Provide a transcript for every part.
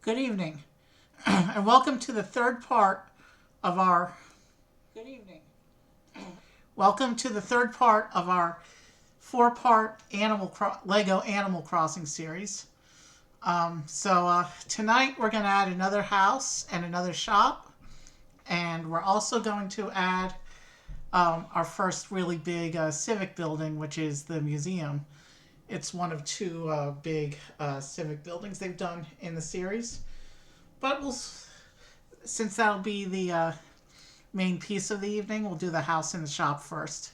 Good evening, and welcome to the third part of our. Good evening. Welcome to the third part of our four-part Lego Animal Crossing series. Tonight we're going to add another house and another shop, and we're also going to add our first really big civic building, which is the museum. It's one of two big civic buildings they've done in the series. But since that'll be the main piece of the evening, we'll do the house and the shop first.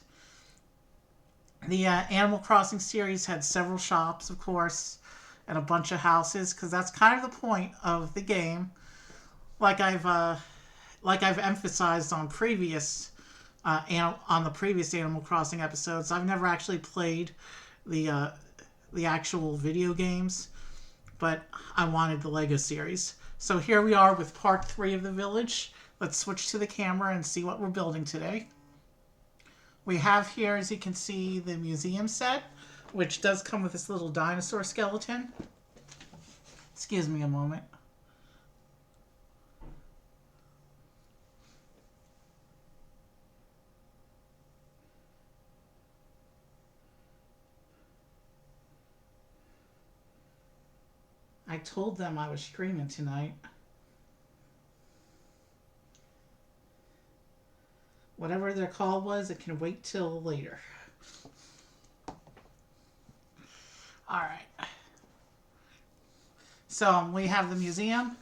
The Animal Crossing series had several shops, of course, and a bunch of houses, because that's kind of the point of the game. Like I've emphasized on the previous Animal Crossing episodes, I've never actually played the actual video games, but I wanted the Lego series. So here we are with part 3 of the village. Let's switch to the camera and see what we're building today. We have here, as you can see, the museum set, which does come with this little dinosaur skeleton. Excuse me a moment. I told them I was streaming tonight. Whatever their call was, it can wait till later. Alright. So we have the museum.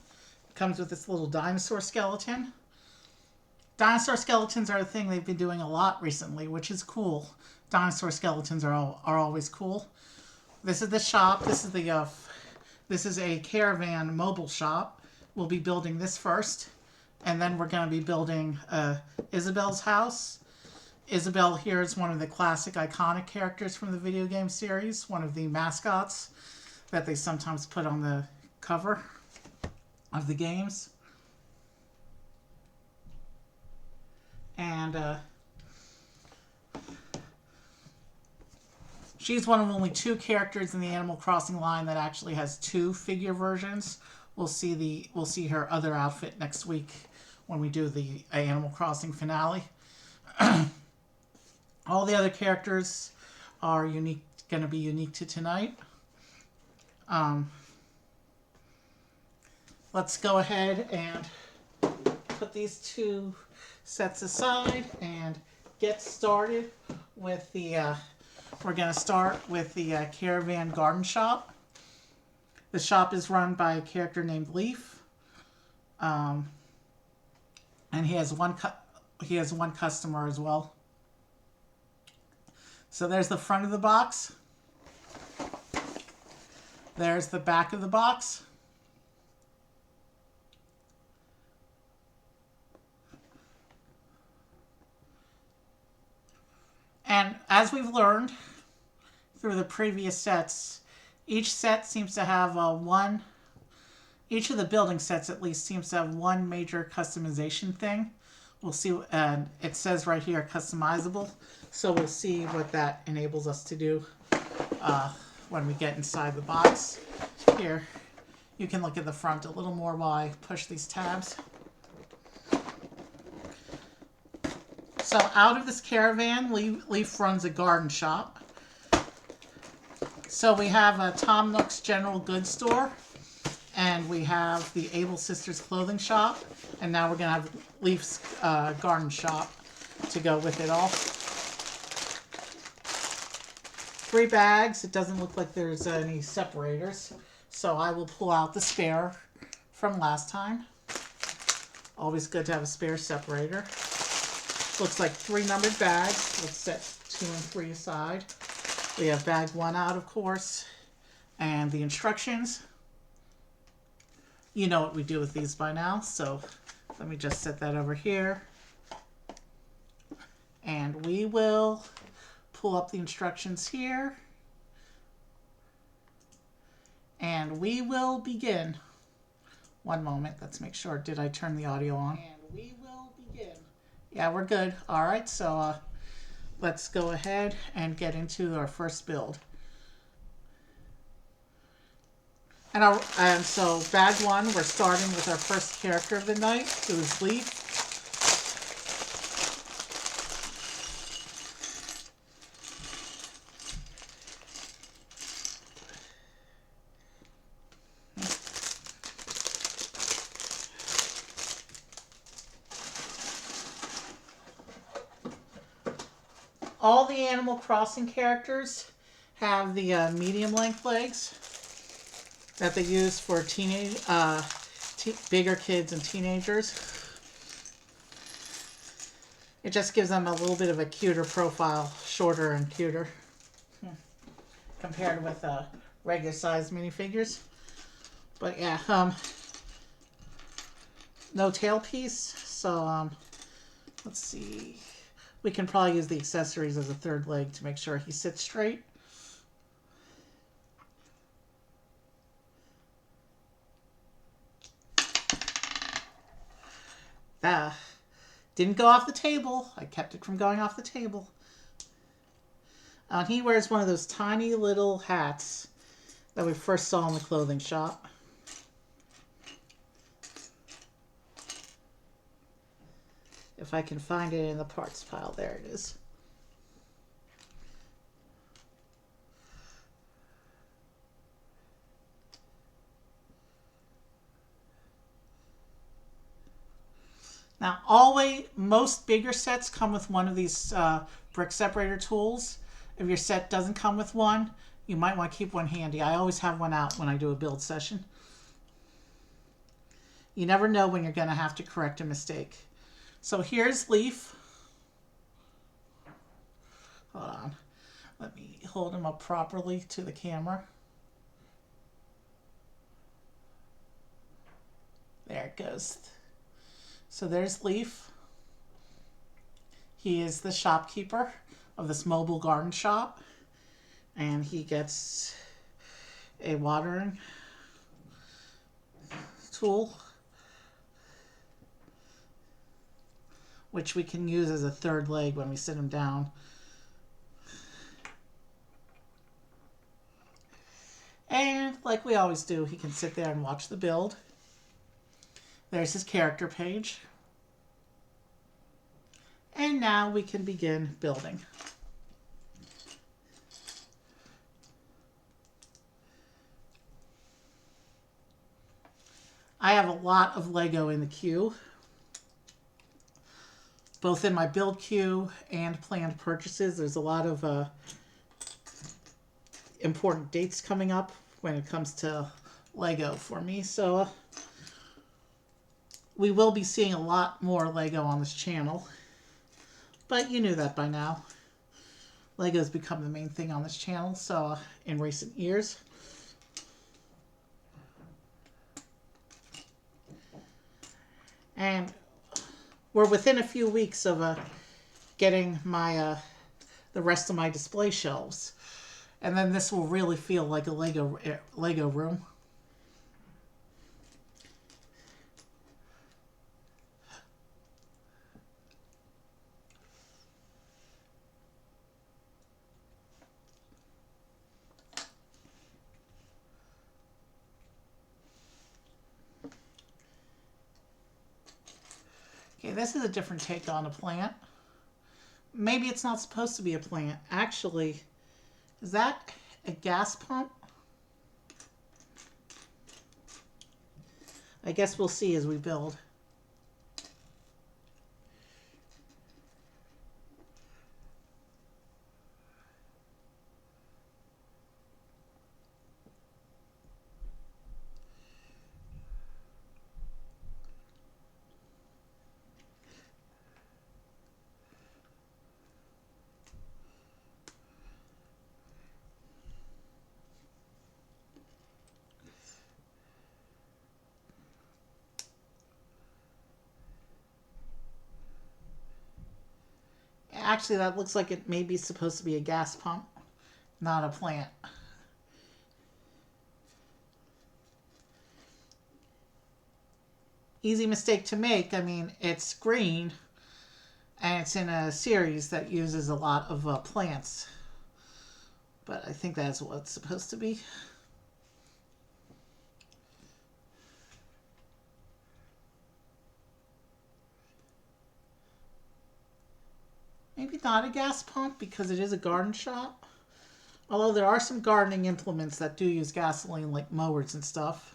It comes with this little dinosaur skeleton. Dinosaur skeletons are a thing they've been doing a lot recently, which is cool. Dinosaur skeletons are always cool. This is the shop. This is a caravan mobile shop. We'll be building this first, and then we're going to be building Isabelle's house. Isabelle here is one of the classic iconic characters from the video game series, one of the mascots that they sometimes put on the cover of the games. And she's one of only 2 characters in the Animal Crossing line that actually has 2 figure versions. We'll see her other outfit next week when we do the Animal Crossing finale. All the other characters are going to be unique to tonight. Let's go ahead and put these 2 sets aside and get started with the. We're going to start with the Caravan Garden Shop. The shop is run by a character named Leif, and he has one customer as well. So there's the front of the box. There's the back of the box. And as we've learned through the previous sets, each set seems to have each of the building sets at least seems to have one major customization thing. We'll see, and it says right here, customizable. So we'll see what that enables us to do when we get inside the box. Here, you can look at the front a little more while I push these tabs. So out of this caravan, Leif runs a garden shop. So we have a Tom Nook's General Goods Store, and we have the Able Sisters Clothing Shop, and now we're going to have Leif's garden shop to go with it all. 3 bags. It doesn't look like there's any separators, so I will pull out the spare from last time. Always good to have a spare separator. Looks like 3 numbered bags. Let's set 2 and 3 aside. We have bag 1 out, of course, and the instructions. You know what we do with these by now, so let me just set that over here. And we will pull up the instructions here. And we will begin. One moment, let's make sure. Did I turn the audio on? And we will begin. Yeah, we're good. All right, so let's go ahead and get into our first build. And so bag one, we're starting with our first character of the night, who is Leif. All the Animal Crossing characters have the medium length legs that they use for bigger kids and teenagers. It just gives them a little bit of a cuter profile, shorter and cuter, compared with regular sized minifigures. But yeah, no tailpiece, so let's see. We can probably use the accessories as a third leg to make sure he sits straight. Didn't go off the table. I kept it from going off the table. He wears one of those tiny little hats that we first saw in the clothing shop. If I can find it in the parts pile, there it is. Now, most bigger sets come with one of these brick separator tools. If your set doesn't come with one, you might want to keep one handy. I always have one out when I do a build session. You never know when you're going to have to correct a mistake. So here's Leif. Hold on. Let me hold him up properly to the camera. There it goes. So there's Leif. He is the shopkeeper of this mobile garden shop. And he gets a watering tool, which we can use as a third leg when we sit him down. And like we always do, he can sit there and watch the build. There's his character page. And now we can begin building. I have a lot of Lego in the queue, both in my build queue and planned purchases. There's a lot of important dates coming up when it comes to Lego for me. So we will be seeing a lot more Lego on this channel. But you knew that by now. Lego's become the main thing on this channel, so in recent years. And we're within a few weeks of getting my the rest of my display shelves. And then this will really feel like a Lego room. Okay, this is a different take on a plant. Maybe it's not supposed to be a plant. Actually, is that a gas pump? I guess we'll see as we build. Actually, that looks like it may be supposed to be a gas pump, not a plant. Easy mistake to make. I mean, it's green, and it's in a series that uses a lot of plants. But I think that's what it's supposed to be. maybe not a gas pump because it is a garden shop. Although there are some gardening implements that do use gasoline, like mowers and stuff.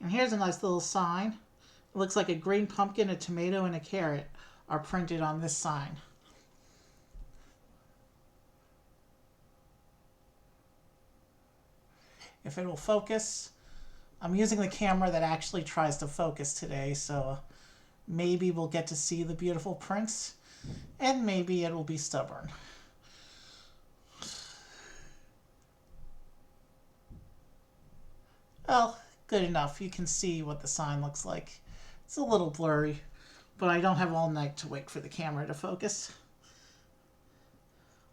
And here's a nice little sign. It looks like a green pumpkin, a tomato, and a carrot are printed on this sign. If it will focus, I'm using the camera that actually tries to focus today, so maybe we'll get to see the beautiful prints, and maybe it will be stubborn. Well, good enough. You can see what the sign looks like. It's a little blurry, but I don't have all night to wait for the camera to focus.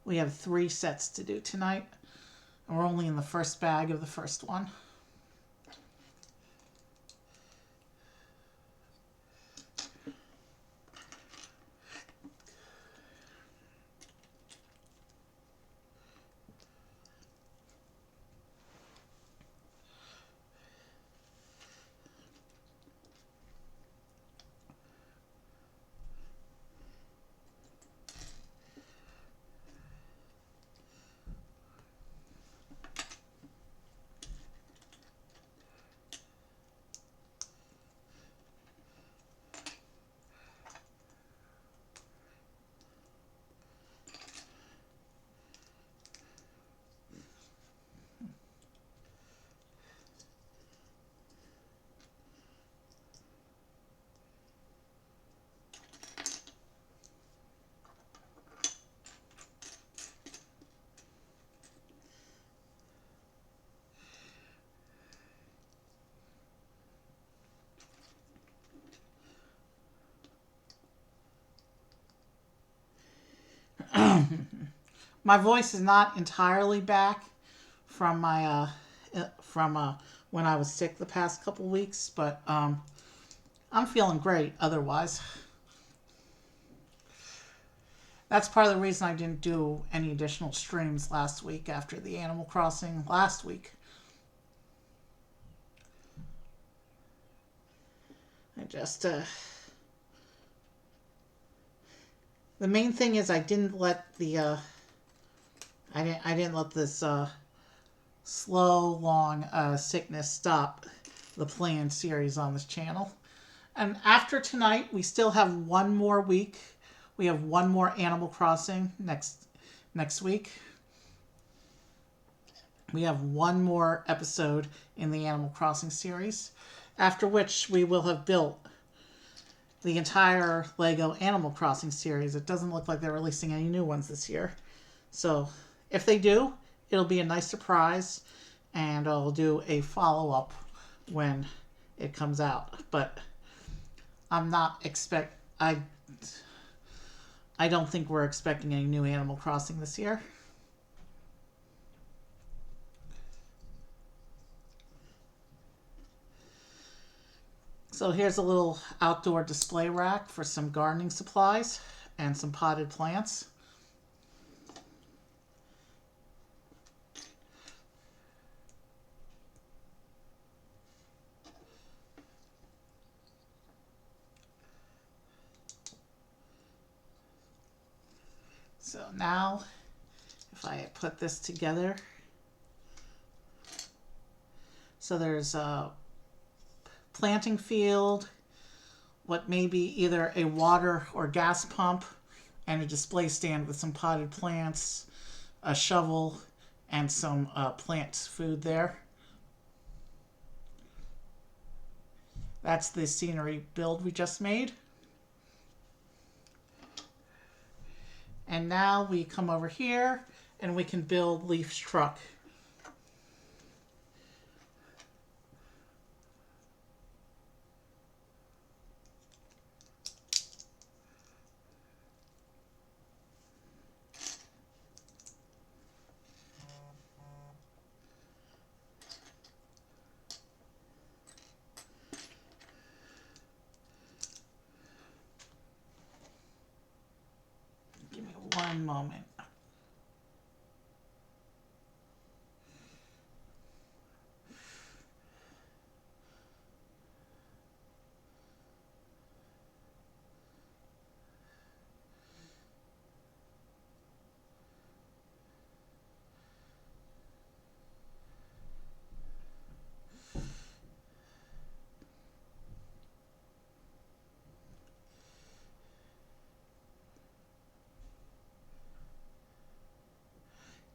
We have 3 sets to do tonight, and we're only in the first bag of the first one. My voice is not entirely back from my when I was sick the past couple weeks, but I'm feeling great otherwise. That's part of the reason I didn't do any additional streams last week after the Animal Crossing last week. I just the main thing is I didn't let the I didn't let this slow long sickness stop the planned series on this channel. And after tonight, we still have one more week. We have one more Animal Crossing next week. We have one more episode in the Animal Crossing series, after which we will have built the entire Lego Animal Crossing series. It doesn't look like they're releasing any new ones this year. So if they do, it'll be a nice surprise, and I'll do a follow-up when it comes out. But I don't think we're expecting any new Animal Crossing this year. So here's a little outdoor display rack for some gardening supplies and some potted plants. So now, if I put this together, so there's a planting field, what may be either a water or gas pump, and a display stand with some potted plants, a shovel, and some plant food there. That's the scenery build we just made. And now we come over here and we can build Leif's truck. Give me one moment.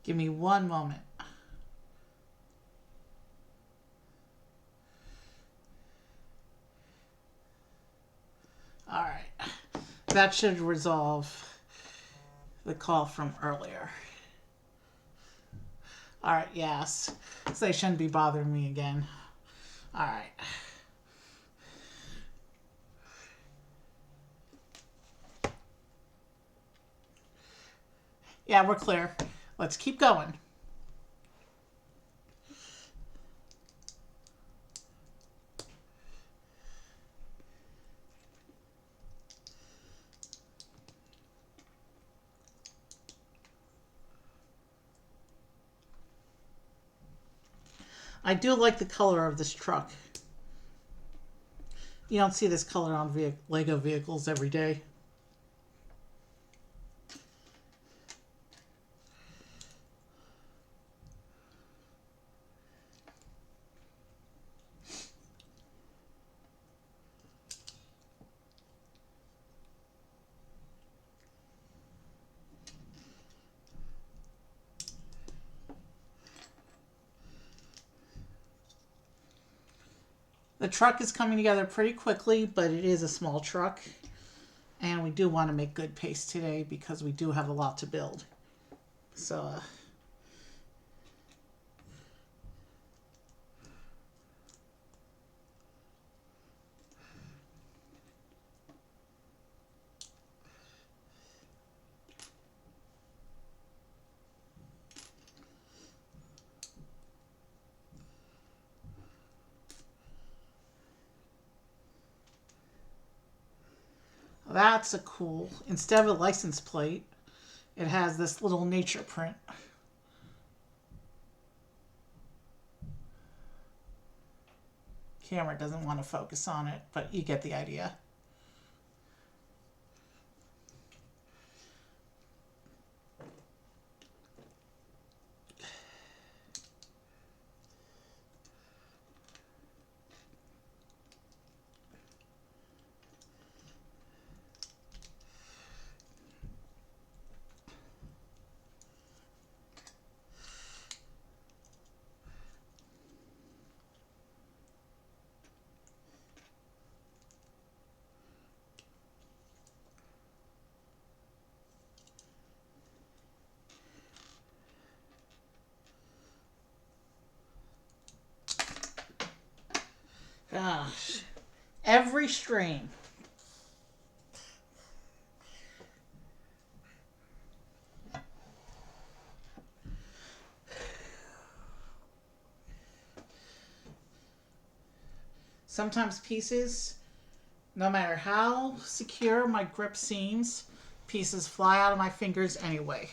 Give me one moment. All right. That should resolve the call from earlier. All right, yes. So they shouldn't be bothering me again. All right. Yeah, we're clear. Let's keep going. I do like the color of this truck. You don't see this color on Lego vehicles every day. The truck is coming together pretty quickly, but it is a small truck. And we do want to make good pace today because we do have a lot to build. So, that's a cool. Instead of a license plate, it has this little nature print. Camera doesn't want to focus on it, but you get the idea. Gosh, every stream. Sometimes pieces, no matter how secure my grip seems, pieces fly out of my fingers anyway.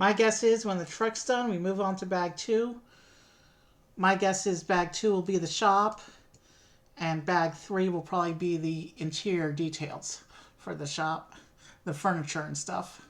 My guess is when the truck's done, we move on to bag 2. My guess is bag 2 will be the shop, and bag 3 will probably be the interior details for the shop, the furniture and stuff.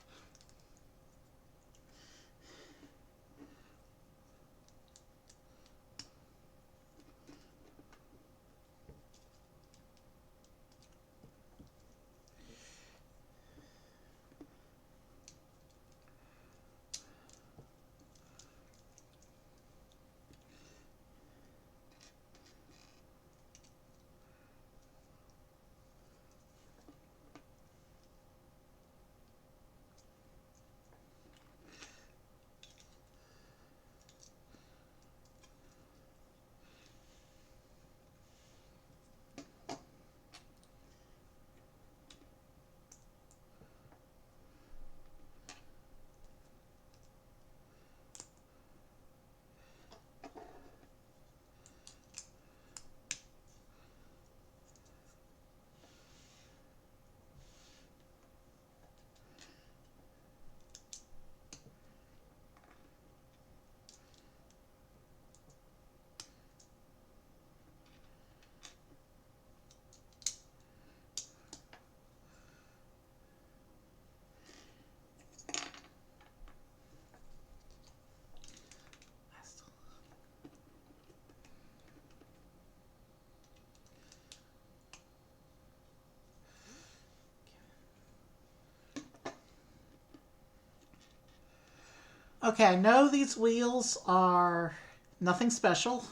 Okay, I know these wheels are nothing special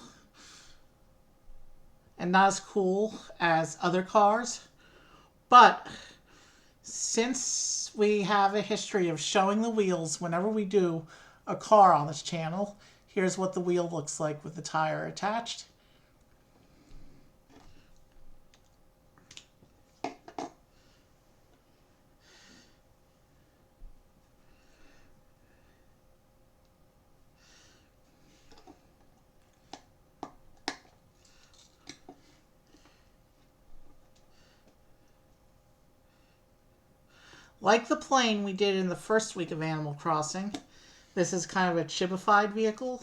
and not as cool as other cars, but since we have a history of showing the wheels whenever we do a car on this channel, here's what the wheel looks like with the tire attached. Like the plane we did in the first week of Animal Crossing, this is kind of a chibified vehicle,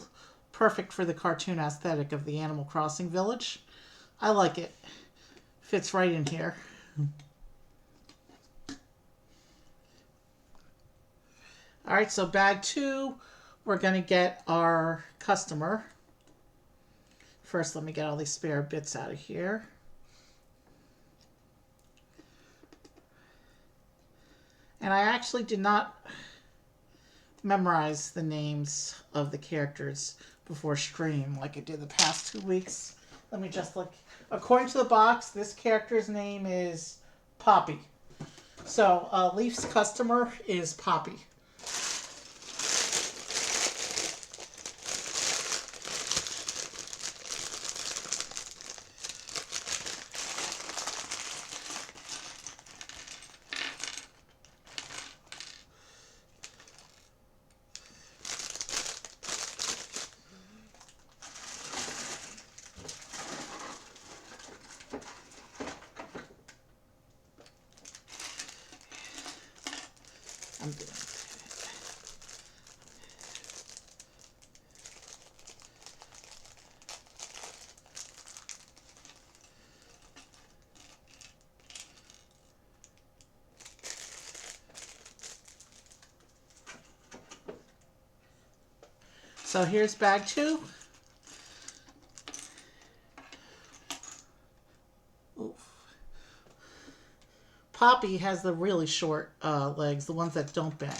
perfect for the cartoon aesthetic of the Animal Crossing village. I like it. Fits right in here. Alright, so bag 2, we're going to get our customer. First, let me get all these spare bits out of here. And I actually did not memorize the names of the characters before stream like I did the past 2 weeks. Let me just look. According to the box, this character's name is Poppy. So Leif's customer is Poppy. I'm doing it. So here's bag 2. Oof. Poppy has the really short legs, the ones that don't bend.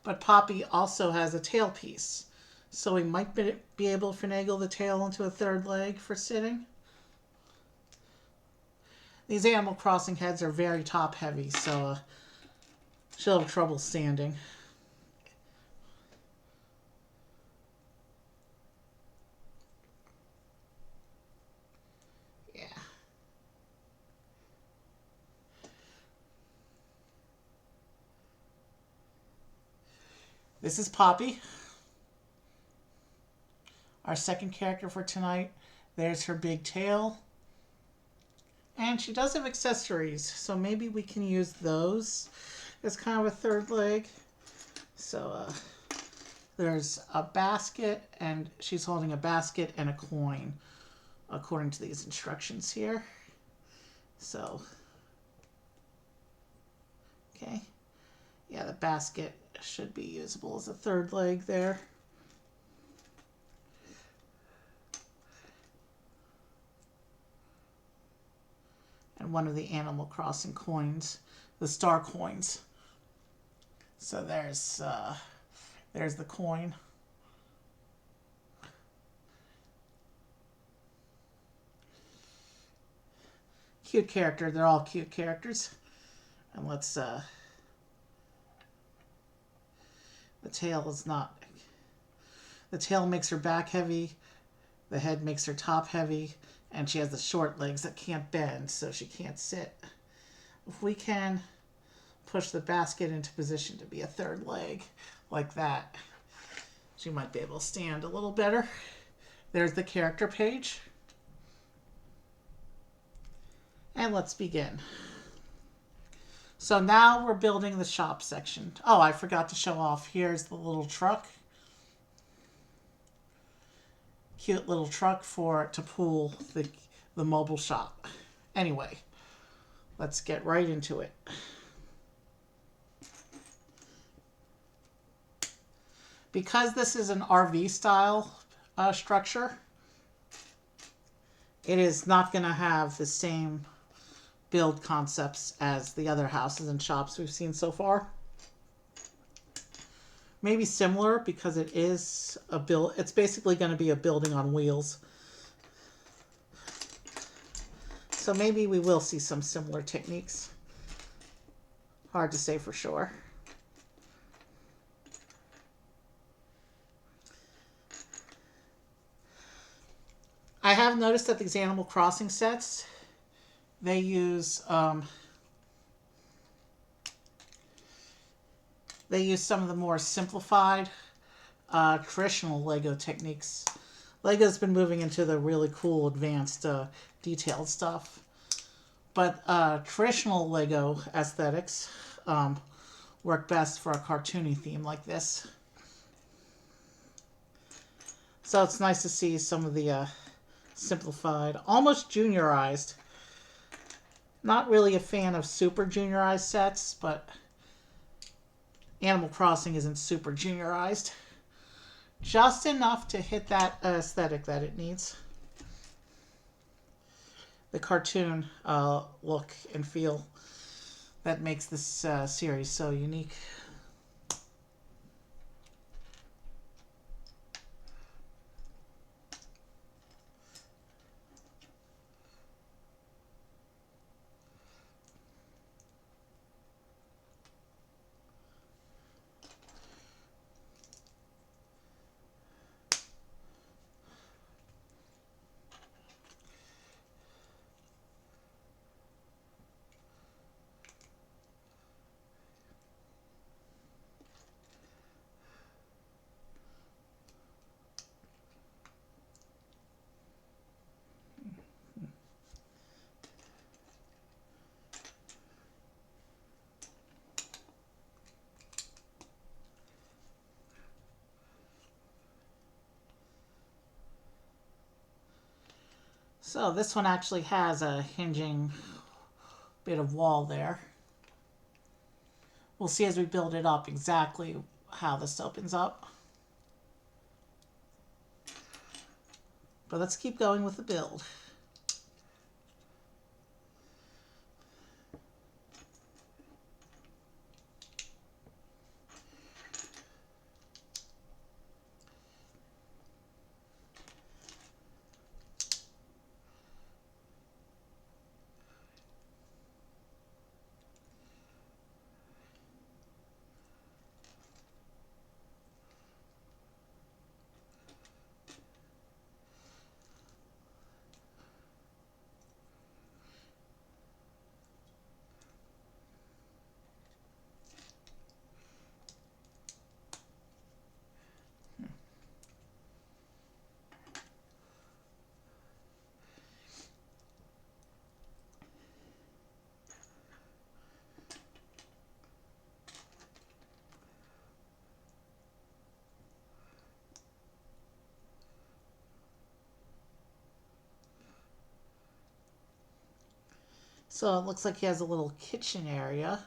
But Poppy also has a tail piece. So we might be able to finagle the tail into a third leg for sitting. These Animal Crossing heads are very top heavy, so she'll have trouble standing. Yeah. This is Poppy, our second character for tonight. There's her big tail. And she does have accessories, so maybe we can use those as kind of a third leg. So There's a basket, and she's holding a basket and a coin, according to these instructions here. So, okay. Yeah, the basket should be usable as a third leg there. And one of the Animal Crossing coins, the star coins. So there's the coin. Cute character. They're all cute characters. And let's the tail is not. The tail makes her back heavy. The head makes her top heavy. And she has the short legs that can't bend, so she can't sit. If we can push the basket into position to be a third leg, like that, she might be able to stand a little better. There's the character page. And let's begin. So now we're building the shop section. Oh, I forgot to show off. Here's the little truck. Cute little truck to pull the mobile shop. Anyway, let's get right into it. Because this is an RV style structure, it is not going to have the same build concepts as the other houses and shops we've seen so far. Maybe similar, because it is a build. It's basically going to be a building on wheels. So maybe we will see some similar techniques. Hard to say for sure. I have noticed that these Animal Crossing sets, they use some of the more simplified traditional Lego techniques. Lego's been moving into the really cool, advanced, detailed stuff. But traditional Lego aesthetics work best for a cartoony theme like this. So it's nice to see some of the simplified, almost juniorized. Not really a fan of super juniorized sets, but Animal Crossing isn't super juniorized. Just enough to hit that aesthetic that it needs. The cartoon look and feel that makes this series so unique. So this one actually has a hinging bit of wall there. We'll see as we build it up exactly how this opens up. But let's keep going with the build. So it looks like he has a little kitchen area.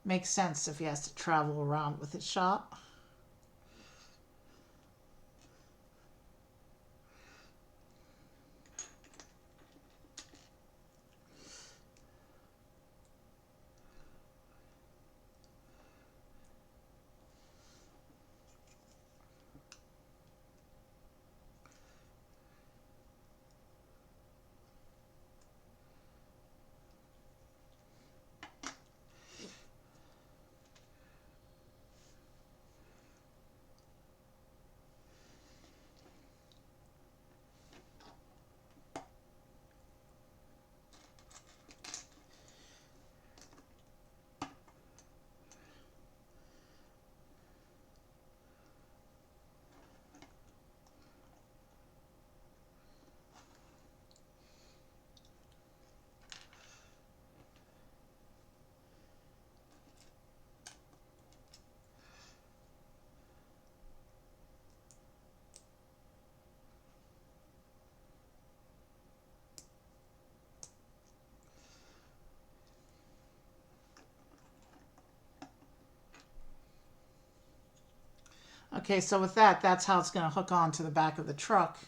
Makes sense if he has to travel around with his shop. Okay, so with that, that's how it's going to hook on to the back of the truck.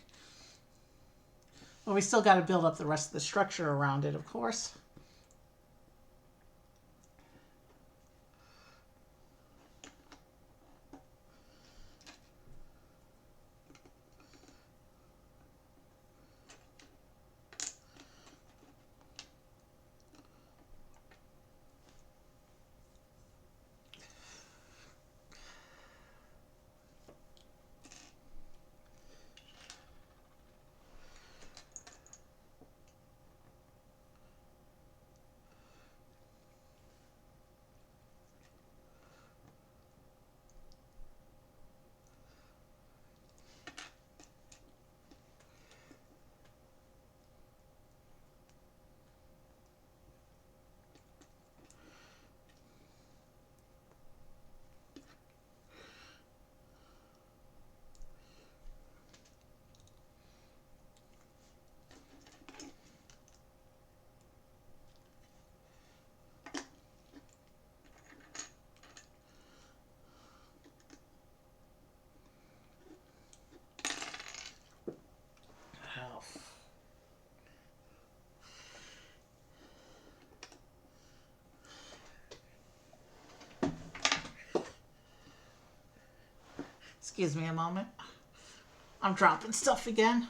Well, we still got to build up the rest of the structure around it, of course. Excuse me a moment. I'm dropping stuff again.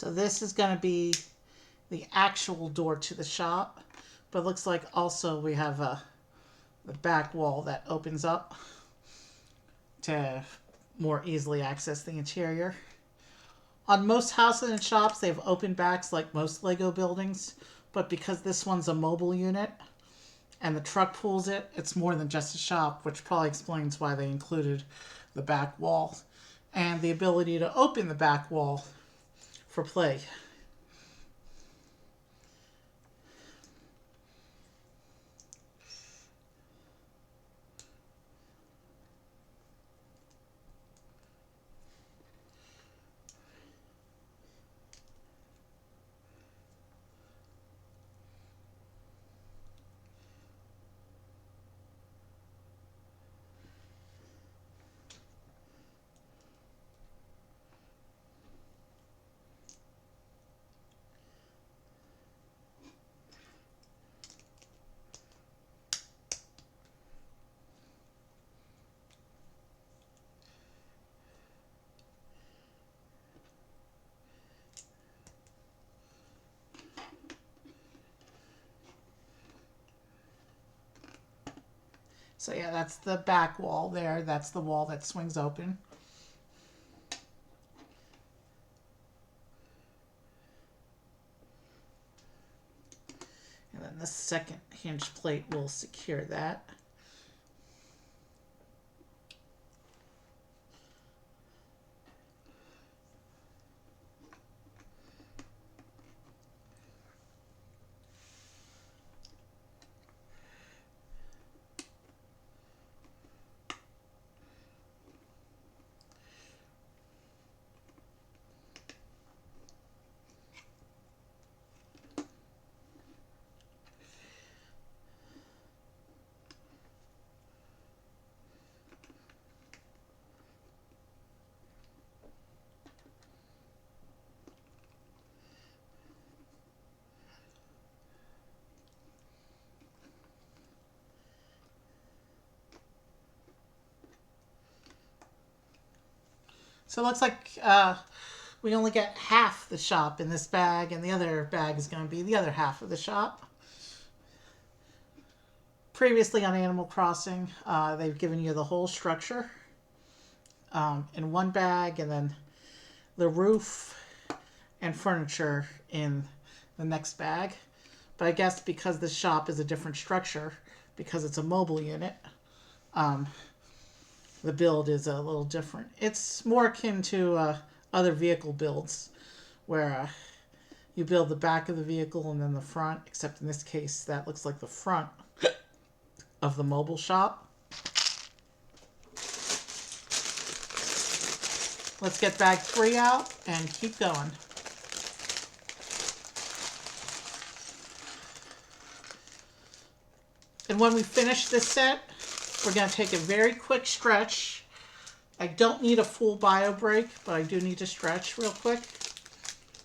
So this is going to be the actual door to the shop, but it looks like also we have the back wall that opens up to more easily access the interior. On most houses and shops, they have open backs like most Lego buildings, but because this one's a mobile unit and the truck pulls it, it's more than just a shop, which probably explains why they included the back wall and the ability to open the back wall for play. So yeah, that's the back wall there. That's the wall that swings open. And then the second hinge plate will secure that. So it looks like we only get half the shop in this bag, and the other bag is going to be the other half of the shop. Previously on Animal Crossing, they've given you the whole structure in one bag, and then the roof and furniture in the next bag. But I guess because the shop is a different structure, because it's a mobile unit, the build is a little different. It's more akin to other vehicle builds where you build the back of the vehicle and then the front, except in this case that looks like the front of the mobile shop. Let's get bag 3 out and keep going. And when we finish this set, we're going to take a very quick stretch. I don't need a full bio break, but I do need to stretch real quick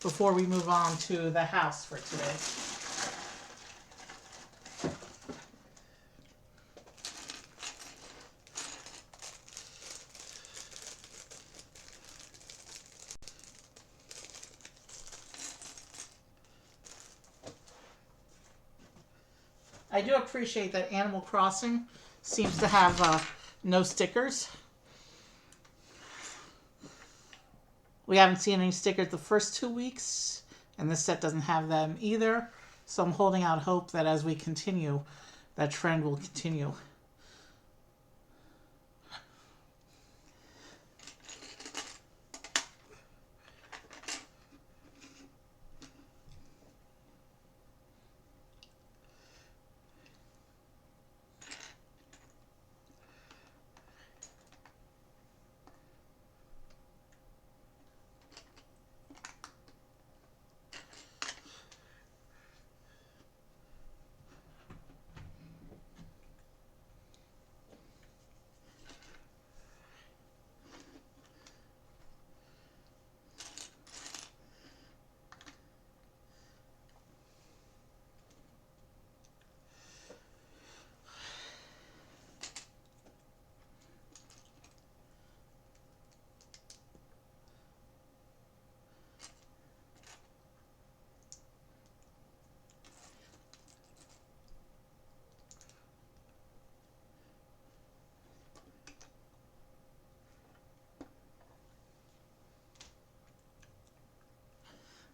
before we move on to the house for today. I do appreciate that Animal Crossing seems to have no stickers. We haven't seen any stickers the first 2 weeks, and this set doesn't have them either. So I'm holding out hope that as we continue, that trend will continue.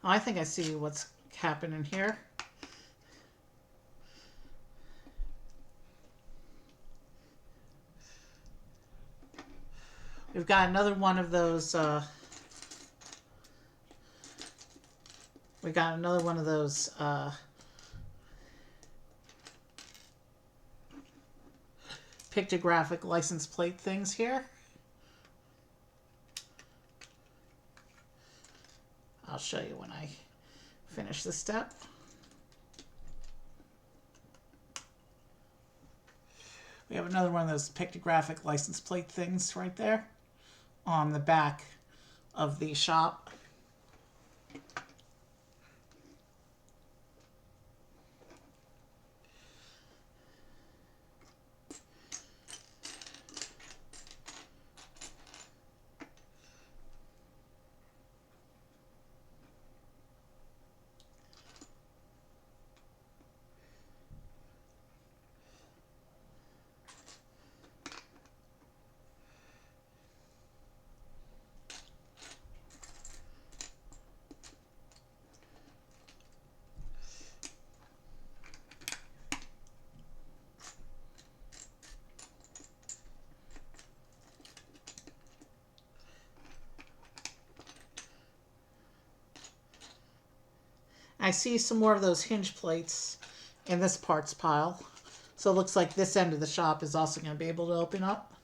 Oh, I think I see what's happening here. We've got another one of those pictographic license plate things here. I'll show you when I finish this step. We have another one of those pictographic license plate things right there on the back of the shop. I see some more of those hinge plates in this parts pile. So it looks like this end of the shop is also going to be able to open up.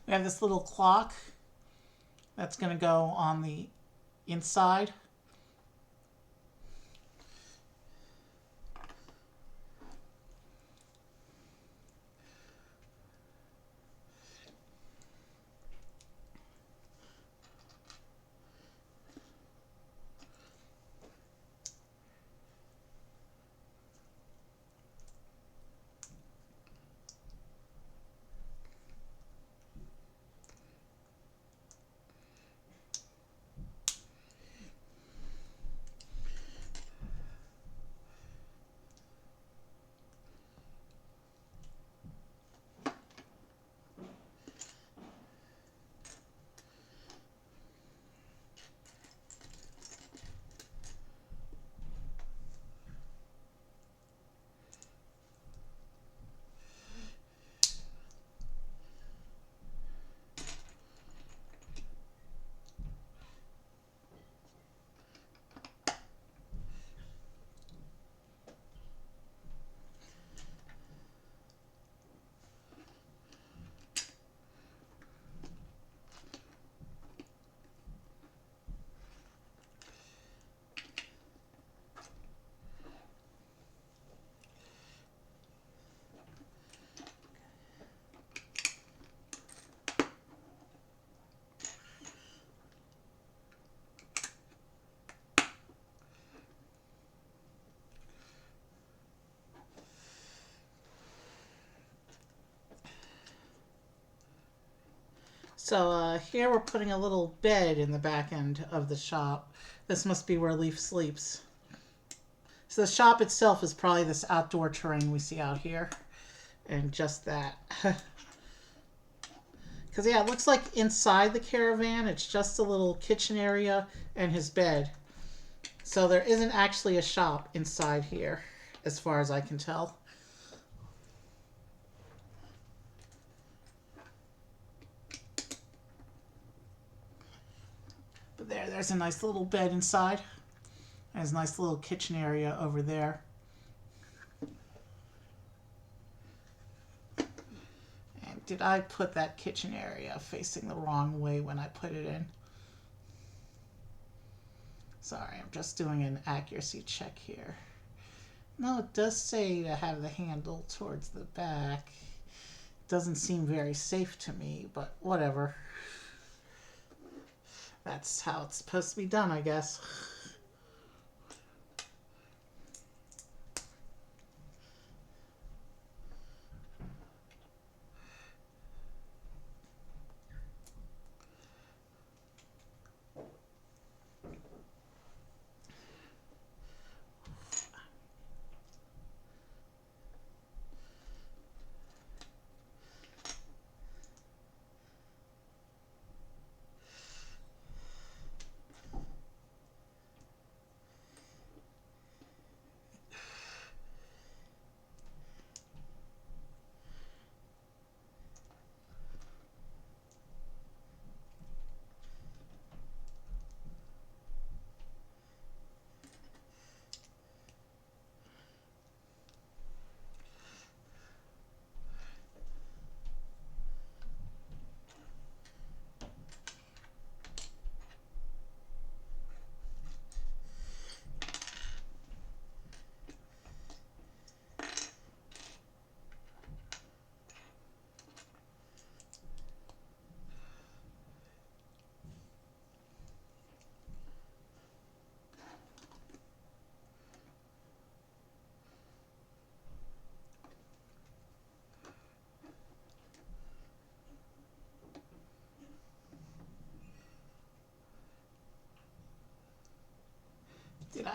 We have this little clock that's going to go on the inside. So here we're putting a little bed in the back end of the shop. This must be where Leif sleeps. So the shop itself is probably this outdoor terrain we see out here. And just that. Because yeah, it looks like inside the caravan it's just a little kitchen area and his bed. So there isn't actually a shop inside here, as far as I can tell. But there's a nice little bed inside. There's a nice little kitchen area over there. And did I put that kitchen area facing the wrong way when I put it in? Sorry, I'm just doing an accuracy check here. No, it does say to have the handle towards the back. Doesn't seem very safe to me, but whatever. That's how it's supposed to be done, I guess.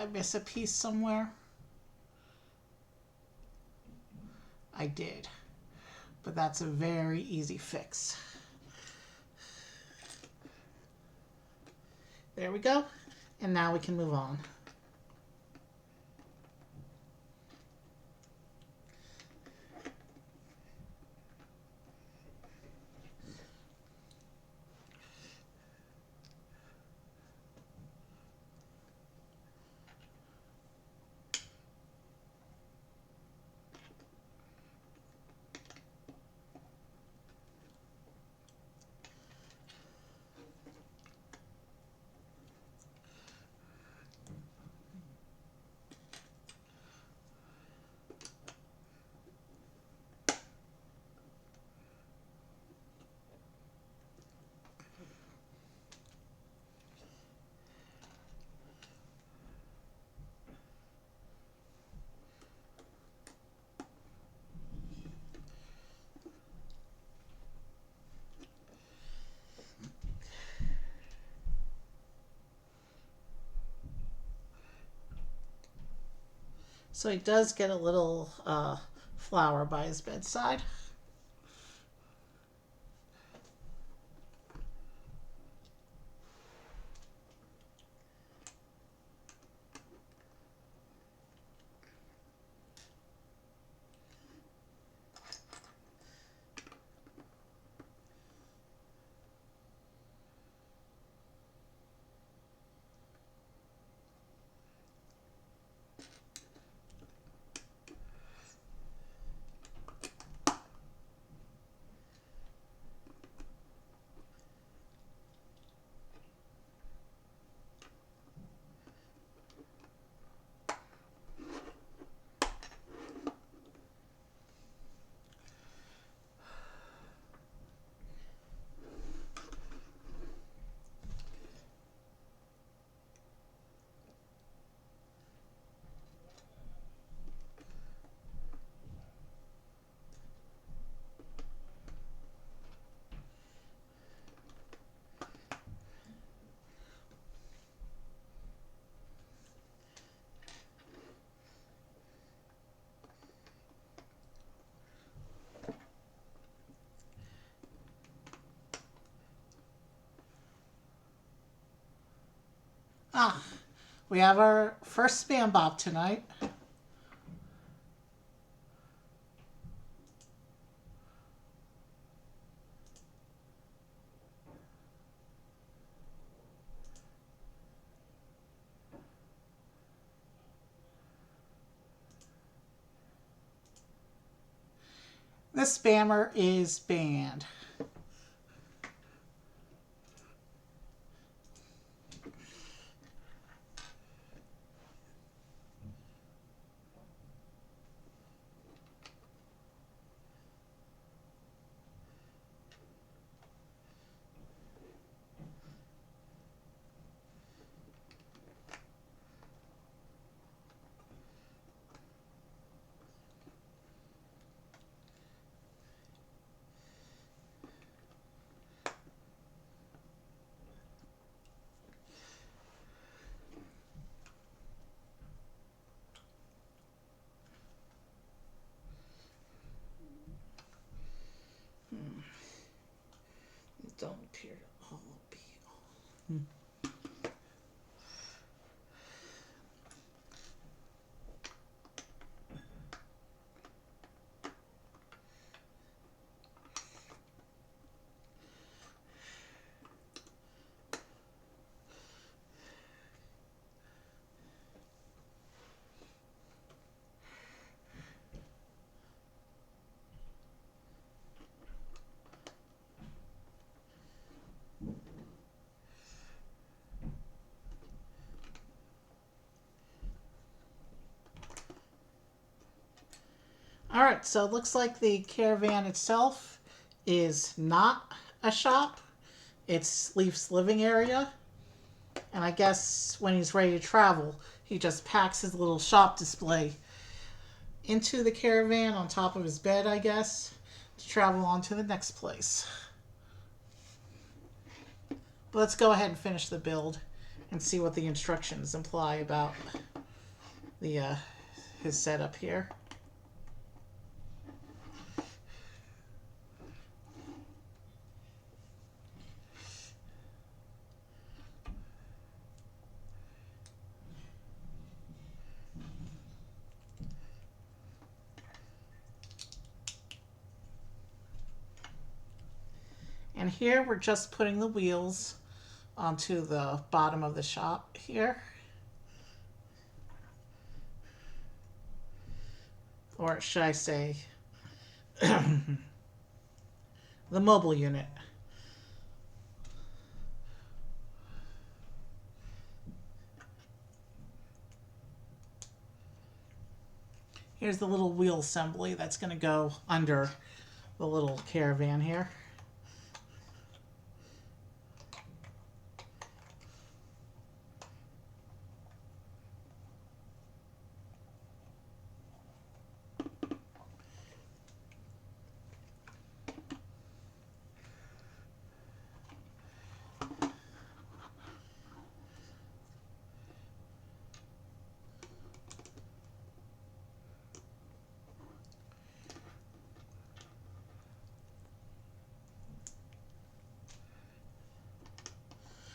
I miss a piece somewhere? I did. But that's a very easy fix. There we go. And now we can move on. So he does get a little flower by his bedside. Ah, we have our first spam bop tonight. This spammer is banned. Don't appear to all be all. All right, so it looks like the caravan itself is not a shop. It's Leif's living area. And I guess when he's ready to travel, he just packs his little shop display into the caravan on top of his bed, I guess, to travel on to the next place. But let's go ahead and finish the build and see what the instructions imply about the his setup here. And here we're just putting the wheels onto the bottom of the shop here. Or should I say, the mobile unit. Here's the little wheel assembly that's going to go under the little caravan here.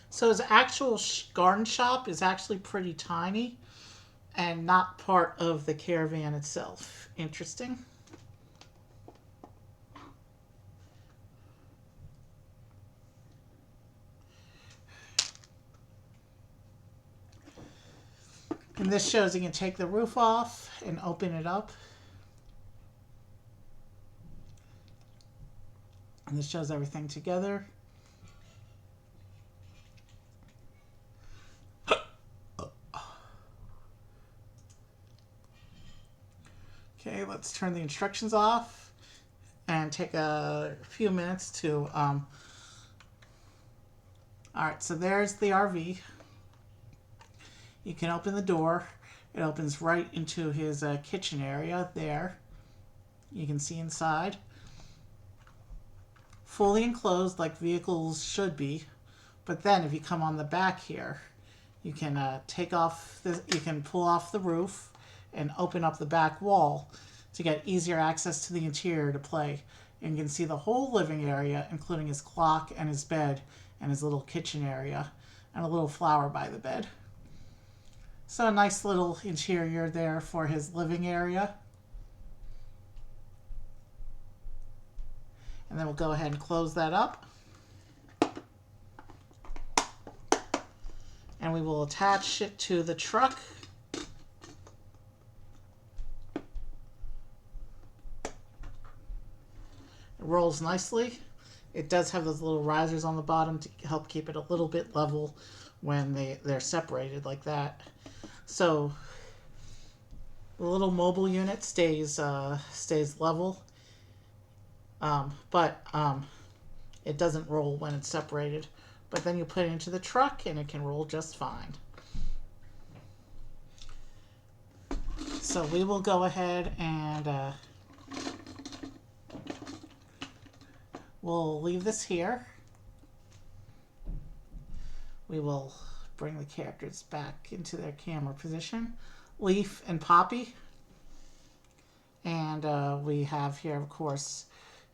So his actual garden shop is actually pretty tiny and not part of the caravan itself. Interesting. And this shows you can take the roof off and open it up. And this shows everything together. Okay, let's turn the instructions off and take a few minutes to, all right, so there's the RV. You can open the door. It opens right into his kitchen area there. You can see inside. Fully enclosed like vehicles should be. But then if you come on the back here, you can take off this, you can pull off the roof and open up the back wall to get easier access to the interior to play. And you can see the whole living area, including his clock and his bed and his little kitchen area and a little flower by the bed. So a nice little interior there for his living area. And then we'll go ahead and close that up. And we will attach it to the truck. It rolls nicely. It does have those little risers on the bottom to help keep it a little bit level when they're separated like that. So the little mobile unit stays level, but it doesn't roll when it's separated. But then you put it into the truck and it can roll just fine. So we will go ahead and we'll leave this here. We will bring the characters back into their camera position. Leif and Poppy. And we have here, of course,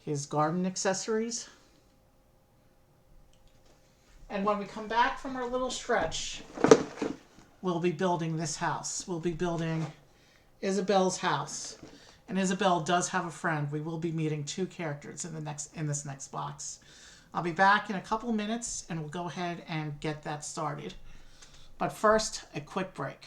his garden accessories. And when we come back from our little stretch, we'll be building this house. We'll be building Isabelle's house. And Isabelle does have a friend. We will be meeting two characters in this next box. I'll be back in a couple minutes and we'll go ahead and get that started. But first, a quick break.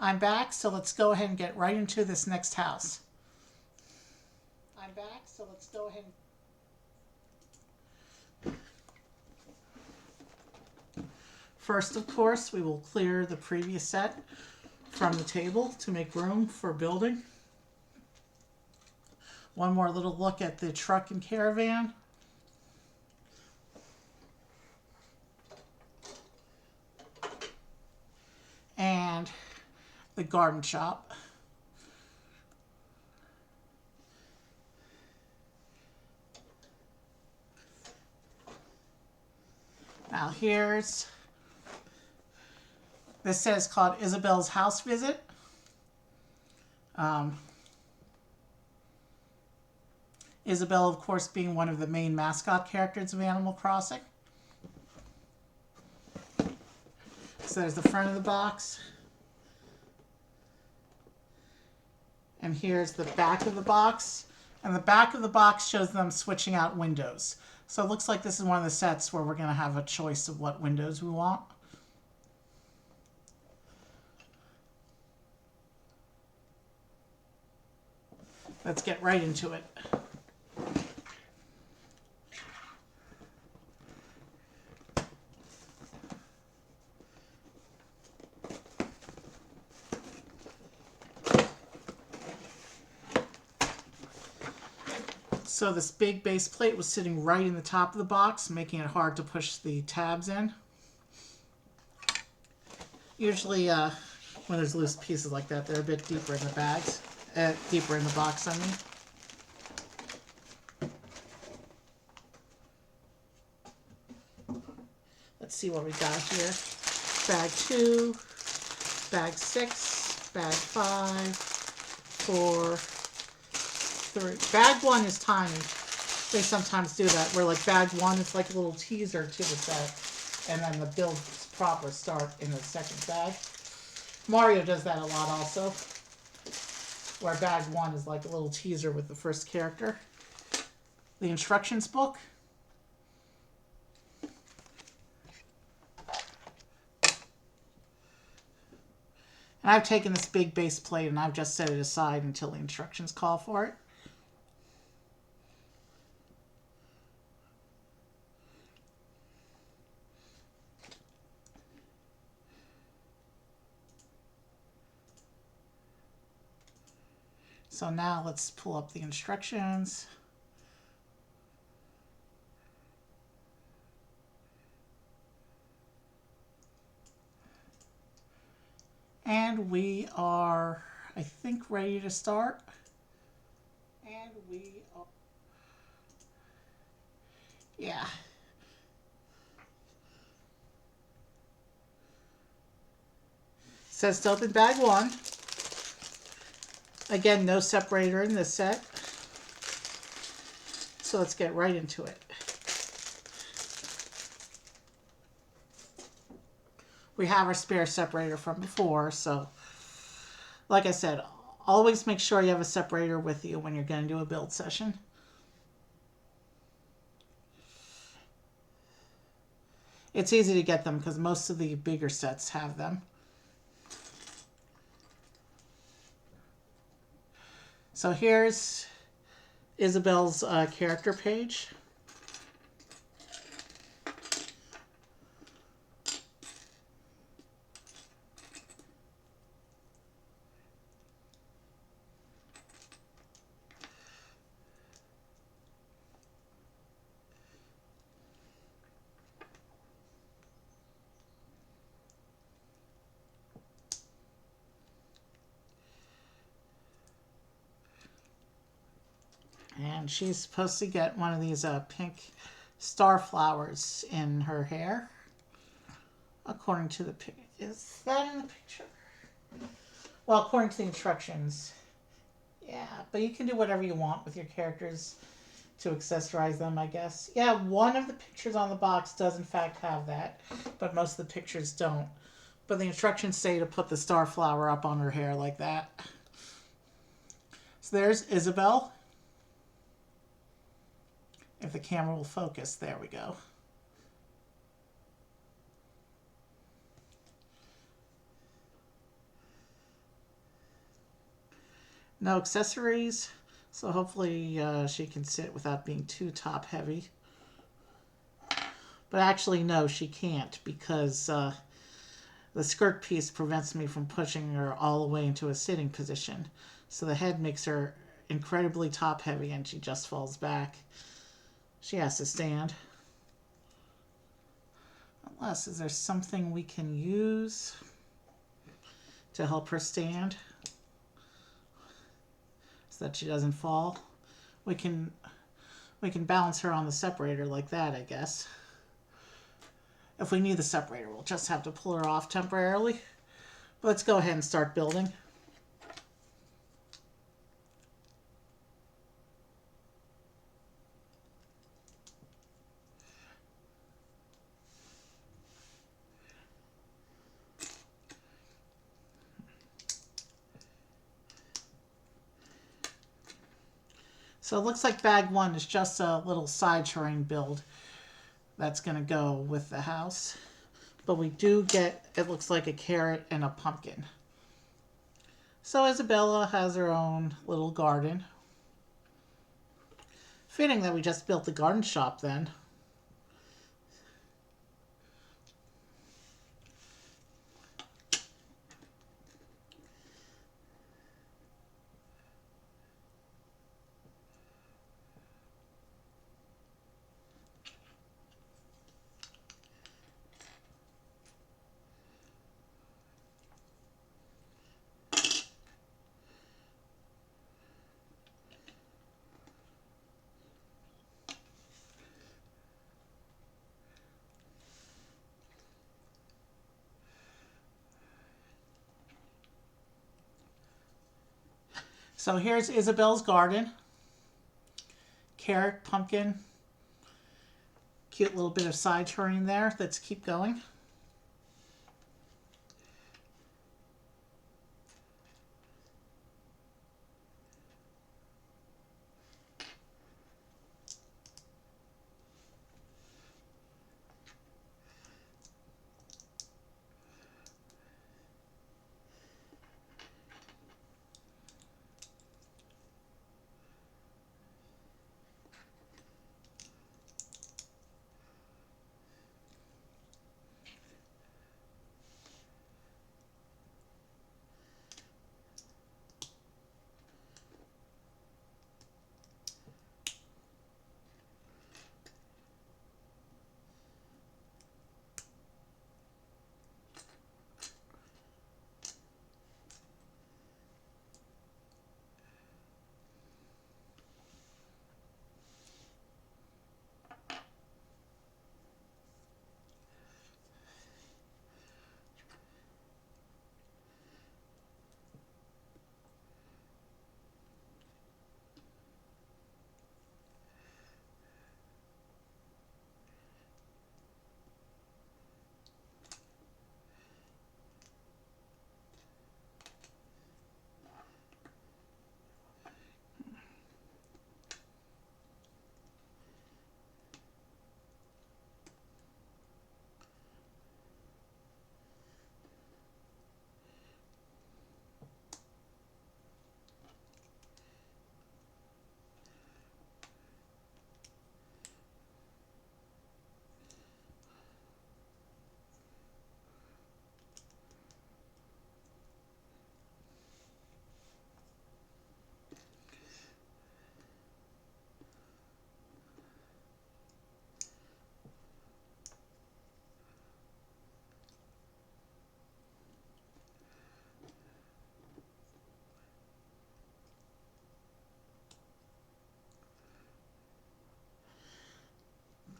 I'm back, so let's go ahead and get right into this next house. I'm back, so let's go ahead and... First, of course, we will clear the previous set from the table to make room for building. One more little look at the truck and caravan. And the garden shop. Now here's, this set is called Isabelle's House Visit. Isabelle, of course, being one of the main mascot characters of Animal Crossing. So there's the front of the box. And here's the back of the box. And the back of the box shows them switching out windows. So it looks like this is one of the sets where we're going to have a choice of what windows we want. Let's get right into it. So this big base plate was sitting right in the top of the box, making it hard to push the tabs in. Usually when there's loose pieces like that, they're a bit deeper in the bags, deeper in the box, I mean. Let's see what we got here. Bag 2, bag 6, bag 5, 4, 3. Bag 1 is tiny. They sometimes do that, where like bag 1 is like a little teaser to the set, and then the builds proper start in the second bag. Mario does that a lot also, where bag 1 is like a little teaser with the first character. The instructions book. And I've taken this big base plate and I've just set it aside until the instructions call for it. So now let's pull up the instructions. And we are, I think, ready to start. And we are, yeah. Says to open bag 1. Again, no separator in this set. So let's get right into it. We have our spare separator from before, so like I said, always make sure you have a separator with you when you're going to do a build session. It's easy to get them because most of the bigger sets have them. So here's Isabelle's character page. And she's supposed to get one of these pink star flowers in her hair. According to the picture. Is that in the picture? Well, according to the instructions. Yeah, but you can do whatever you want with your characters to accessorize them, I guess. Yeah, one of the pictures on the box does in fact have that, but most of the pictures don't. But the instructions say to put the star flower up on her hair like that. So there's Isabelle. If the camera will focus, there we go. No accessories, so hopefully she can sit without being too top heavy. But actually, no, she can't because the skirt piece prevents me from pushing her all the way into a sitting position. So the head makes her incredibly top heavy and she just falls back. She has to stand. Unless, is there something we can use to help her stand so that she doesn't fall? We can balance her on the separator like that, I guess. If we need the separator, we'll just have to pull her off temporarily. But let's go ahead and start building. So it looks like bag one is just a little side terrain build that's going to go with the house. But we do get, it looks like a carrot and a pumpkin. So Isabella has her own little garden. Fitting that we just built the garden shop then. So here's Isabel's garden. Carrot, pumpkin, cute little bit of side turning there. Let's keep going.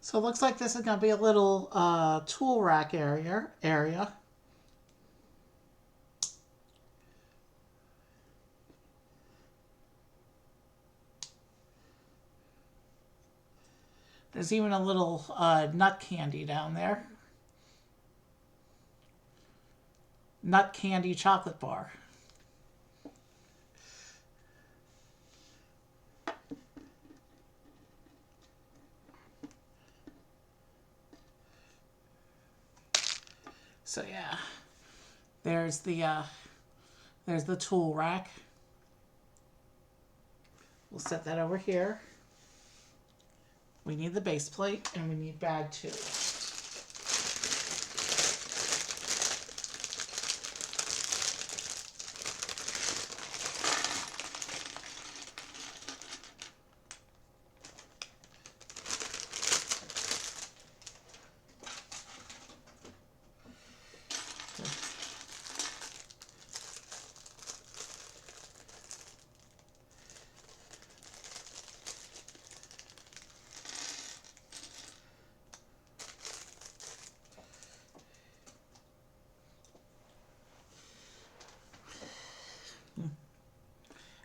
So it looks like this is going to be a little tool rack area. There's even a little nut candy down there. Nut candy chocolate bar. So yeah, there's the tool rack. We'll set that over here. We need the base plate and we need bag 2.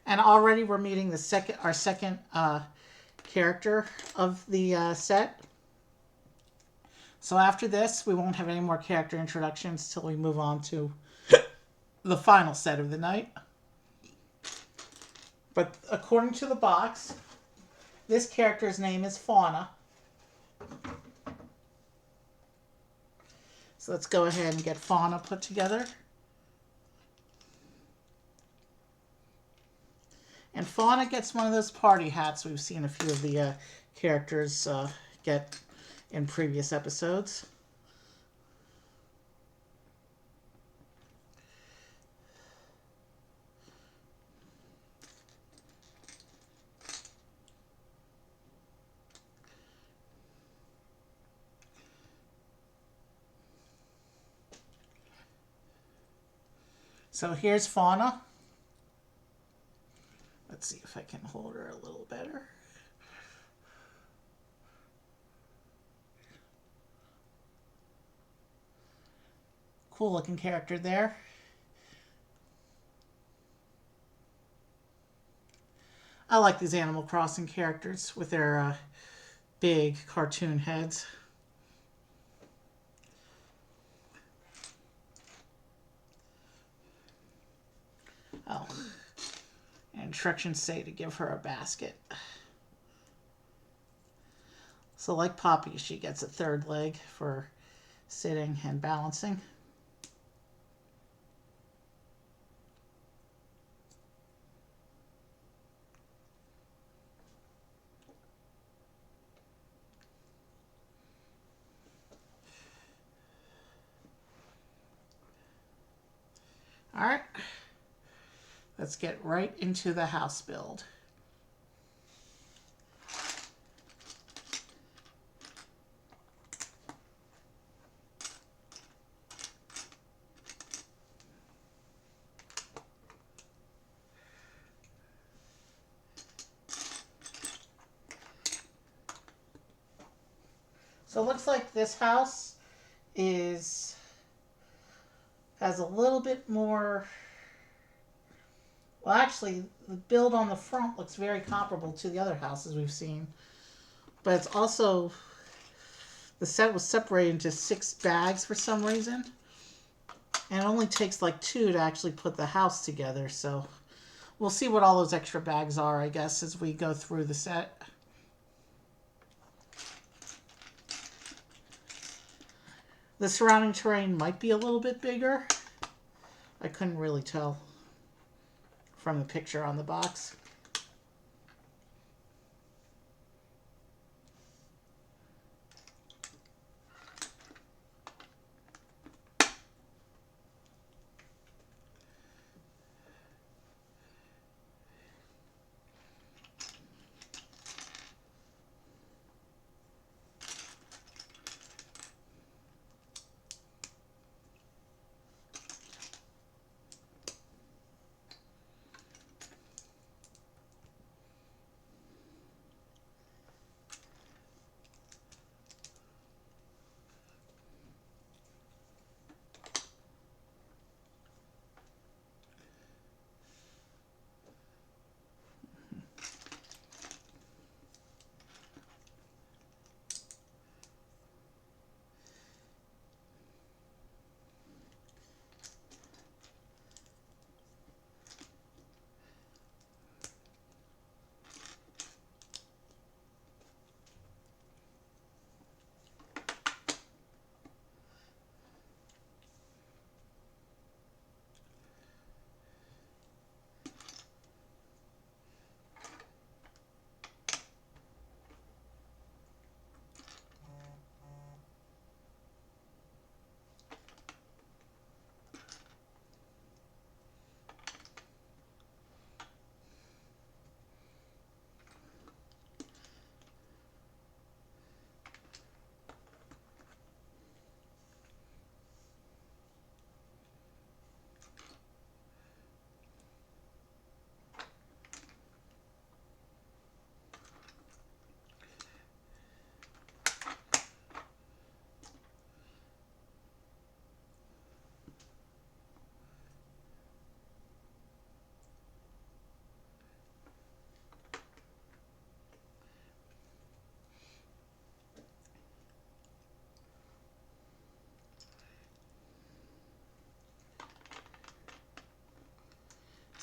And already we're meeting our second character of the set. So after this, we won't have any more character introductions till we move on to the final set of the night. But according to the box, this character's name is Fauna. So let's go ahead and get Fauna put together. And Fauna gets one of those party hats we've seen a few of the characters get in previous episodes. So here's Fauna. Let's see if I can hold her a little better. Cool looking character there. I like these Animal Crossing characters with their big cartoon heads. Oh. Instructions say to give her a basket. So like Poppy, she gets a third leg for sitting and balancing. All right. Let's get right into the house build. So it looks like this house has a little bit more. Well, actually, the build on the front looks very comparable to the other houses we've seen. But it's also, the set was separated into 6 bags for some reason. And it only takes like 2 to actually put the house together. So we'll see what all those extra bags are, I guess, as we go through the set. The surrounding terrain might be a little bit bigger. I couldn't really tell from the picture on the box.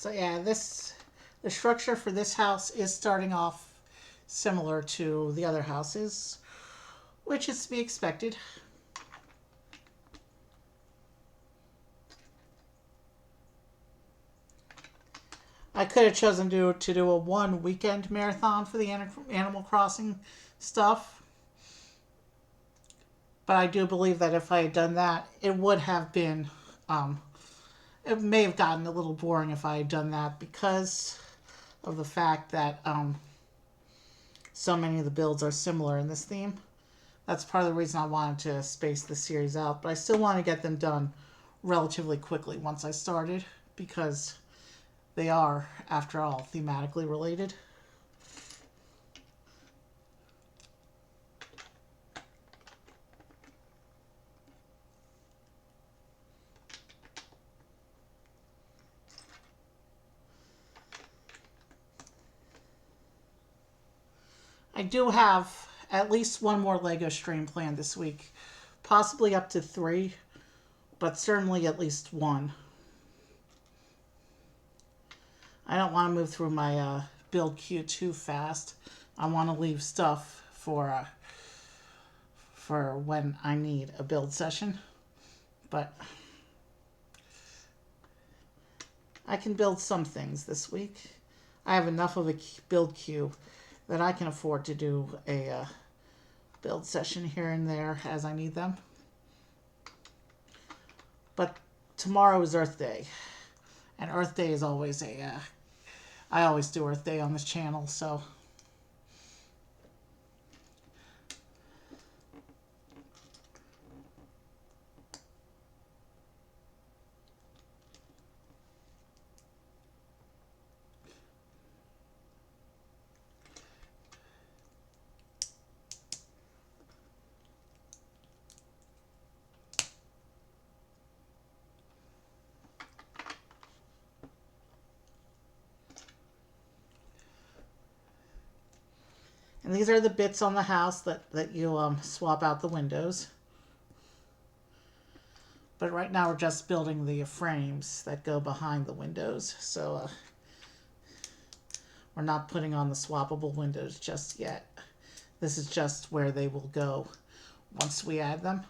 So yeah, the structure for this house is starting off similar to the other houses, which is to be expected. I could have chosen to do a one weekend marathon for the Animal Crossing stuff, but I do believe that if I had done that, it would have been, it may have gotten a little boring if I had done that because of the fact that so many of the builds are similar in this theme. That's part of the reason I wanted to space the series out, but I still want to get them done relatively quickly once I started because they are, after all, thematically related. I do have at least one more Lego stream planned this week, possibly up to 3, but certainly at least one. I don't want to move through my build queue too fast. I want to leave stuff for when I need a build session, but I can build some things this week. I have enough of a build queue that I can afford to do a build session here and there as I need them. But tomorrow is Earth Day, and Earth Day is always I always do Earth Day on this channel, so and these are the bits on the house that you swap out the windows. But right now we're just building the frames that go behind the windows, so we're not putting on the swappable windows just yet. This is just where they will go once we add them.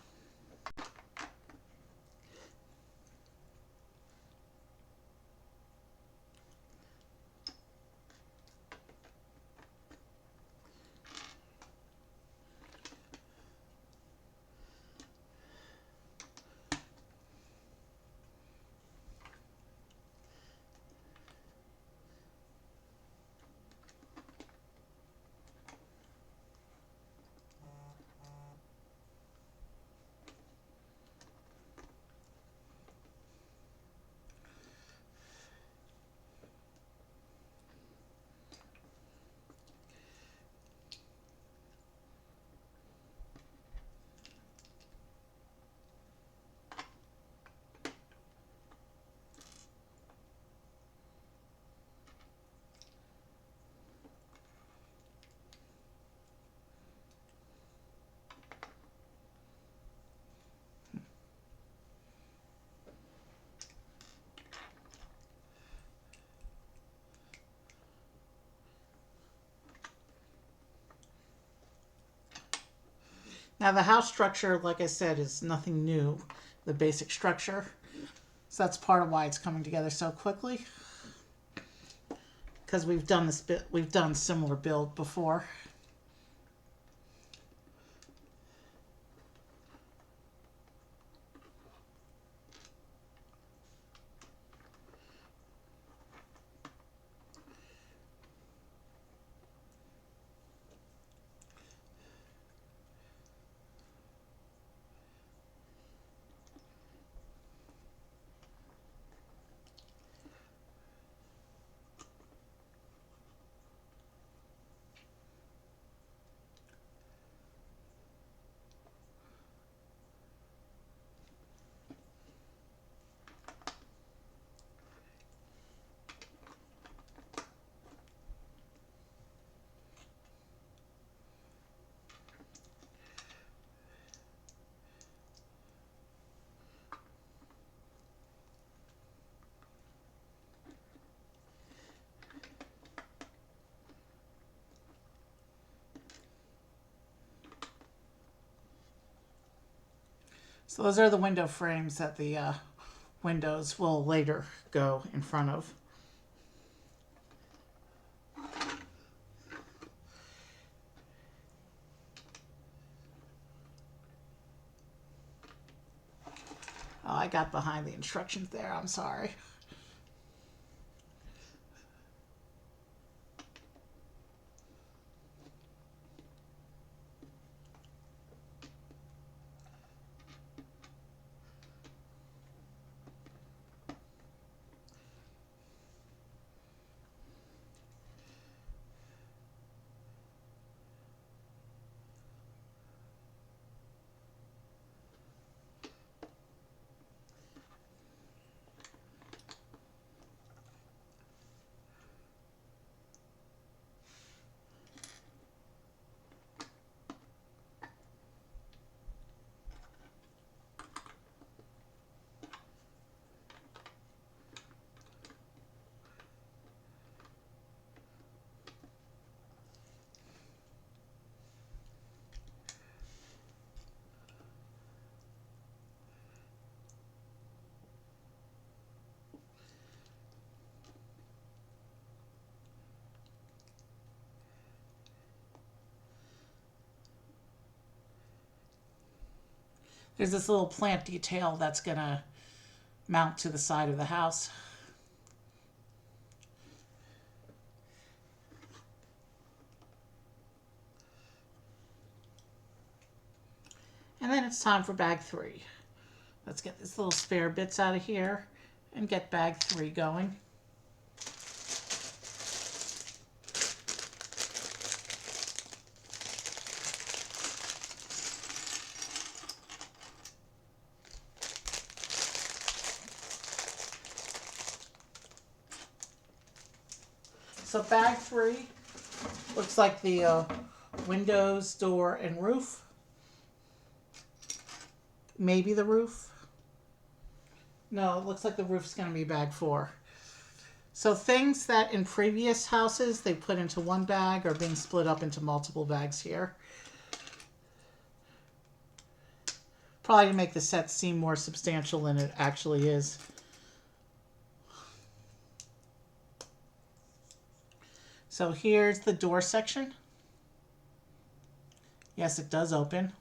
Now the house structure, like I said, is nothing new, the basic structure. So that's part of why it's coming together so quickly. Because we've done similar build before. So those are the window frames that the windows will later go in front of. Oh, I got behind the instructions there. I'm sorry. There's this little plant detail that's going to mount to the side of the house. And then it's time for bag 3. Let's get these little spare bits out of here and get bag 3 going. So bag 3 looks like the windows, door, and roof. Maybe the roof. No, it looks like the roof's going to be bag 4. So things that in previous houses they put into one bag are being split up into multiple bags here. Probably to make the set seem more substantial than it actually is. So here's the door section. Yes, it does open.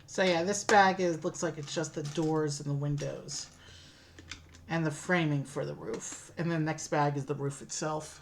So yeah, this bag looks like it's just the doors and the windows and the framing for the roof. And then the next bag is the roof itself.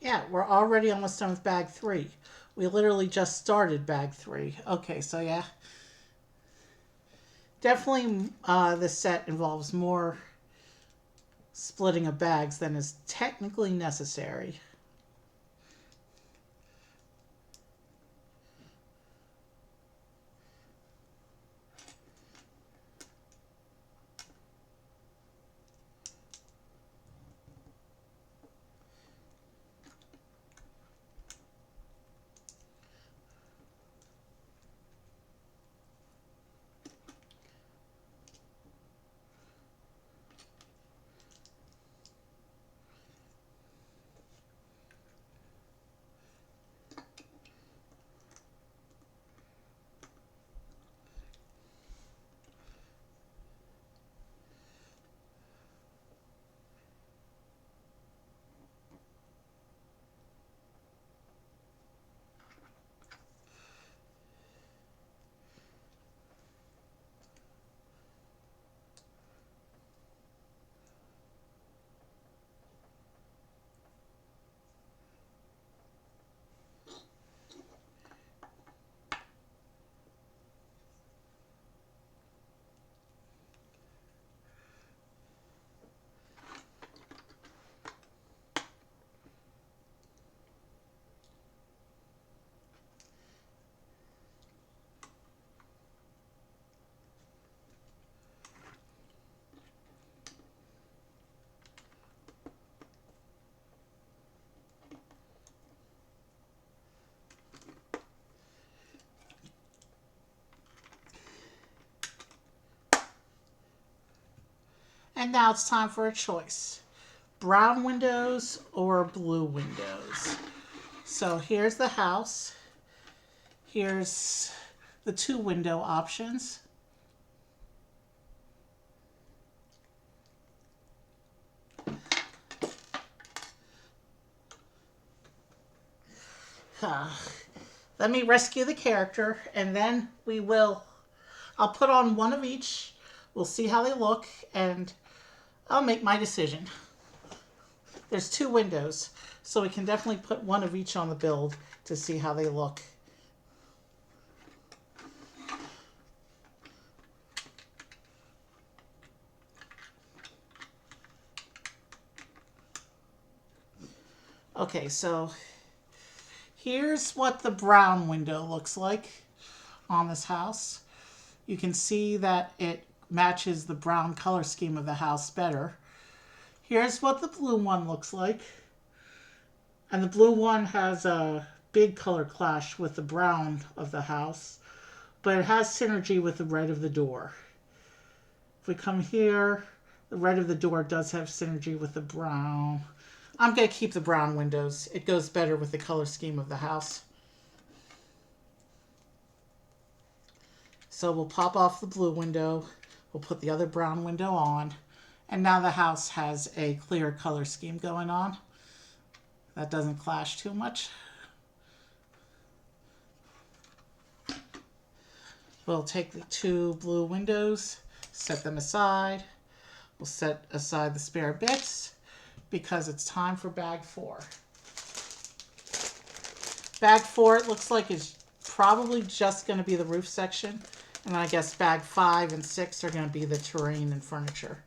Yeah, we're already almost done with bag 3. We literally just started bag 3. Okay, so yeah. Definitely this set involves more splitting of bags than is technically necessary. And now it's time for a choice. Brown windows or blue windows. So here's the house. Here's the 2 window options. Let me rescue the character and then I'll put on one of each. We'll see how they look and I'll make my decision. There's 2 windows, so we can definitely put one of each on the build to see how they look. Okay, so here's what the brown window looks like on this house. You can see that it matches the brown color scheme of the house better. Here's what the blue one looks like. And the blue one has a big color clash with the brown of the house, but it has synergy with the red of the door. If we come here, the red of the door does have synergy with the brown. I'm going to keep the brown windows. It goes better with the color scheme of the house. So we'll pop off the blue window. We'll put the other brown window on. And now the house has a clear color scheme going on. That doesn't clash too much. We'll take the 2 blue windows, set them aside. We'll set aside the spare bits because it's time for bag 4. Bag 4, it looks like, is probably just going to be the roof section. And I guess bag 5 and 6 are going to be the terrain and furniture.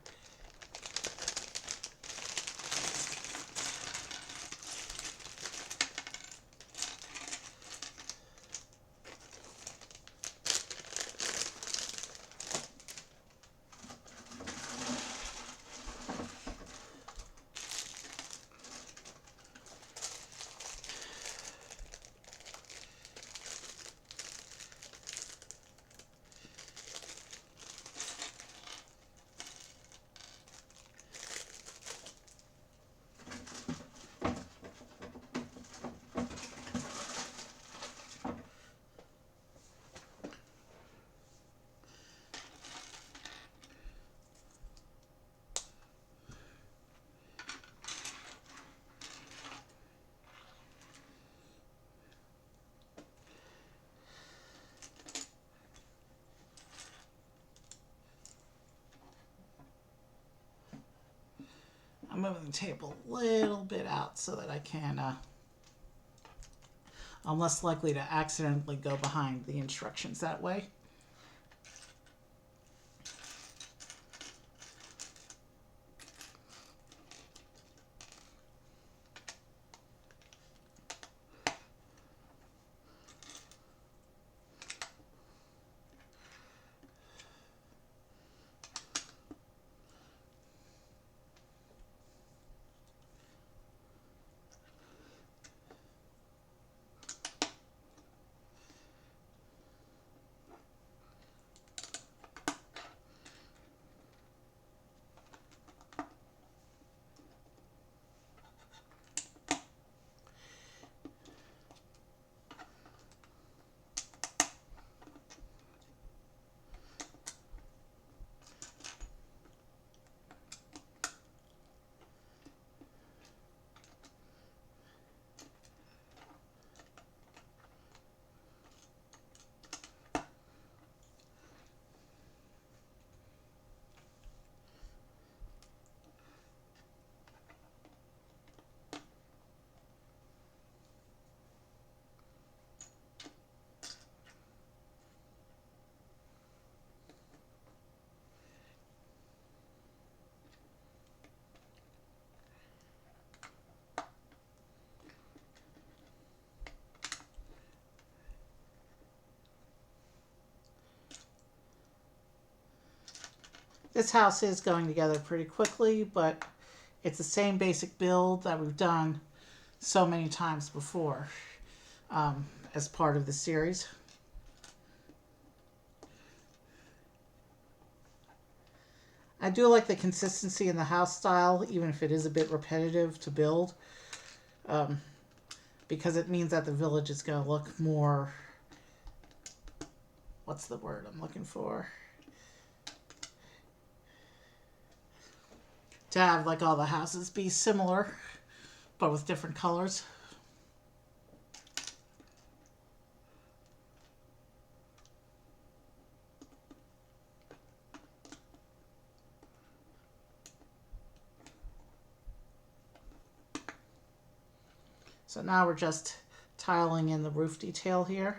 I'm moving the table a little bit out so that I can I'm less likely to accidentally go behind the instructions that way. This house is going together pretty quickly, but it's the same basic build that we've done so many times before as part of the series. I do like the consistency in the house style, even if it is a bit repetitive to build, because it means that the village is going to look more, what's the word I'm looking for? To have like all the houses be similar, but with different colors. So now we're just tiling in the roof detail here.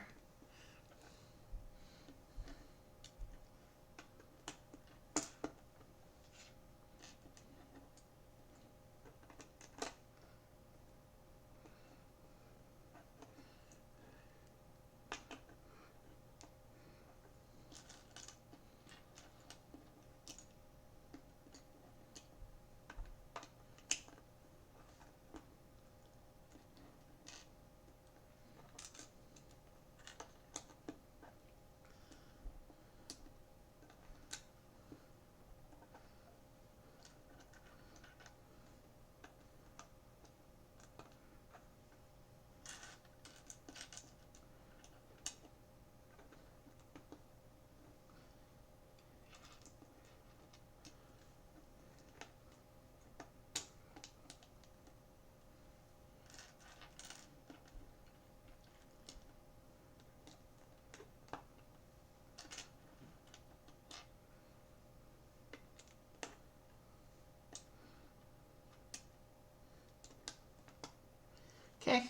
Okay,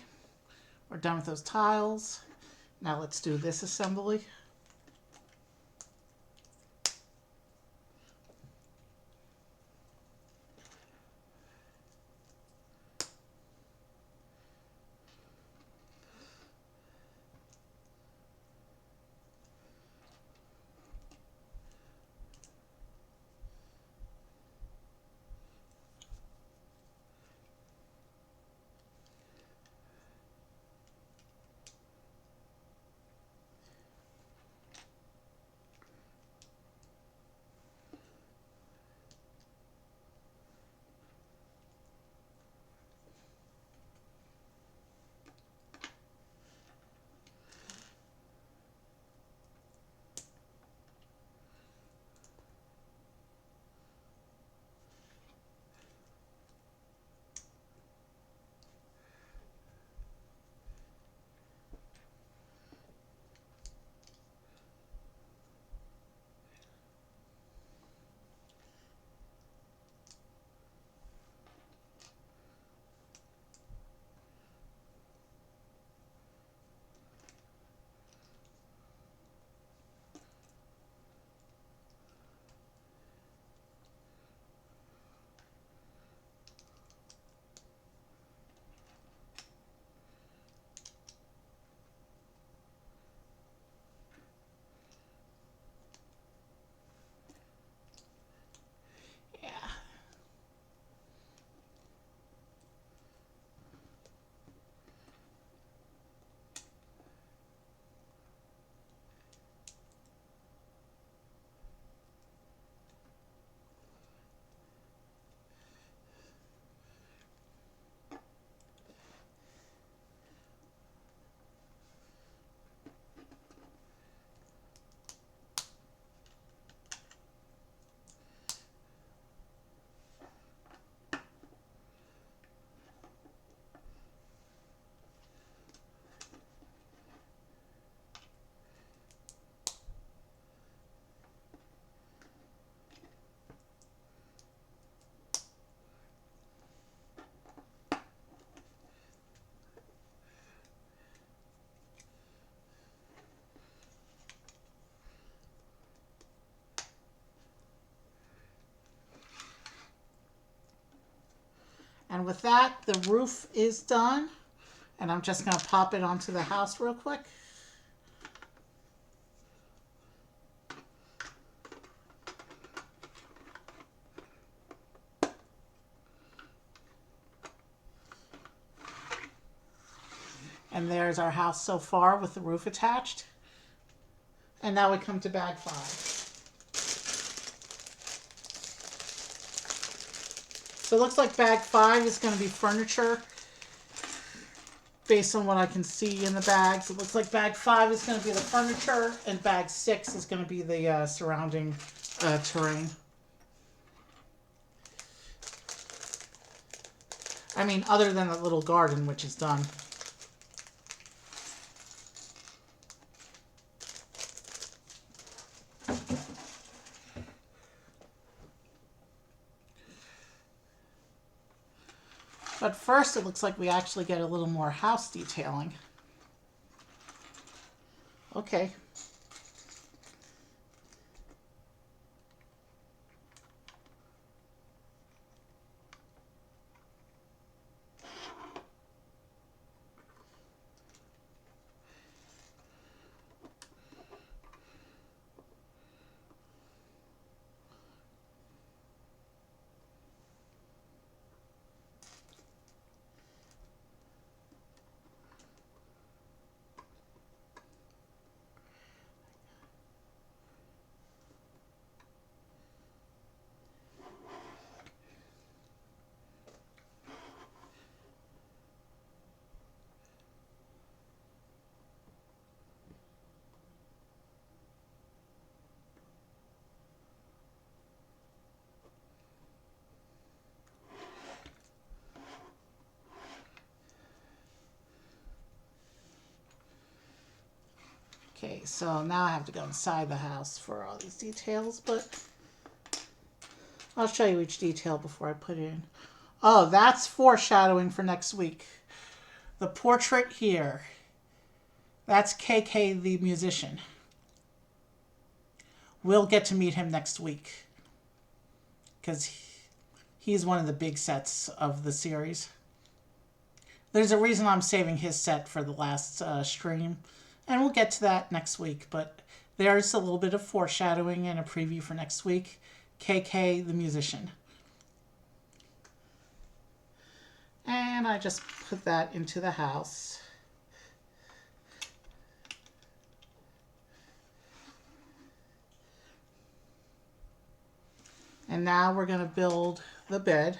we're done with those tiles. Now let's do this assembly. And with that, the roof is done. And I'm just going to pop it onto the house real quick. And there's our house so far with the roof attached. And now we come to bag 5. So it looks like bag 5 is going to be furniture. Based on what I can see in the bags, it looks like bag 5 is going to be the furniture, and bag 6 is going to be the surrounding terrain. I mean, other than the little garden, which is done. But first, it looks like we actually get a little more house detailing. Okay. Okay, so now I have to go inside the house for all these details, but I'll show you each detail before I put it in. Oh, that's foreshadowing for next week. The portrait here, that's KK the musician. We'll get to meet him next week because he's one of the big sets of the series. There's a reason I'm saving his set for the last stream. And we'll get to that next week, but there's a little bit of foreshadowing and a preview for next week. KK the musician. And I just put that into the house. And now we're going to build the bed.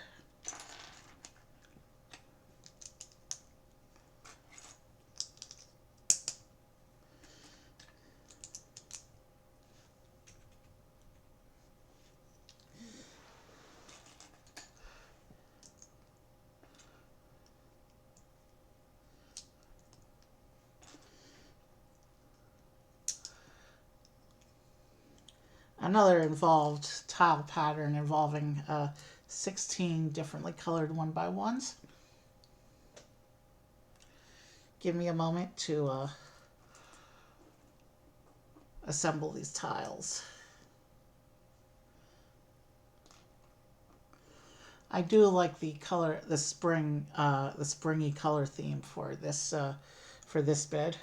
Another involved tile pattern involving 16 differently colored 1x1s. Give me a moment to assemble these tiles. I do like the color, the springy color theme for this bed.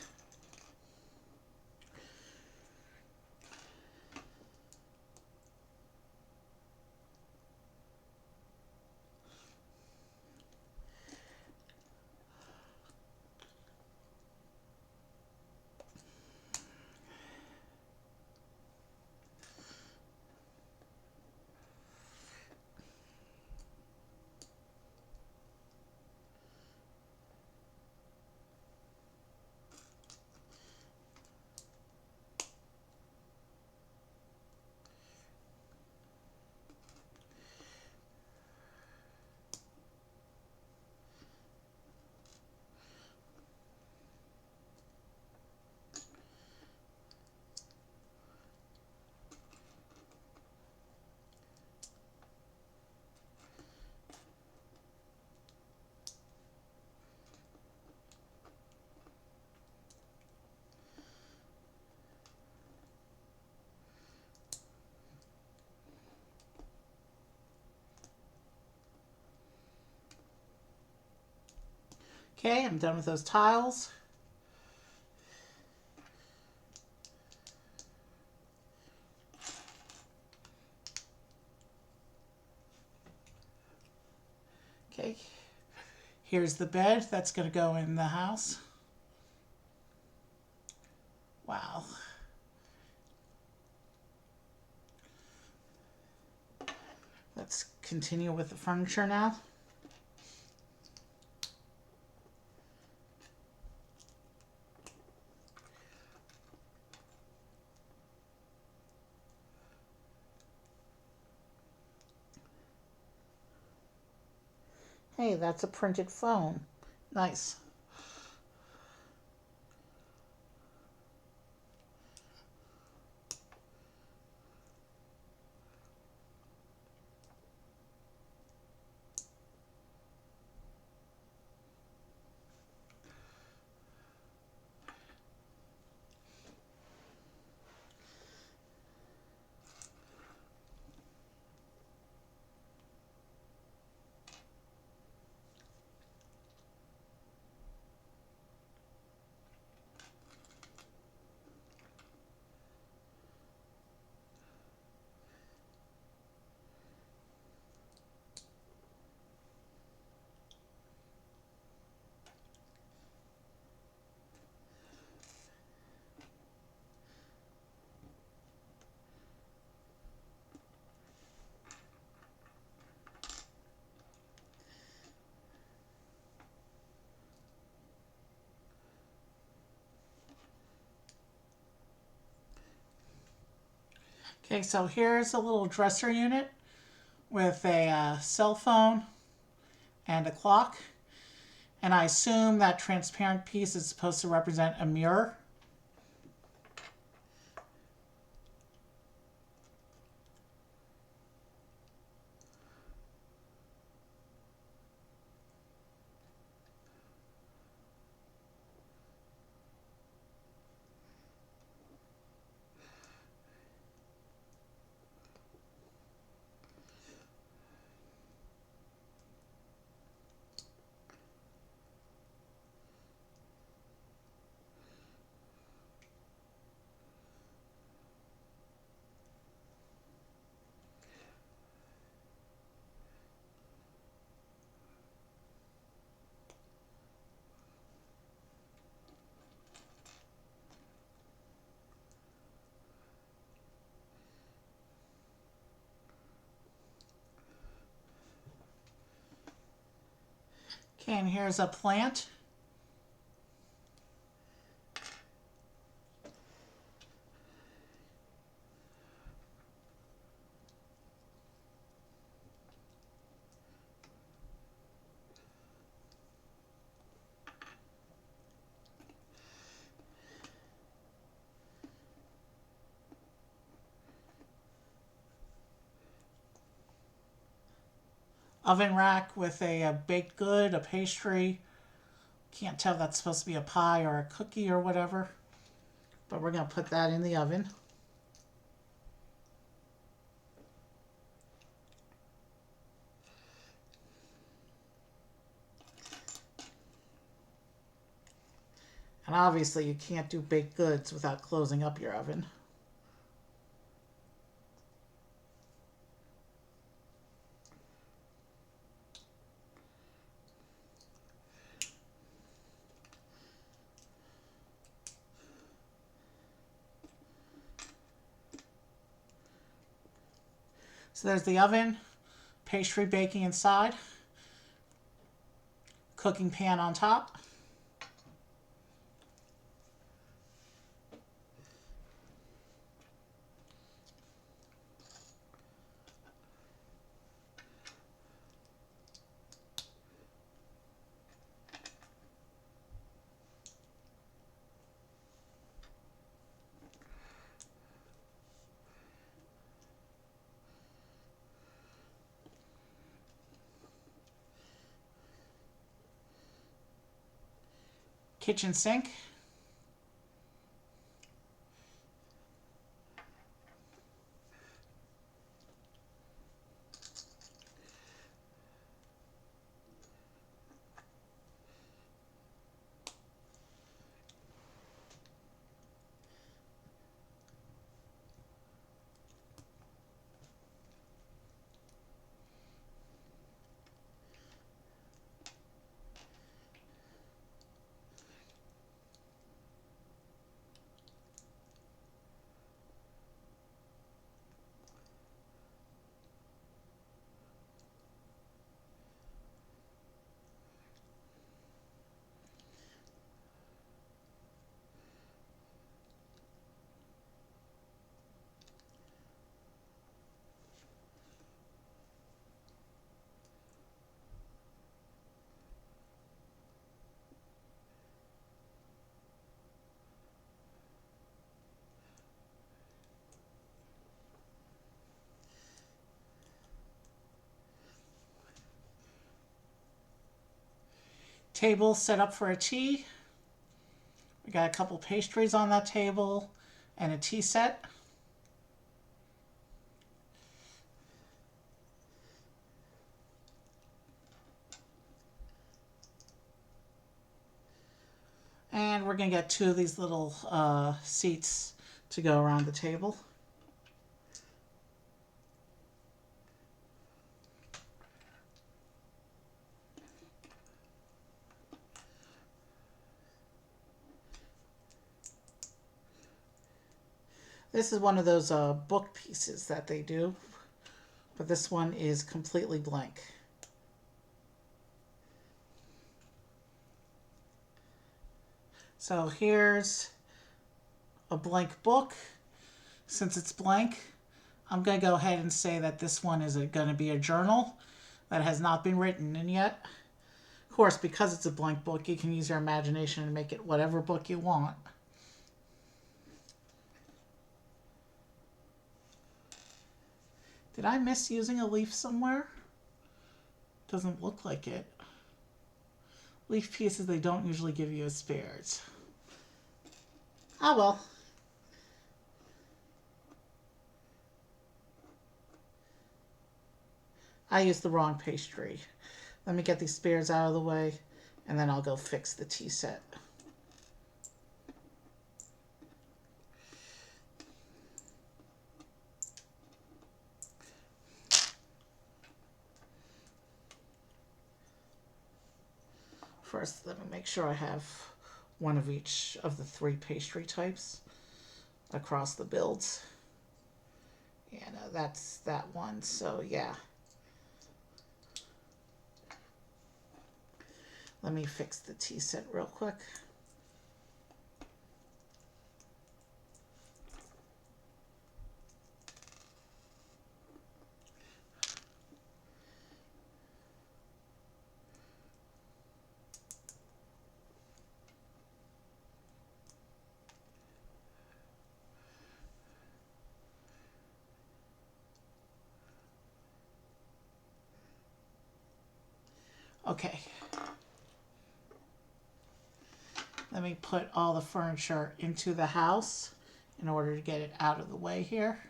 Okay, I'm done with those tiles. Okay, here's the bed that's going to go in the house. Wow. Let's continue with the furniture now. Hey, that's a printed phone. Nice. Okay, so here's a little dresser unit with a cell phone and a clock. And I assume that transparent piece is supposed to represent a mirror. Okay, and here's a plant. Oven rack with a baked good, a pastry. Can't tell if that's supposed to be a pie or a cookie or whatever. But we're going to put that in the oven. And obviously you can't do baked goods without closing up your oven. So there's the oven, pastry baking inside, cooking pan on top. Kitchen sink. table set up for a tea. We got a couple pastries on that table and a tea set. And we're going to get 2 of these little seats to go around the table. This is one of those book pieces that they do, but this one is completely blank. So here's a blank book. Since it's blank, I'm going to go ahead and say that this one is going to be a journal that has not been written in yet. Of course, because it's a blank book, you can use your imagination and make it whatever book you want. Did I miss using a leaf somewhere? Doesn't look like it. Leaf pieces they don't usually give you as spares. Oh well. I used the wrong pastry. Let me get these spares out of the way, and then I'll go fix the tea set. First, let me make sure I have one of each of the 3 pastry types across the builds. Yeah, no, that's that one, so yeah. Let me fix the tea set real quick. Okay. Let me put all the furniture into the house in order to get it out of the way here.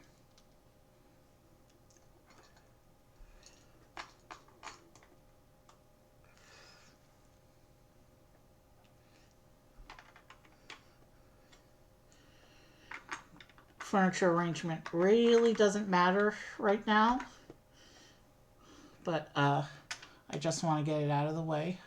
Furniture arrangement really doesn't matter right now, but I just want to get it out of the way.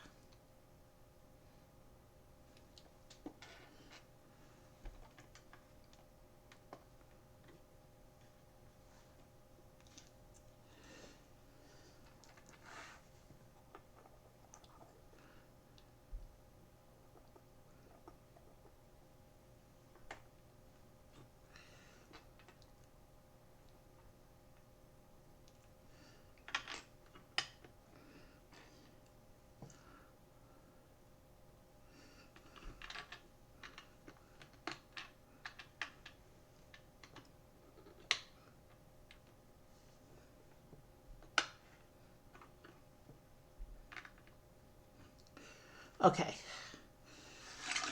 Okay,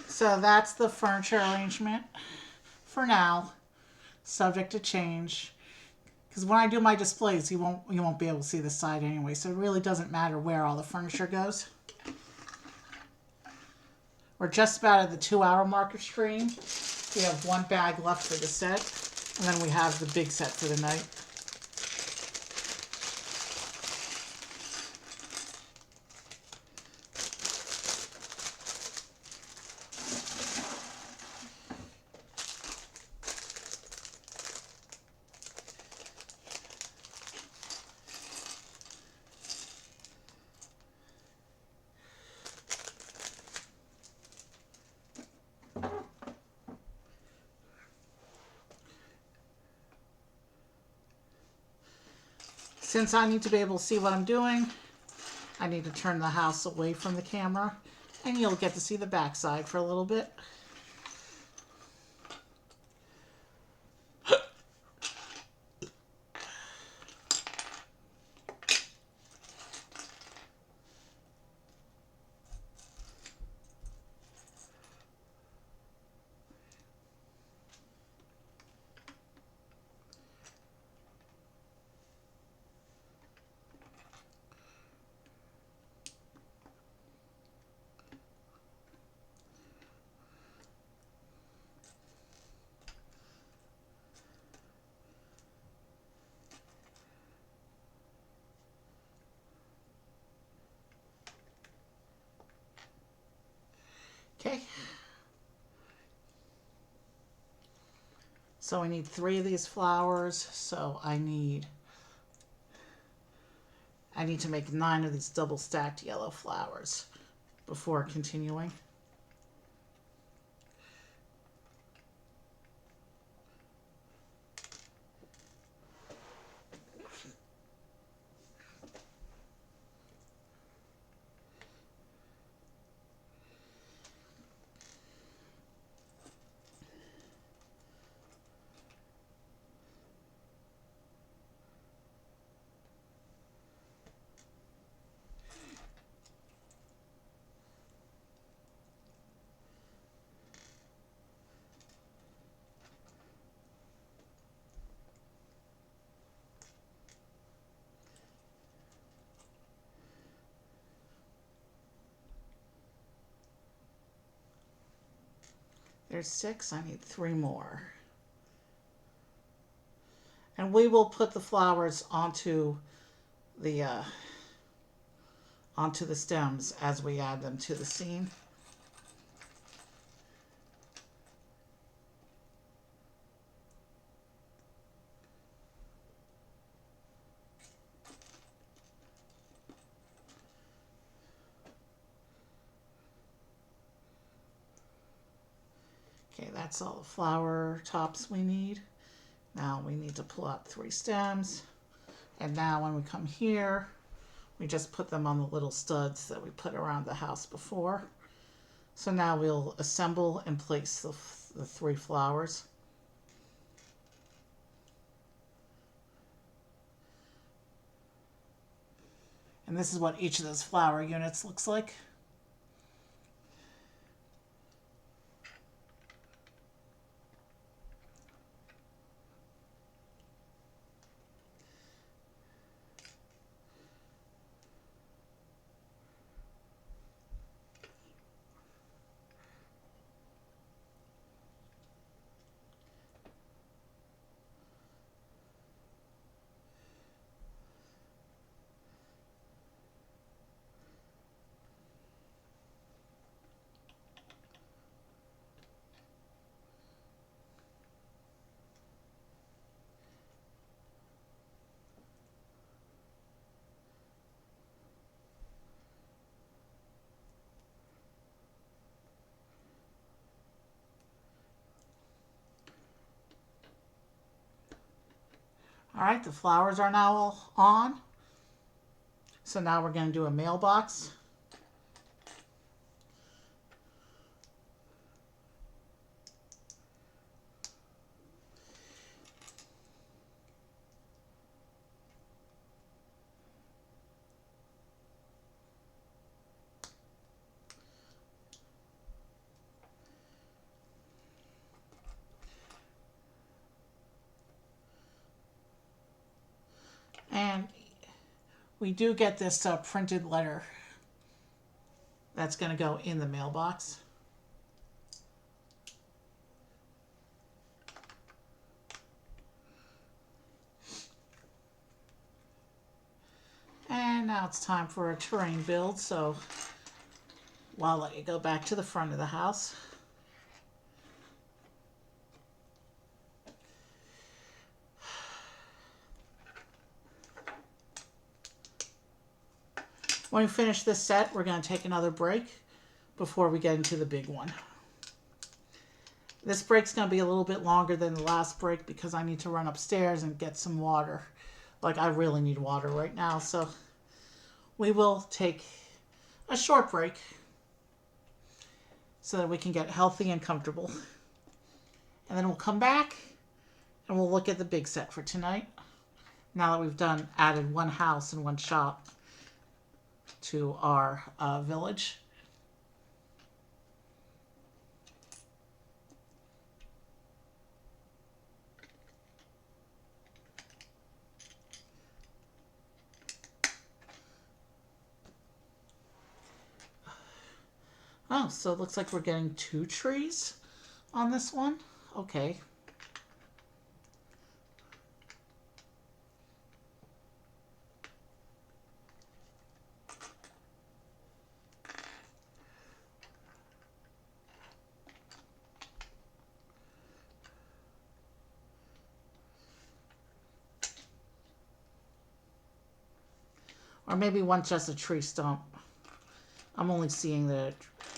so that's the furniture arrangement for now, subject to change. Because when I do my displays, you won't be able to see the side anyway, so it really doesn't matter where all the furniture goes. We're just about at the 2-hour mark of stream. We have 1 bag left for the set, and then we have the big set for the night. Since I need to be able to see what I'm doing, I need to turn the house away from the camera, and you'll get to see the backside for a little bit. Okay. So I need 3 of these flowers. So I need to make 9 of these double stacked yellow flowers before continuing. There's 6. I need 3 more. And we will put the flowers onto the stems as we add them to the scene. Okay, that's all the flower tops we need. Now we need to pull out 3 stems. And now when we come here, we just put them on the little studs that we put around the house before. So now we'll assemble and place the 3 flowers. And this is what each of those flower units looks like. All right, the flowers are now all on. So now we're going to do a mailbox. And we do get this printed letter that's going to go in the mailbox. And now it's time for a terrain build, so I'll let you go back to the front of the house. When we finish this set, we're going to take another break before we get into the big one. This break's going to be a little bit longer than the last break because I need to run upstairs and get some water. Like, I really need water right now, so we will take a short break so that we can get healthy and comfortable. And then we'll come back and we'll look at the big set for tonight. Now that we've added 1 house and 1 shop to our village. Oh, so it looks like we're getting 2 trees on this one. Okay. Or maybe one just a tree stump. I'm only seeing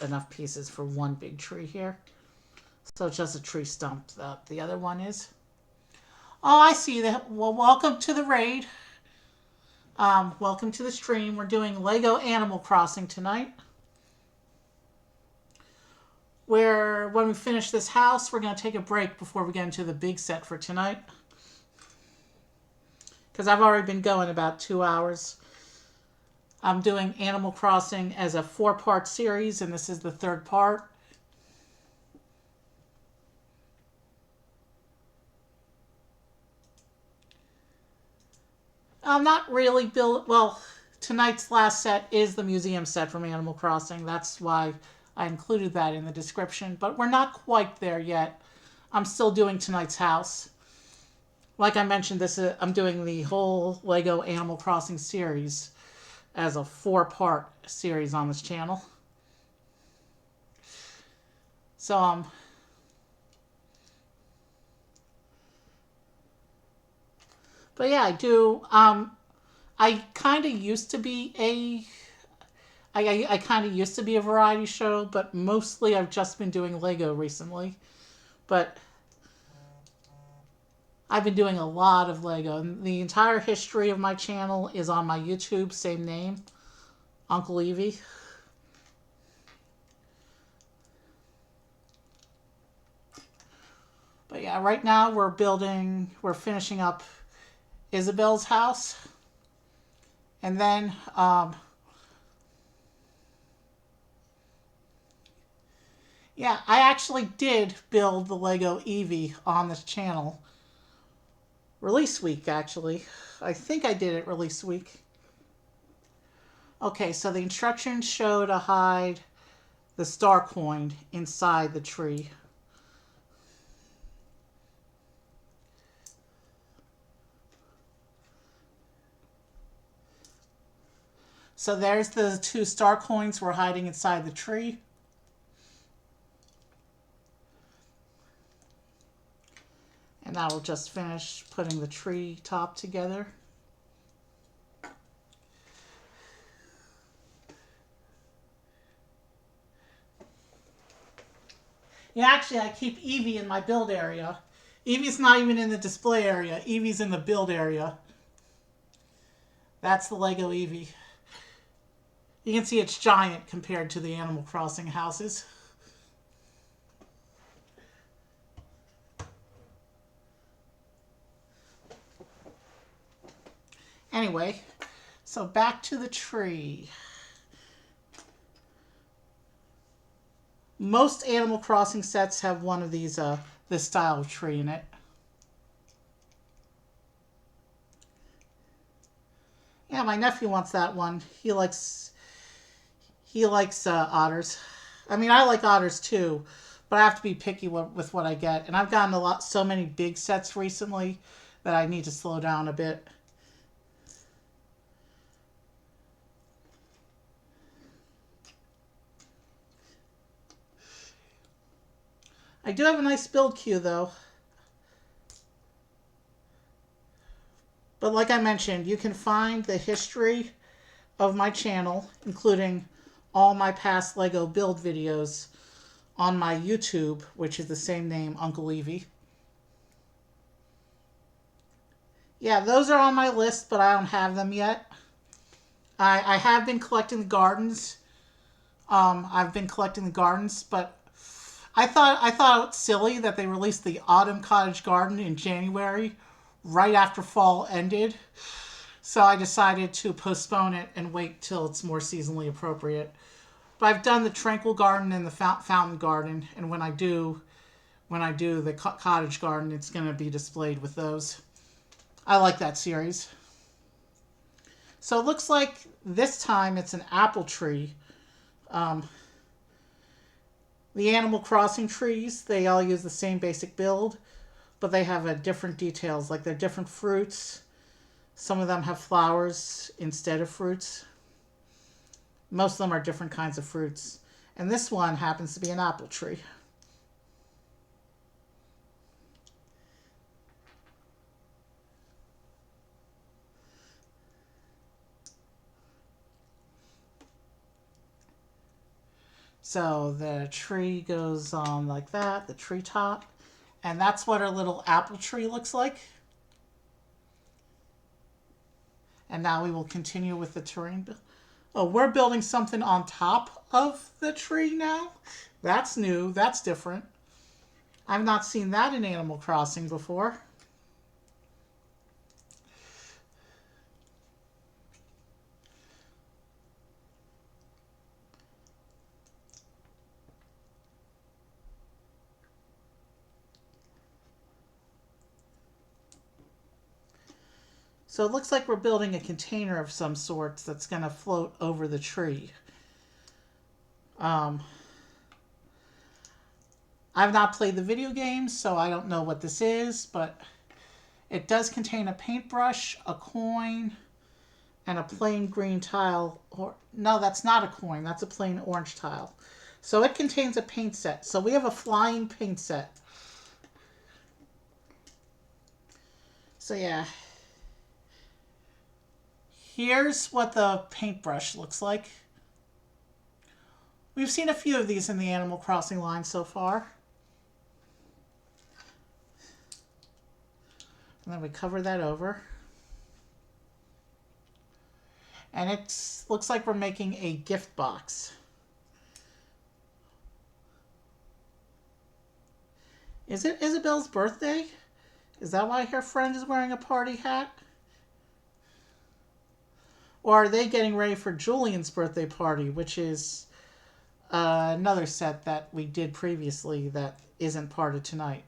enough pieces for one big tree here. So it's just a tree stump. The other one is. Oh, I see that. Well, welcome to the raid. Welcome to the stream. We're doing Lego Animal Crossing tonight. When we finish this house, we're going to take a break before we get into the big set for tonight. Because I've already been going about 2 hours. I'm doing Animal Crossing as a 4-part series, and this is the 3rd part. I'm not really well, tonight's last set is the museum set from Animal Crossing. That's why I included that in the description. But we're not quite there yet. I'm still doing tonight's house. Like I mentioned, I'm doing the whole Lego Animal Crossing series as a 4-part series on this channel. So, but yeah, I do. I kind of used to be I kind of used to be a variety show, but mostly I've just been doing Lego recently. But I've been doing a lot of Lego. And the entire history of my channel is on my YouTube, same name, Uncle Evie. But yeah, right now we're finishing up Isabelle's house. And then, yeah, I actually did build the Lego Eevee on this channel. Release week, actually. I think I did it release week. Okay, so the instructions show to hide the star coin inside the tree. So there's the 2 star coins we're hiding inside the tree. And now we'll just finish putting the tree top together. Yeah, actually, I keep Eevee in my build area. Eevee's not even in the display area. Eevee's in the build area. That's the Lego Eevee. You can see it's giant compared to the Animal Crossing houses. Anyway, so back to the tree. Most Animal Crossing sets have one of these, this style of tree in it. Yeah, my nephew wants that one. He likes otters. I mean, I like otters too, but I have to be picky with what I get. And I've gotten so many big sets recently that I need to slow down a bit. I do have a nice build queue though. But like I mentioned, you can find the history of my channel, including all my past Lego build videos, on my YouTube, which is the same name, Uncle Evie. Yeah, those are on my list, but I don't have them yet. I have been collecting the gardens. I've been collecting the gardens, but I thought it silly that they released the Autumn Cottage Garden in January, right after fall ended. So I decided to postpone it and wait till it's more seasonally appropriate. But I've done the Tranquil Garden and the Fountain Garden, and when I do the Cottage Garden, it's going to be displayed with those. I like that series. So it looks like this time it's an apple tree. The Animal Crossing trees, they all use the same basic build, but they have different details, like they're different fruits. Some of them have flowers instead of fruits. Most of them are different kinds of fruits. And this one happens to be an apple tree. So the tree goes on like that, the treetop. And that's what our little apple tree looks like. And now we will continue with the terrain. Oh, we're building something on top of the tree now. That's new. That's different. I've not seen that in Animal Crossing before. So it looks like we're building a container of some sorts that's going to float over the tree. I've not played the video game, so I don't know what this is, but it does contain a paintbrush, a coin, and a plain green tile. Or no, that's not a coin. That's a plain orange tile. So it contains a paint set. So we have a flying paint set. So yeah. Here's what the paintbrush looks like. We've seen a few of these in the Animal Crossing line so far. And then we cover that over. And it looks like we're making a gift box. Is it Isabelle's birthday? Is that why her friend is wearing a party hat? Or are they getting ready for Julian's birthday party, which is another set that we did previously that isn't part of tonight?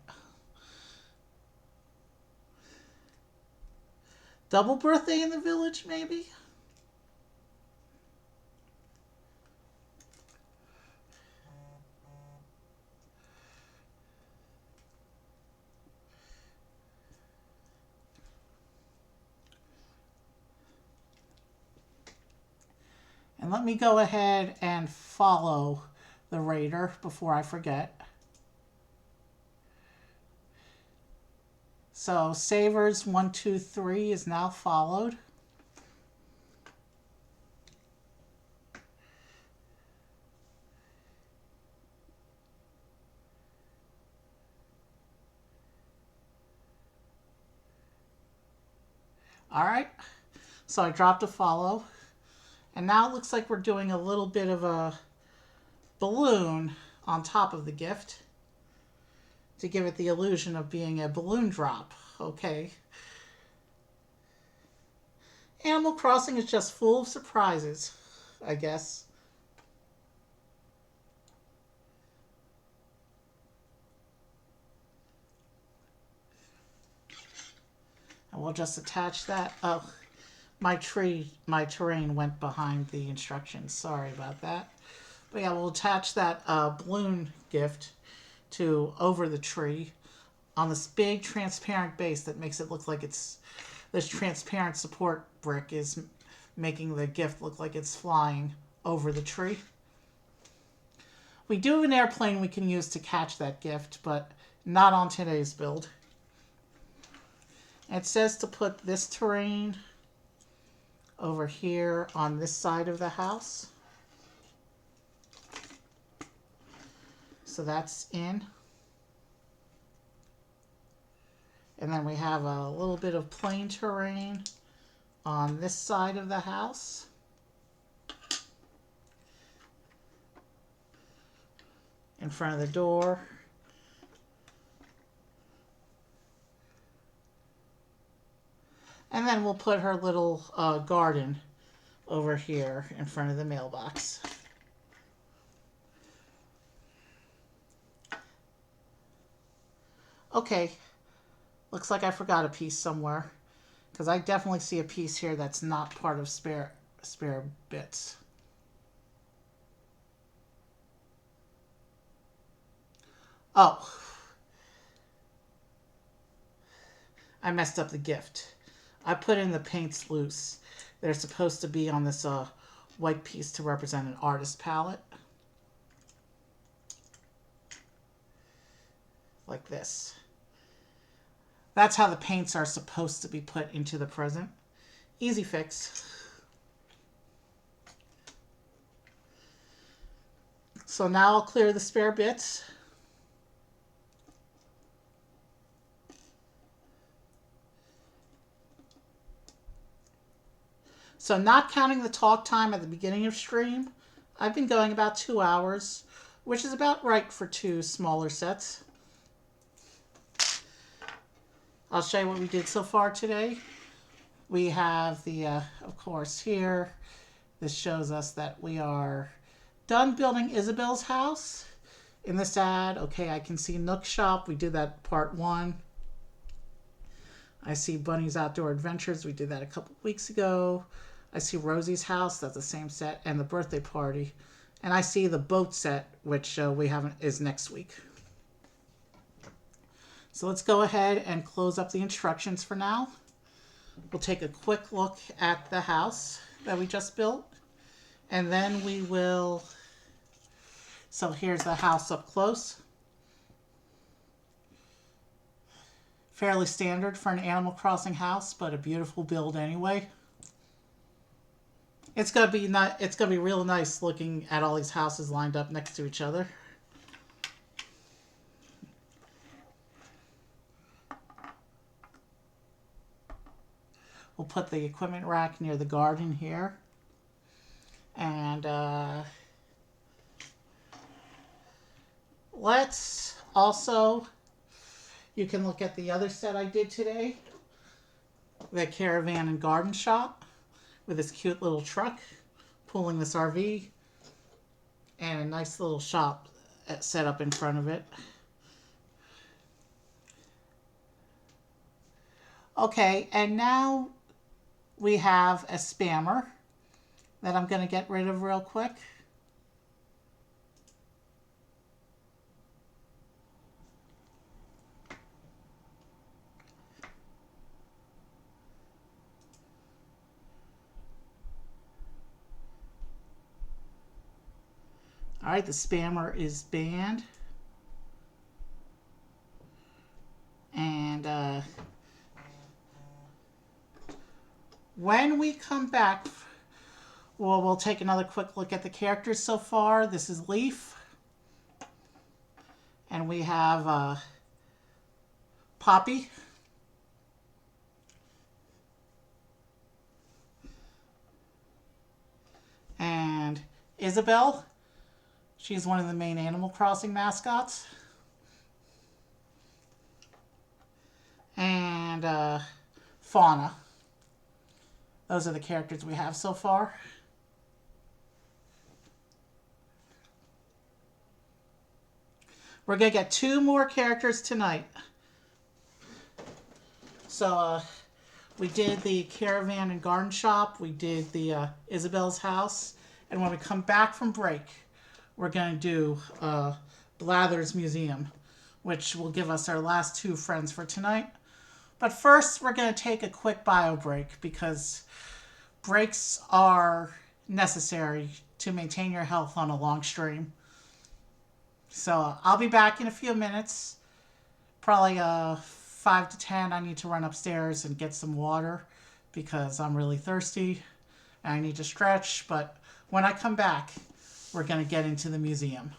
Double birthday in the village, maybe? And let me go ahead and follow the raider before I forget. So Savers 123 is now followed. All right. So I dropped a follow. And now it looks like we're doing a little bit of a balloon on top of the gift to give it the illusion of being a balloon drop. Okay. Animal Crossing is just full of surprises, I guess. And we'll just attach that. Oh, my terrain went behind the instructions. Sorry about that. But yeah, we'll attach that balloon gift to over the tree on this big transparent base that makes it look like it's, this transparent support brick is making the gift look like it's flying over the tree. We do have an airplane we can use to catch that gift, but not on today's build. It says to put this terrain over here on this side of the house. So that's in. And then we have a little bit of plain terrain on this side of the house. In front of the door. And then we'll put her little garden over here in front of the mailbox. Okay, looks like I forgot a piece somewhere, because I definitely see a piece here that's not part of spare bits. Oh, I messed up the gift. I put in the paints loose. They're supposed to be on this white piece to represent an artist palette. Like this. That's how the paints are supposed to be put into the present. Easy fix. So now I'll clear the spare bits. So not counting the talk time at the beginning of stream, I've been going about 2 hours, which is about right for two smaller sets. I'll show you what we did so far today. We have the, of course, here. This shows us that we are done building Isabelle's house. In this ad, okay, I can see Nook Shop. We did that part 1. I see Bunny's Outdoor Adventures. We did that a couple weeks ago. I see Rosie's house. That's the same set. And the birthday party. And I see the boat set, which we haven't, is next week. So let's go ahead and close up the instructions for now. We'll take a quick look at the house that we just built. And then we will... So here's the house up close. Fairly standard for an Animal Crossing house, but a beautiful build anyway. It's gonna be real nice looking at all these houses lined up next to each other. We'll put the equipment rack near the garden here. And let's also, you can look at the other set I did today. The caravan and garden shop with this cute little truck pulling this RV. And a nice little shop set up in front of it. Okay, and now we have a spammer that I'm going to get rid of real quick. All right, the spammer is banned. And when we come back, well, we'll take another quick look at the characters so far. This is Leif. And we have Poppy. And Isabelle. She's one of the main Animal Crossing mascots. And Fauna. Those are the characters we have so far. We're going to get 2 more characters tonight. So we did the caravan and garden shop. We did the Isabelle's house. And when we come back from break, we're going to do Blathers Museum, which will give us our last 2 friends for tonight. But first, we're going to take a quick bio break because breaks are necessary to maintain your health on a long stream. So I'll be back in a few minutes, probably 5 to 10. I need to run upstairs and get some water because I'm really thirsty and I need to stretch. But when I come back, we're going to get into the museum.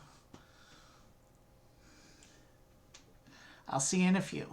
I'll see you in a few.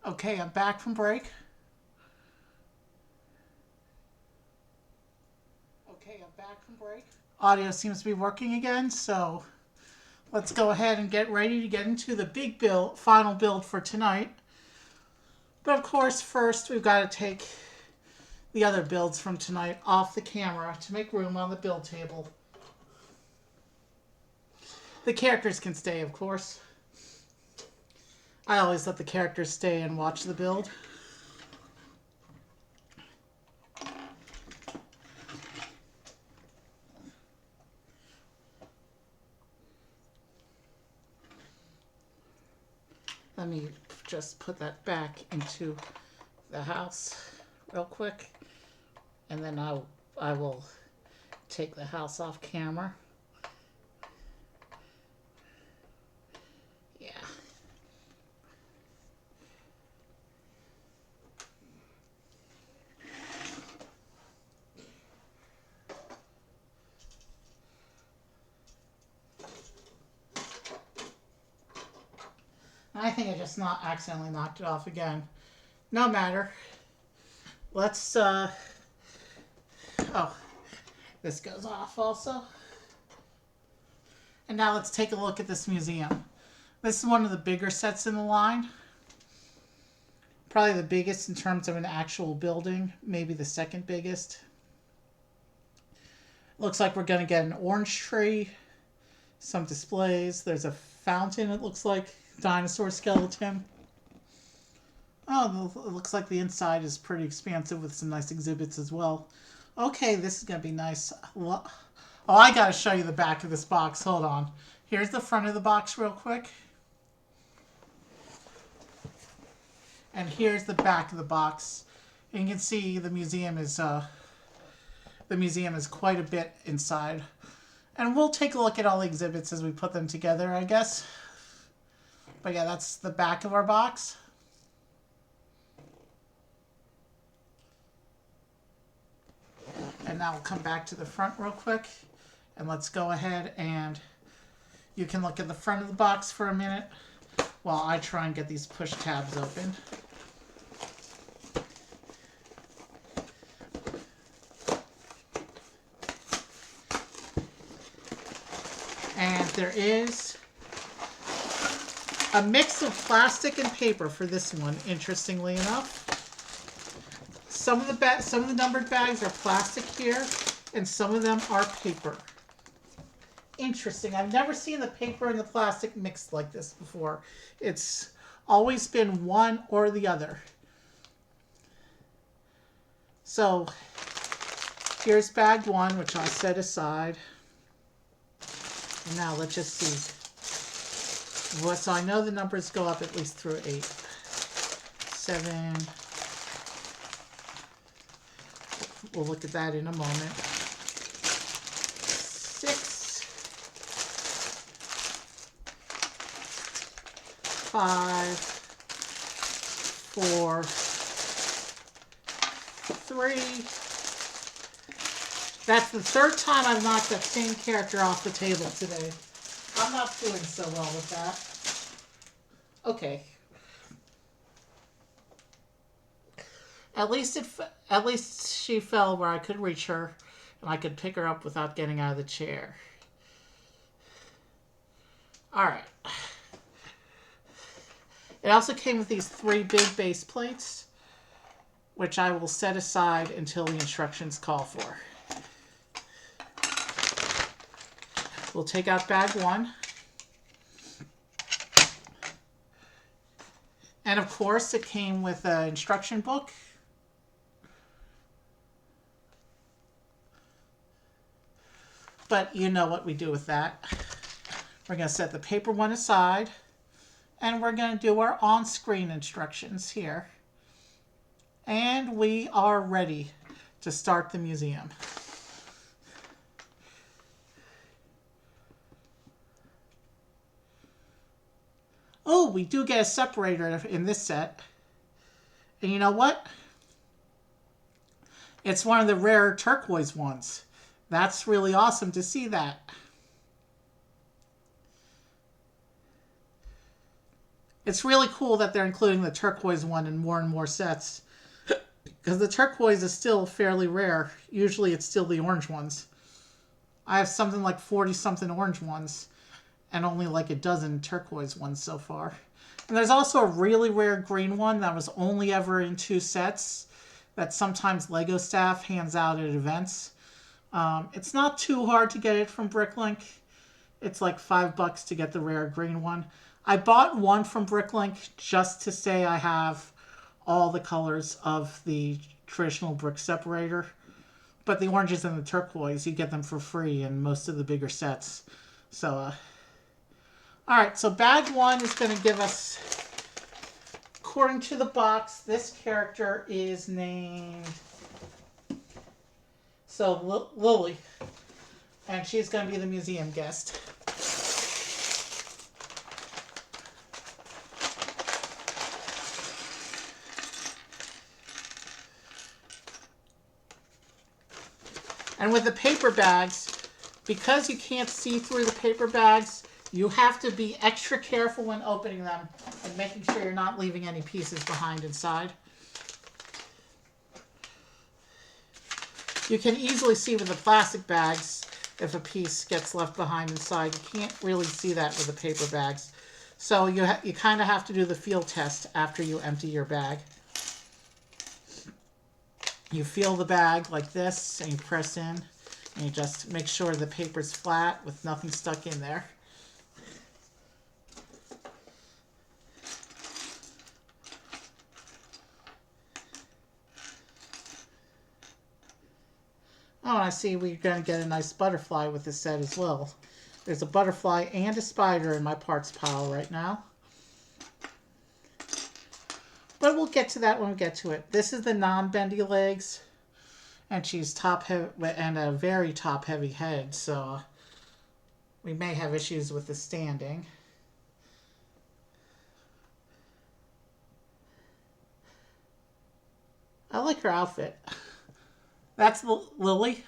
Okay, I'm back from break. Audio seems to be working again, so let's go ahead and get ready to get into the big build, final build for tonight. But of course, first we've got to take the other builds from tonight off the camera to make room on the build table. The characters can stay, of course. I always let the characters stay and watch the build. Let me just put that back into the house real quick, and then I will take the house off camera. Yeah. I think I just not accidentally knocked it off again. No matter. Let's oh, this goes off also. And now let's take a look at this museum. This is one of the bigger sets in the line. Probably the biggest in terms of an actual building. Maybe the second biggest. Looks like we're going to get an orange tree. Some displays. There's a fountain, it looks like. Dinosaur skeleton. Oh, it looks like the inside is pretty expansive with some nice exhibits as well. Okay, this is going to be nice. Oh, I got to show you the back of this box. Hold on. Here's the front of the box real quick. And here's the back of the box. And you can see the museum is quite a bit inside. And we'll take a look at all the exhibits as we put them together, I guess. But yeah, that's the back of our box. And now we'll come back to the front real quick. And let's go ahead and you can look at the front of the box for a minute while I try and get these push tabs open. And there is a mix of plastic and paper for this one, interestingly enough. Some of the numbered bags are plastic here, and some of them are paper. Interesting. I've never seen the paper and the plastic mixed like this before. It's always been one or the other. So here's bag one, which I set aside. And now let's just see. Well, so I know the numbers go up at least through 8. 7. We'll look at that in a moment. 6. 5. 4. 3. That's the third time I've knocked that same character off the table today. I'm not doing so well with that. Okay. At least she fell where I could reach her, and I could pick her up without getting out of the chair. All right. It also came with these 3 big base plates, which I will set aside until the instructions call for. We'll take out bag 1. And of course, it came with an instruction book. But you know what we do with that. We're going to set the paper one aside. And we're going to do our on-screen instructions here. And we are ready to start the museum. Oh, we do get a separator in this set. And you know what? It's one of the rare turquoise ones. That's really awesome to see that. It's really cool that they're including the turquoise one in more and more sets. Because the turquoise is still fairly rare. Usually it's still the orange ones. I have something like 40-something orange ones. And only like a dozen turquoise ones so far. And there's also a really rare green one that was only ever in 2 sets. That sometimes LEGO staff hands out at events. It's not too hard to get it from Bricklink. It's like $5 to get the rare green one. I bought one from Bricklink just to say I have all the colors of the traditional brick separator. But the oranges and the turquoise, you get them for free in most of the bigger sets. So, alright, so bag 1 is going to give us, according to the box, this character is named, so Lily. And she's going to be the museum guest. And with the paper bags, because you can't see through the paper bags, you have to be extra careful when opening them and making sure you're not leaving any pieces behind inside. You can easily see with the plastic bags if a piece gets left behind inside. You can't really see that with the paper bags. So you kind of have to do the field test after you empty your bag. You feel the bag like this, and you press in, and you just make sure the paper's flat with nothing stuck in there. Oh, and I see we're going to get a nice butterfly with this set as well. There's a butterfly and a spider in my parts pile right now. But we'll get to that when we get to it. This is the non-bendy legs. And she's top heavy and a very top heavy head, so we may have issues with the standing. I like her outfit. That's Lily,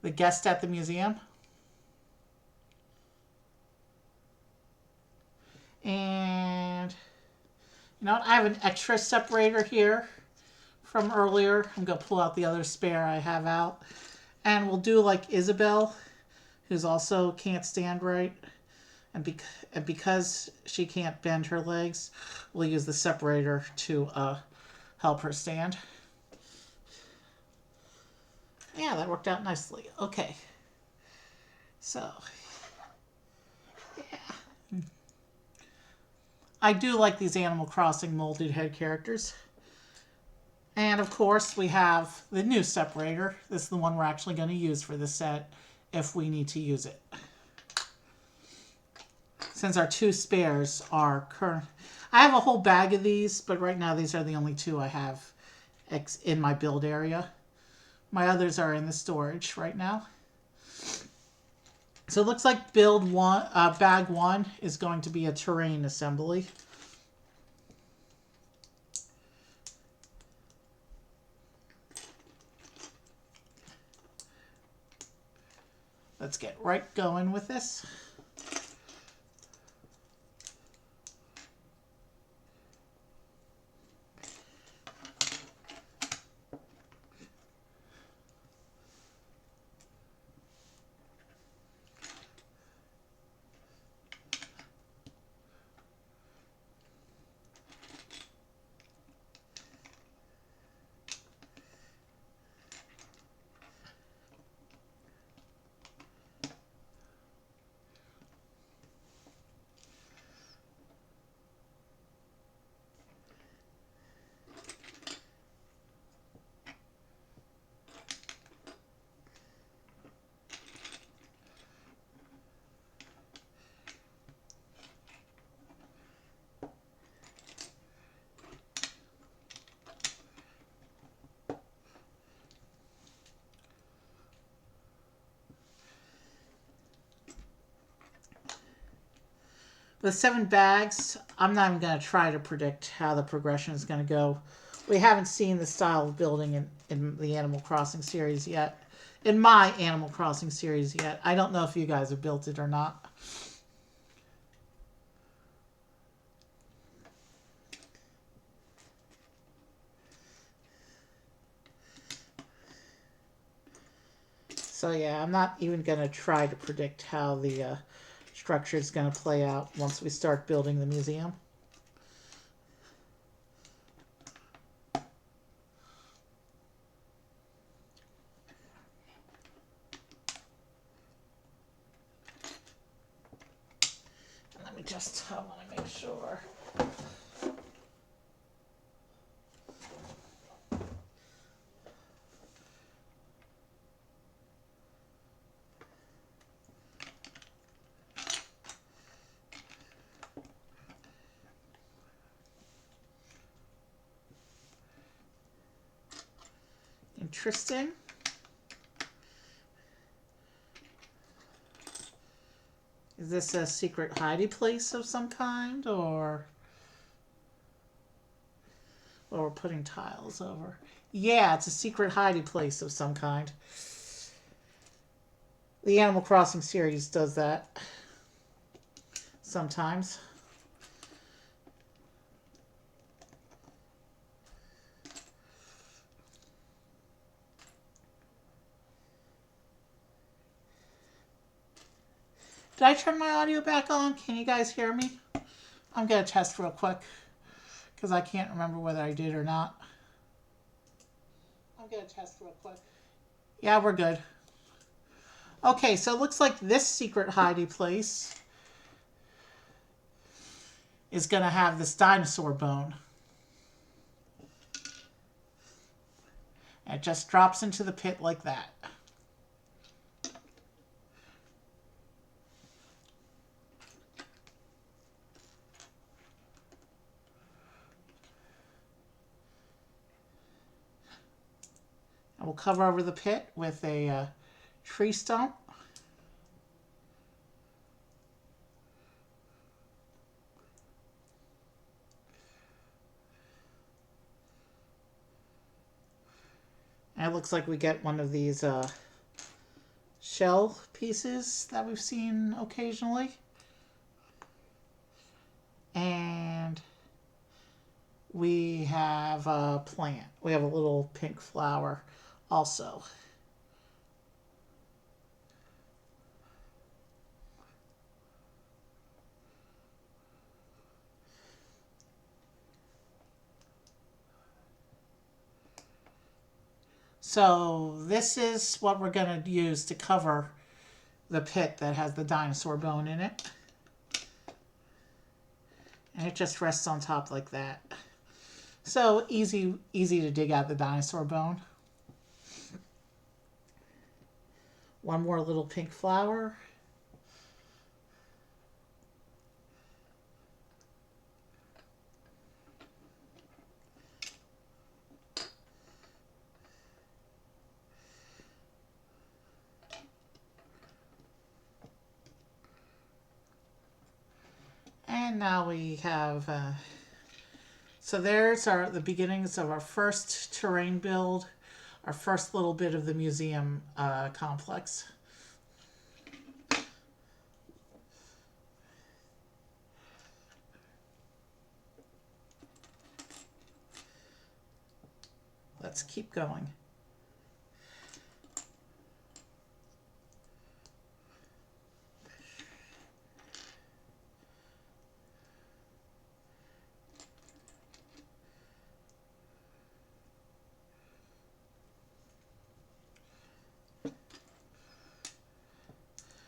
the guest at the museum. And you know what? I have an extra separator here from earlier. I'm going to pull out the other spare I have out. And we'll do like Isabelle, who's also can't stand right. And because she can't bend her legs, we'll use the separator to help her stand. Yeah, that worked out nicely. Okay. So, yeah. I do like these Animal Crossing molded head characters. And of course, we have the new separator. This is the one we're actually going to use for this set if we need to use it. Since our 2 spares are current. I have a whole bag of these, but right now these are the only 2 I have in my build area. My others are in the storage right now. So it looks like bag 1 is going to be a terrain assembly. Let's get right going with this. The 7 bags, I'm not even going to try to predict how the progression is going to go. We haven't seen the style of building in the Animal Crossing series yet. In my Animal Crossing series yet. I don't know if you guys have built it or not. So yeah, I'm not even going to try to predict how the structure is going to play out once we start building the museum. Let me just, I want to make sure. Interesting. Is this a secret hiding place of some kind, or we're putting tiles over? Yeah, it's a secret hiding place of some kind. The Animal Crossing series does that sometimes. Did I turn my audio back on? Can you guys hear me? I'm going to test real quick because I can't remember whether I did or not. I'm going to test real quick. Yeah, we're good. Okay, so it looks like this secret hiding place is going to have this dinosaur bone. And it just drops into the pit like that. And we'll cover over the pit with a tree stump. And it looks like we get one of these shell pieces that we've seen occasionally. And we have a plant. We have a little pink flower also. So this is what we're going to use to cover the pit that has the dinosaur bone in it. And it just rests on top like that. So easy to dig out the dinosaur bone. One more little pink flower. And now we have, so there's the beginnings of our first terrain build, our first little bit of the museum complex. Let's keep going.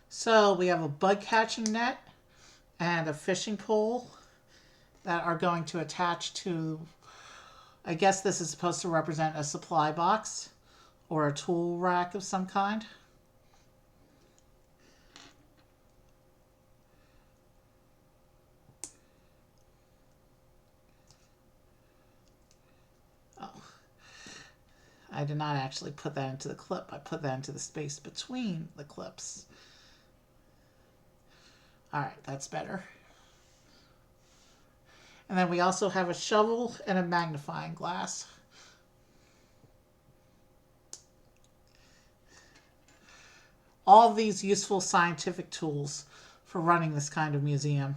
So we have a bug catching net and a fishing pole that are going to attach to, I guess this is supposed to represent a supply box or a tool rack of some kind. Oh, I did not actually put that into the clip. I put that into the space between the clips. All right, that's better. And then we also have a shovel and a magnifying glass. All of these useful scientific tools for running this kind of museum.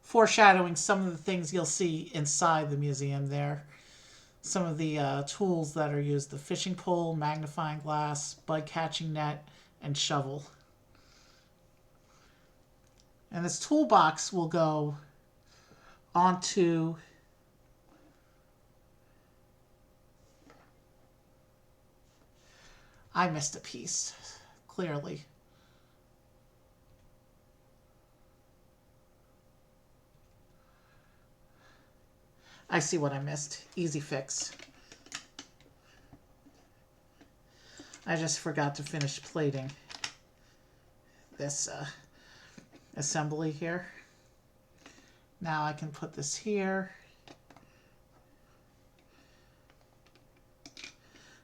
Foreshadowing some of the things you'll see inside the museum there. some of the tools that are used: the fishing pole, magnifying glass, bug catching net, and shovel. And this toolbox will go onto I missed a piece, clearly. I see what I missed. Easy fix. I just forgot to finish plating this assembly here. Now I can put this here.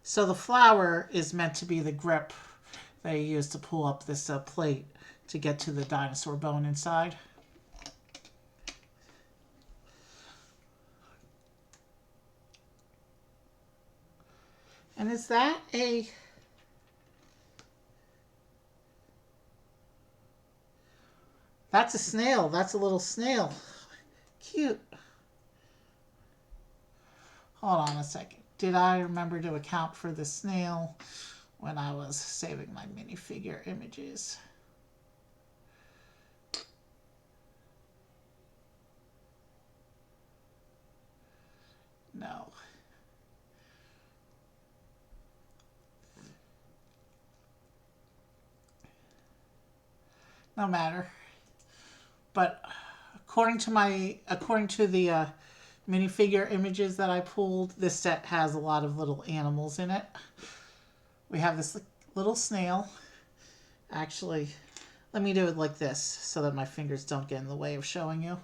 So the flower is meant to be the grip that you use to pull up this plate to get to the dinosaur bone inside. And is that a... That's a snail. That's a little snail. Cute. Hold on a second. Did I remember to account for the snail when I was saving my minifigure images? No. No matter. But according to the minifigure images that I pulled, this set has a lot of little animals in it. We have this little snail. Actually, let me do it like this so that my fingers don't get in the way of showing you.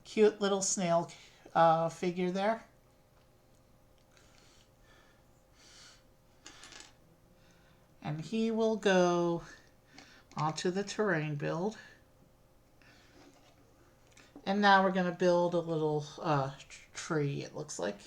Cute little snail figure there. And he will go onto the terrain build. And now we're going to build a little tree, it looks like.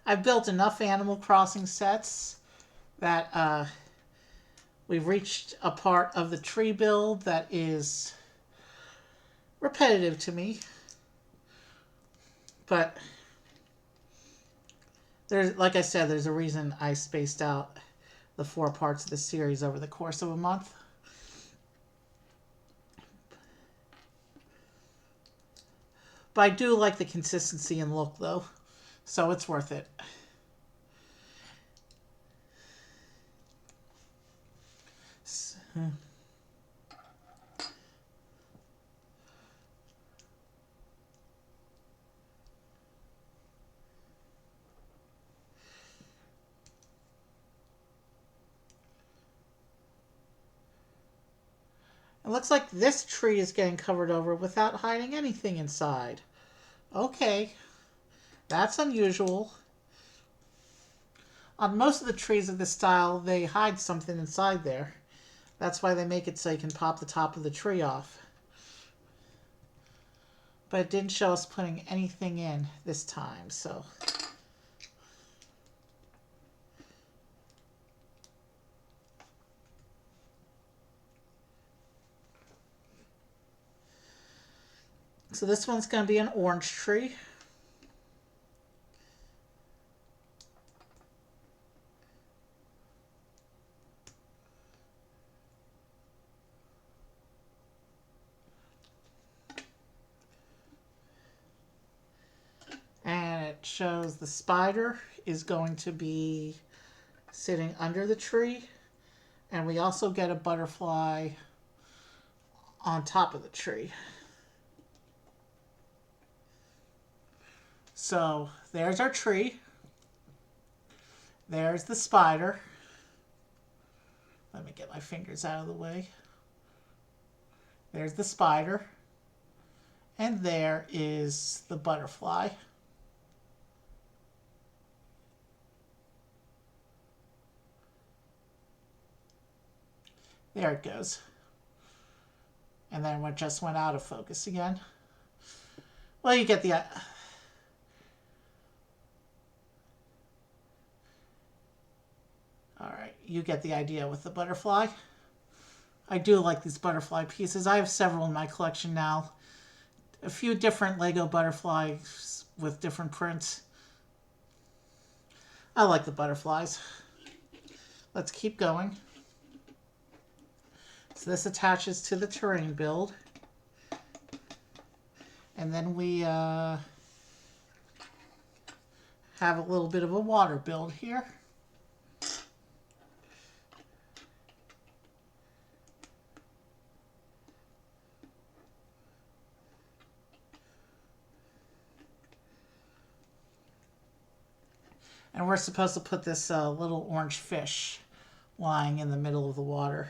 I've built enough Animal Crossing sets that we've reached a part of the tree build that is repetitive to me. But there's, like I said, there's a reason I spaced out the 4 parts of the series over the course of a month. But I do like the consistency and look, though. So it's worth it. It looks like this tree is getting covered over without hiding anything inside. Okay. That's unusual. On most of the trees of this style, they hide something inside there. That's why they make it so you can pop the top of the tree off. But it didn't show us putting anything in this time, so... So this one's going to be an orange tree. And it shows the spider is going to be sitting under the tree. And we also get a butterfly on top of the tree. So there's our tree. There's the spider. Let me get my fingers out of the way. There's the spider. And there is the butterfly. There it goes. And then it just went out of focus again. Well, you get the... Alright, you get the idea with the butterfly. I do like these butterfly pieces. I have several in my collection now. A few different Lego butterflies with different prints. I like the butterflies. Let's keep going. So this attaches to the terrain build. And then we have a little bit of a water build here. And we're supposed to put this little orange fish lying in the middle of the water.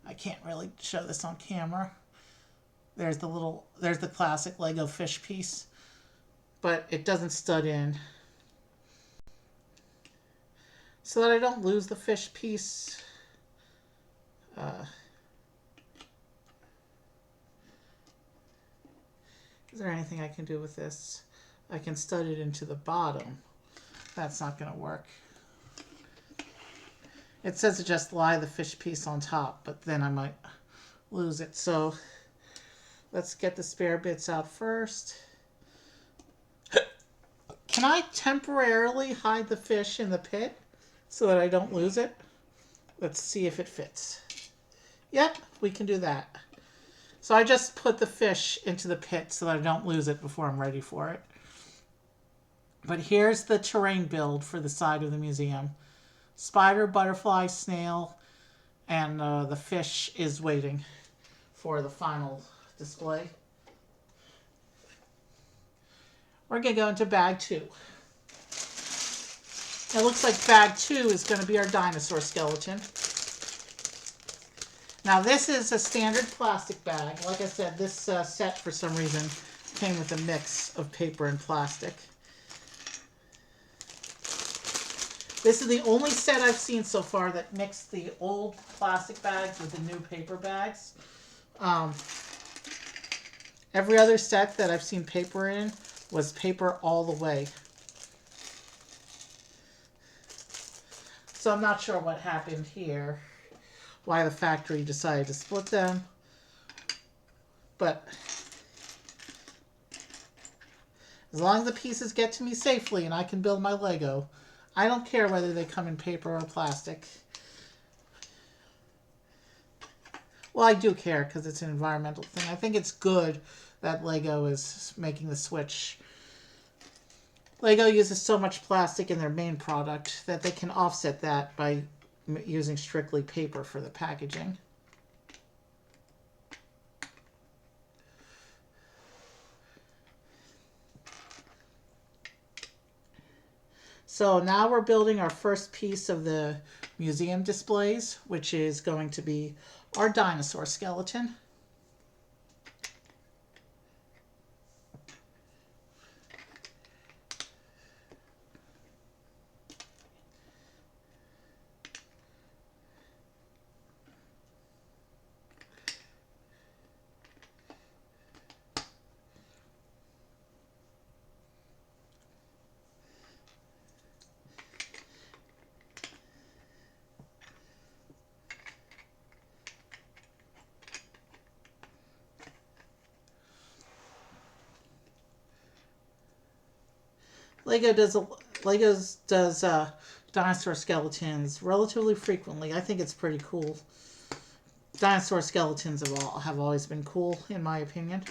I can't really show this on camera. There's the classic Lego fish piece, but it doesn't stud in. So that I don't lose the fish piece. Is there anything I can do with this? I can stud it into the bottom. That's not going to work. It says to just lie the fish piece on top, but then I might lose it. So let's get the spare bits out first. Can I temporarily hide the fish in the pit so that I don't lose it? Let's see if it fits. Yep, we can do that. So I just put the fish into the pit so that I don't lose it before I'm ready for it. But here's the terrain build for the side of the museum. Spider, butterfly, snail, and the fish is waiting for the final display. We're going to go into bag 2. It looks like bag 2 is going to be our dinosaur skeleton. Now this is a standard plastic bag. Like I said, this set for some reason came with a mix of paper and plastic. This is the only set I've seen so far that mixed the old plastic bags with the new paper bags. Every other set that I've seen paper in was paper all the way. So I'm not sure what happened here, why the factory decided to split them. But as long as the pieces get to me safely and I can build my Lego, I don't care whether they come in paper or plastic. Well, I do care because it's an environmental thing. I think it's good that Lego is making the switch. Lego uses so much plastic in their main product that they can offset that by using strictly paper for the packaging. So now we're building our first piece of the museum displays, which is going to be our dinosaur skeleton. Legos does dinosaur skeletons relatively frequently. I think it's pretty cool. Dinosaur skeletons have always been cool, in my opinion.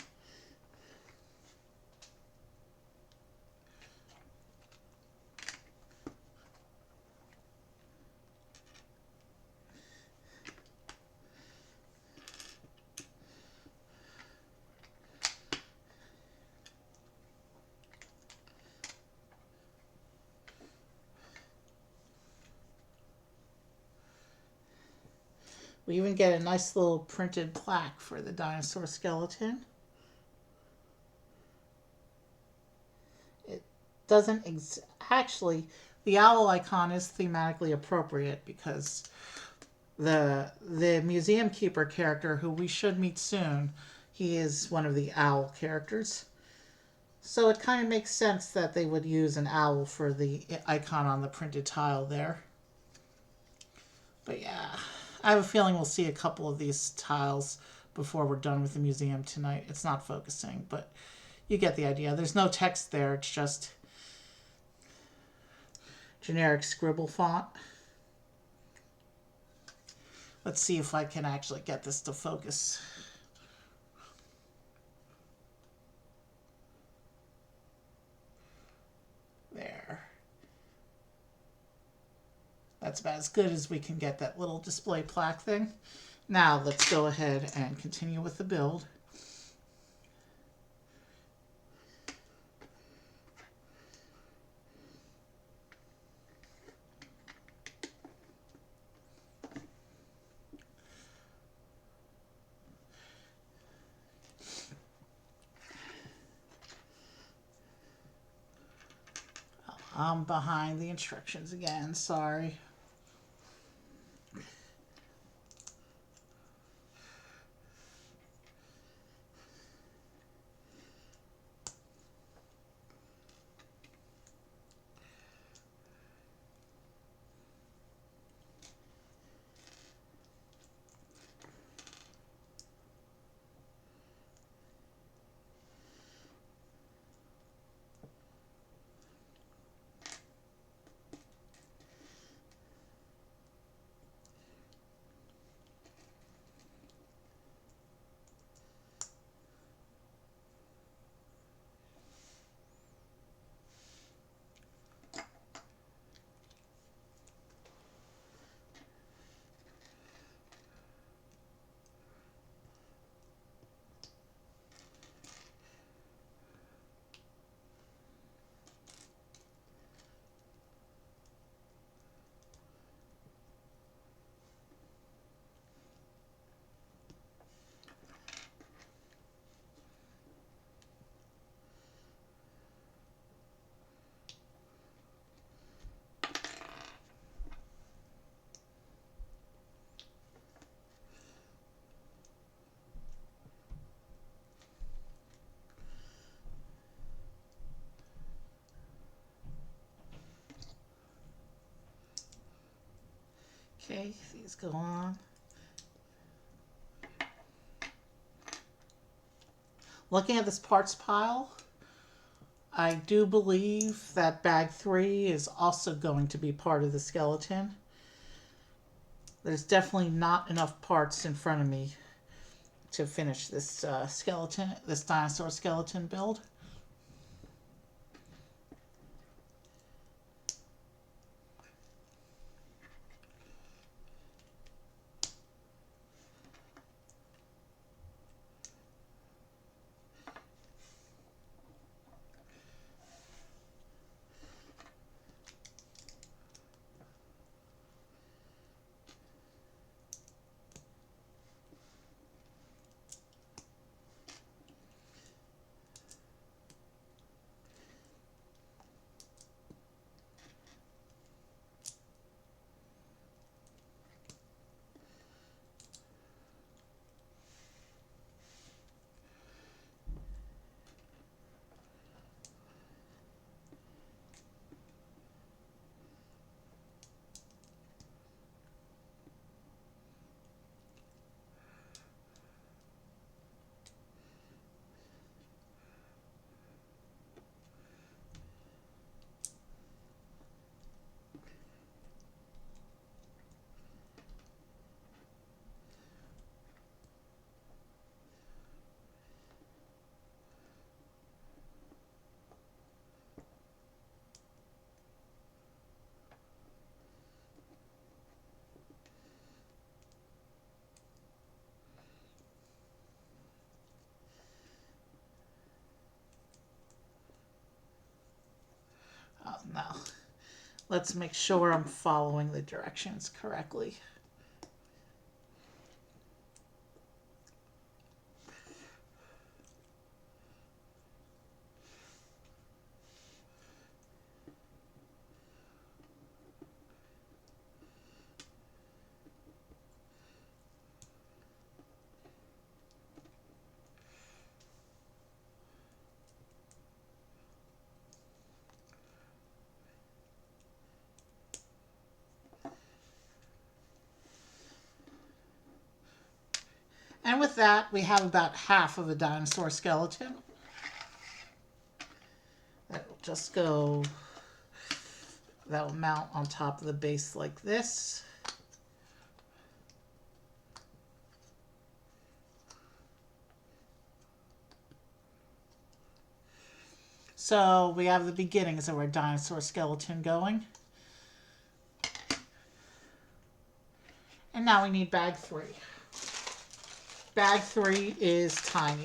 We even get a nice little printed plaque for the dinosaur skeleton. It doesn't actually, the owl icon is thematically appropriate because the museum keeper character, who we should meet soon, he is one of the owl characters. So it kind of makes sense that they would use an owl for the icon on the printed tile there. But yeah, I have a feeling we'll see a couple of these tiles before we're done with the museum tonight. It's not focusing, but you get the idea. There's no text there. It's just generic scribble font. Let's see if I can actually get this to focus. There. That's about as good as we can get that little display plaque thing. Now let's go ahead and continue with the build. I'm behind the instructions again, sorry. Okay, these go on. Looking at this parts pile, I do believe that bag 3 is also going to be part of the skeleton. There's definitely not enough parts in front of me to finish this skeleton, this dinosaur skeleton build. Now, let's make sure I'm following the directions correctly. And with that, we have about half of a dinosaur skeleton. That will just go, that will mount on top of the base like this. So we have the beginnings of our dinosaur skeleton going. And now we need bag 3. Bag 3 is tiny.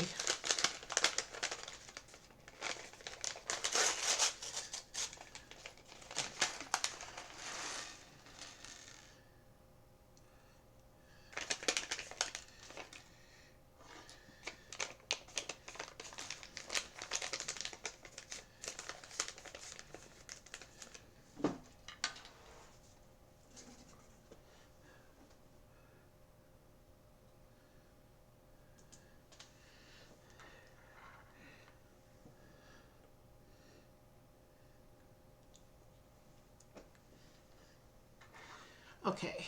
Okay.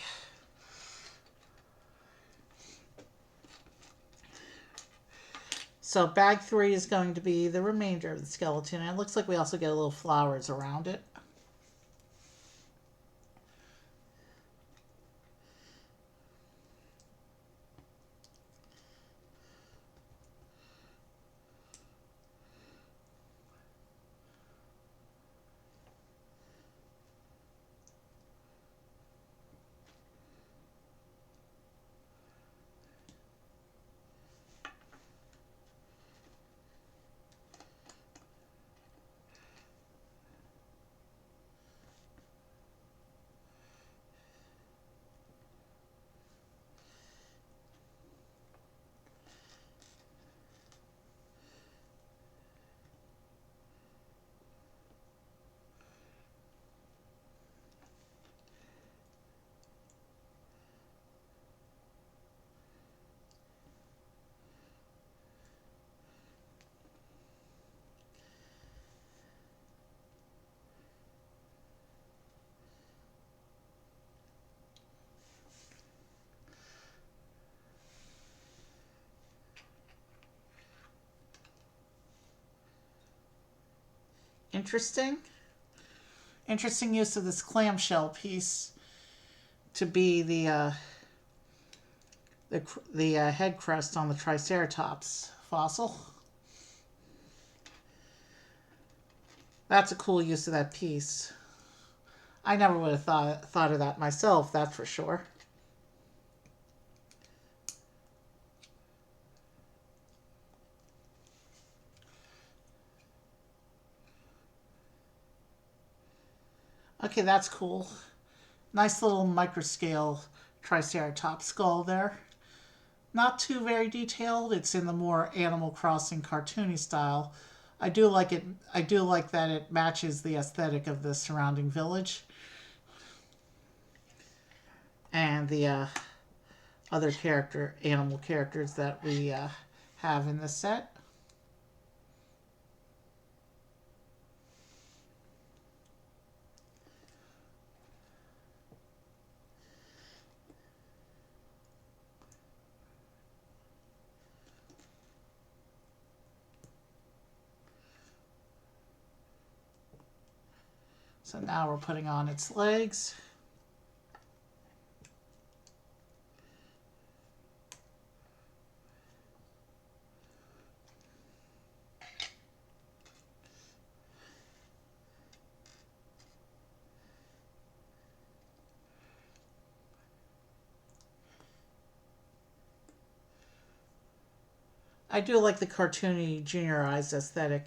So bag 3 is going to be the remainder of the skeleton. And it looks like we also get a little flowers around it. Interesting. Interesting use of this clamshell piece to be the head crest on the Triceratops fossil. That's a cool use of that piece. I never would have thought of that myself, that's for sure. Okay, that's cool. Nice little microscale Triceratops skull there. Not too very detailed. It's in the more Animal Crossing cartoony style. I do like it. I do like that it matches the aesthetic of the surrounding village and the other animal characters that we have in the set. So now we're putting on its legs. I do like the cartoony juniorized aesthetic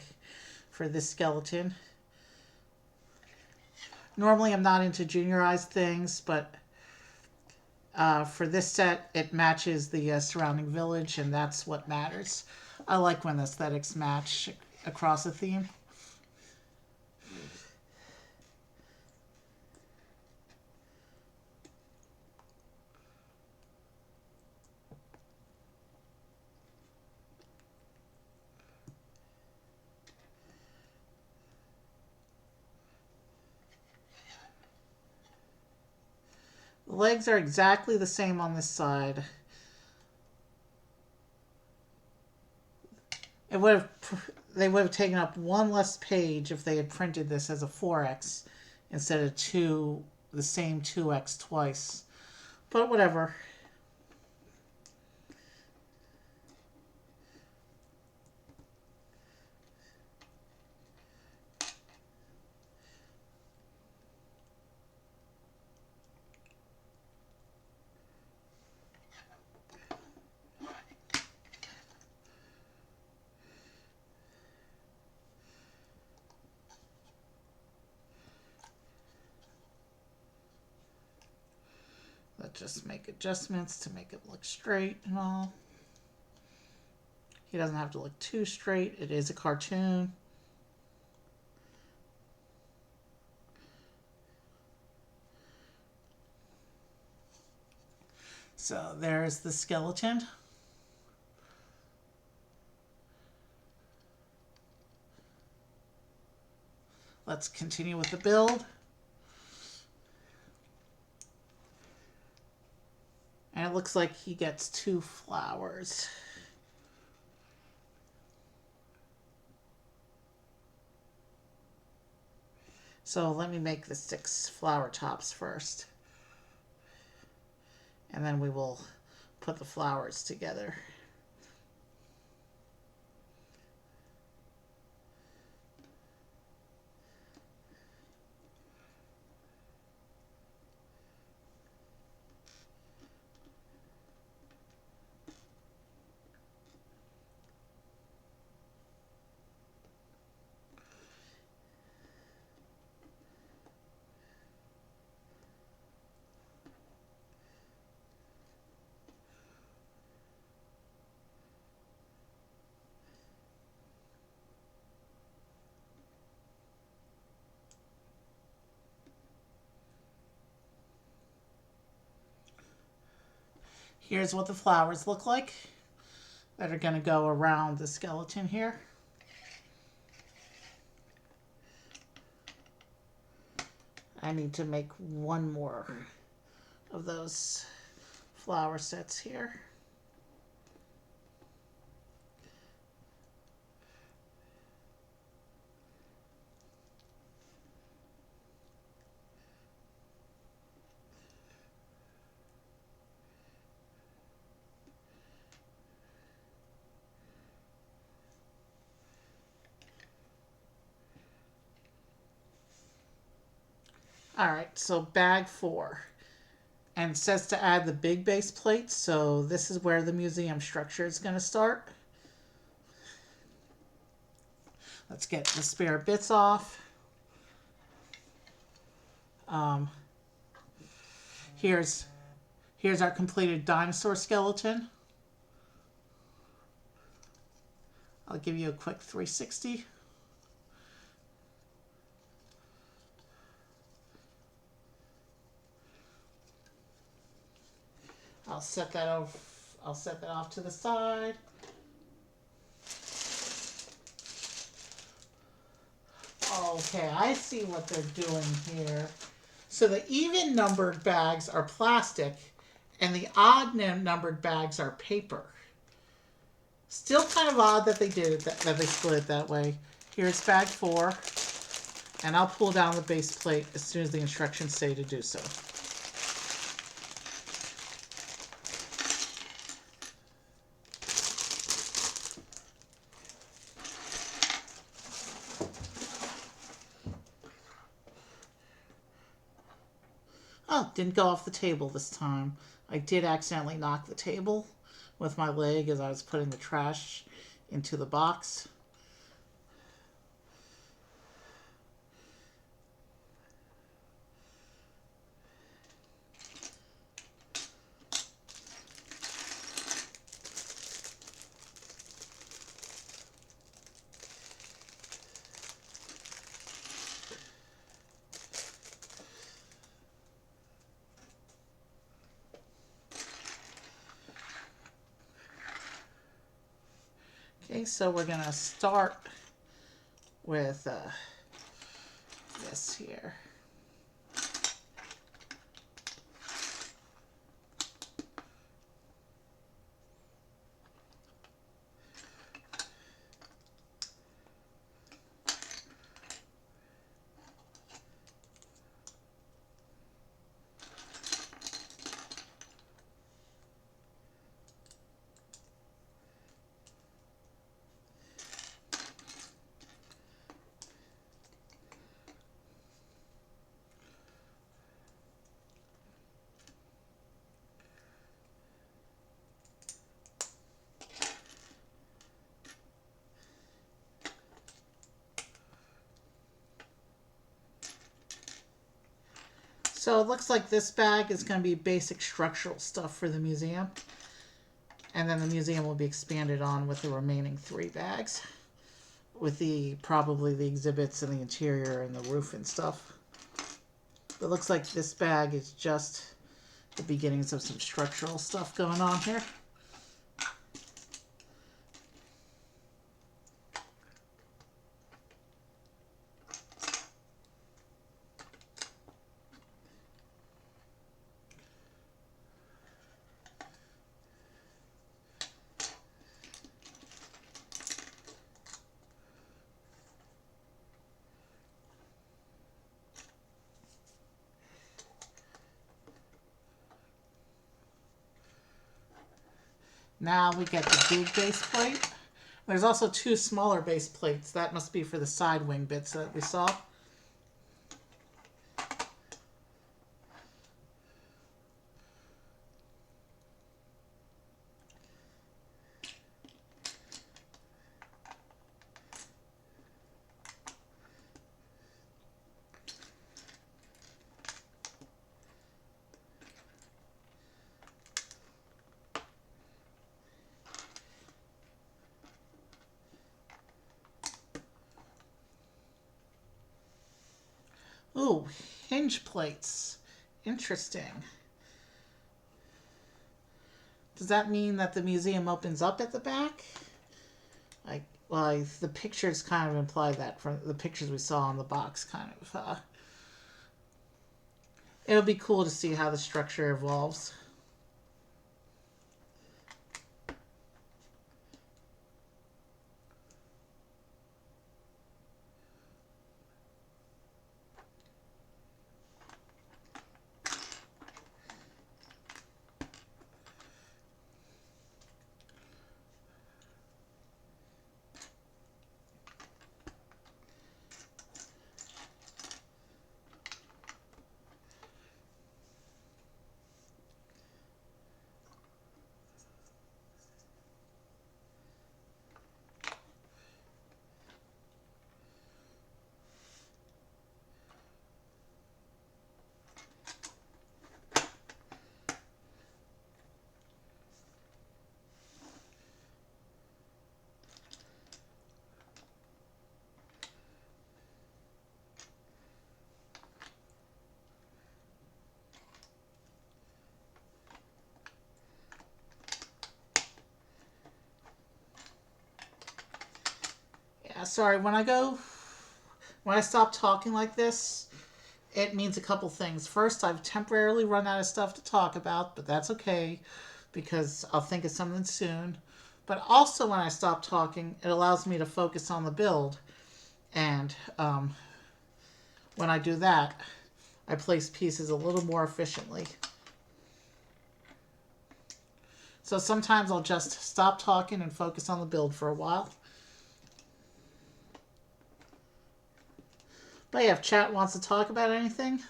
for this skeleton. Normally I'm not into juniorized things, but for this set it matches the surrounding village, and that's what matters. I like when aesthetics match across a theme. The legs are exactly the same on this side. It would have they would have taken up one less page if they had printed this as a 4x instead of the same 2x twice. But whatever. Let's just make adjustments to make it look straight and all. He doesn't have to look too straight. It is a cartoon. So there's the skeleton. Let's continue with the build. And it looks like he gets 2 flowers. So let me make the 6 flower tops first. And then we will put the flowers together. Here's what the flowers look like that are going to go around the skeleton here. I need to make one more of those flower sets here. All right, so bag 4. And it says to add the big base plate, so this is where the museum structure is going to start. Let's get the spare bits off. Here's our completed dinosaur skeleton. I'll give you a quick 360. I'll set that off to the side. Okay, I see what they're doing here. So the even numbered bags are plastic and the odd numbered bags are paper. Still kind of odd that they did it, that they split it that way. Here's bag 4, and I'll pull down the base plate as soon as the instructions say to do so. Oh, didn't go off the table this time. I did accidentally knock the table with my leg as I was putting the trash into the box. Okay, so we're going to start with this here. So it looks like this bag is going to be basic structural stuff for the museum. And then the museum will be expanded on with the remaining 3 bags. With probably the exhibits and the interior and the roof and stuff. It looks like this bag is just the beginnings of some structural stuff going on here. Now we get the big base plate. There's also 2 smaller base plates. That must be for the side wing bits that we saw. Ooh, hinge plates. Interesting. Does that mean that the museum opens up at the back? Well, the pictures kind of imply that from the pictures we saw on the box, kind of. It'll be cool to see how the structure evolves. Yeah, sorry, when I stop talking like this, it means a couple things. First, I've temporarily run out of stuff to talk about, but that's okay because I'll think of something soon. But also, when I stop talking, it allows me to focus on the build. And when I do that, I place pieces a little more efficiently. So sometimes I'll just stop talking and focus on the build for a while. But yeah, if chat wants to talk about anything,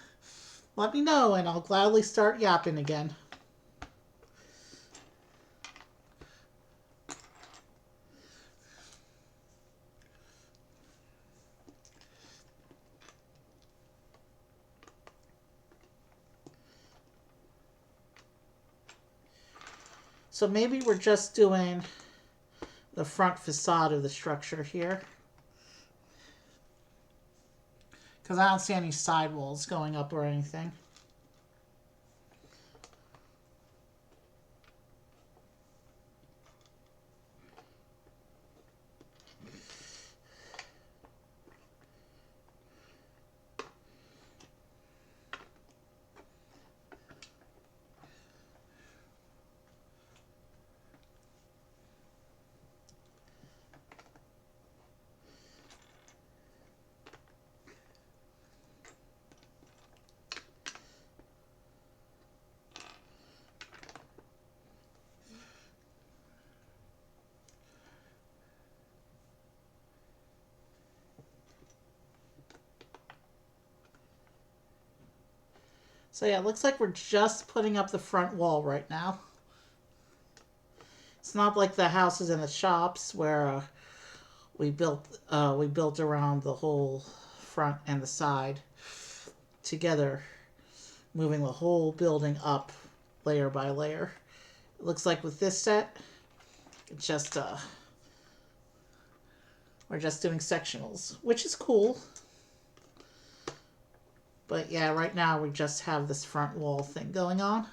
let me know and I'll gladly start yapping again. So maybe we're just doing the front facade of the structure here. Because I don't see any sidewalls going up or anything. So yeah, it looks like we're just putting up the front wall right now. It's not like the houses and the shops where we built around the whole front and the side together. moving the whole building up layer by layer. It looks like with this set, it's just we're just doing sectionals, which is cool. But yeah, right now we just have this front wall thing going on.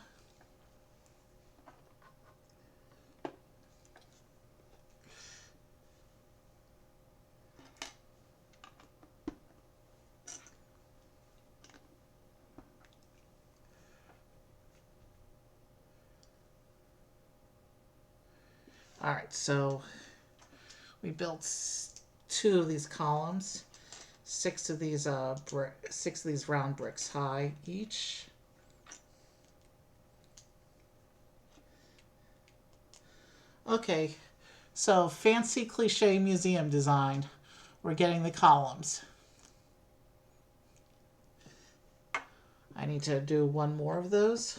All right, so we built 2 of these columns, 6 of these 6 of these round bricks high each. Okay, so fancy cliche museum design. We're getting the columns. I need to do 1 more of those.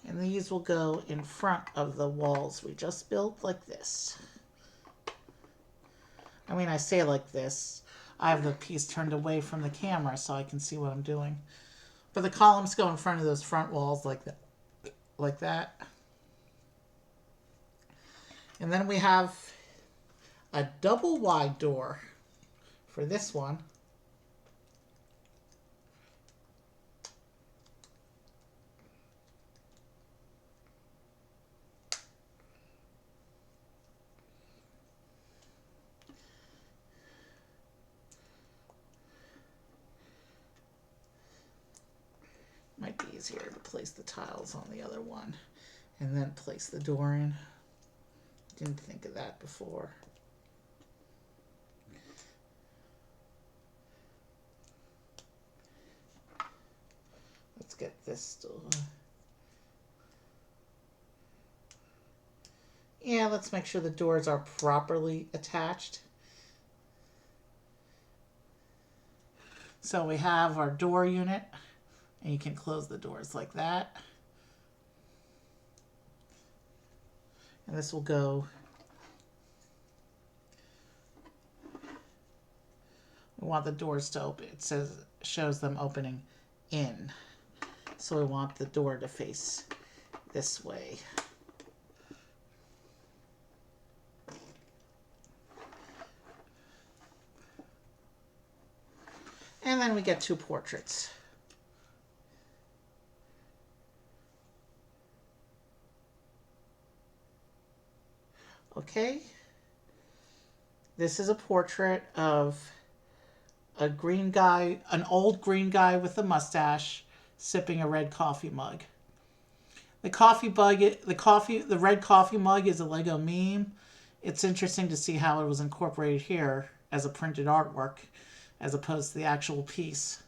And these will go in front of the walls we just built like this. I mean, I say like this. I have the piece turned away from the camera so I can see what I'm doing. But the columns go in front of those front walls like that. Like that. And then we have a double wide door for this one. Might be easier to place the tiles on the other one and then place the door in. Didn't think of that before. Let's get this door. Yeah, let's make sure the doors are properly attached. So we have our door unit, and you can close the doors like that. And this will go. We want the doors to open. It shows them opening in. So we want the door to face this way. And then we get 2 portraits. Okay. This is a portrait of a green guy, an old green guy with a mustache, sipping a red coffee mug. The red coffee mug is a Lego meme. It's interesting to see how it was incorporated here as a printed artwork, as opposed to the actual piece.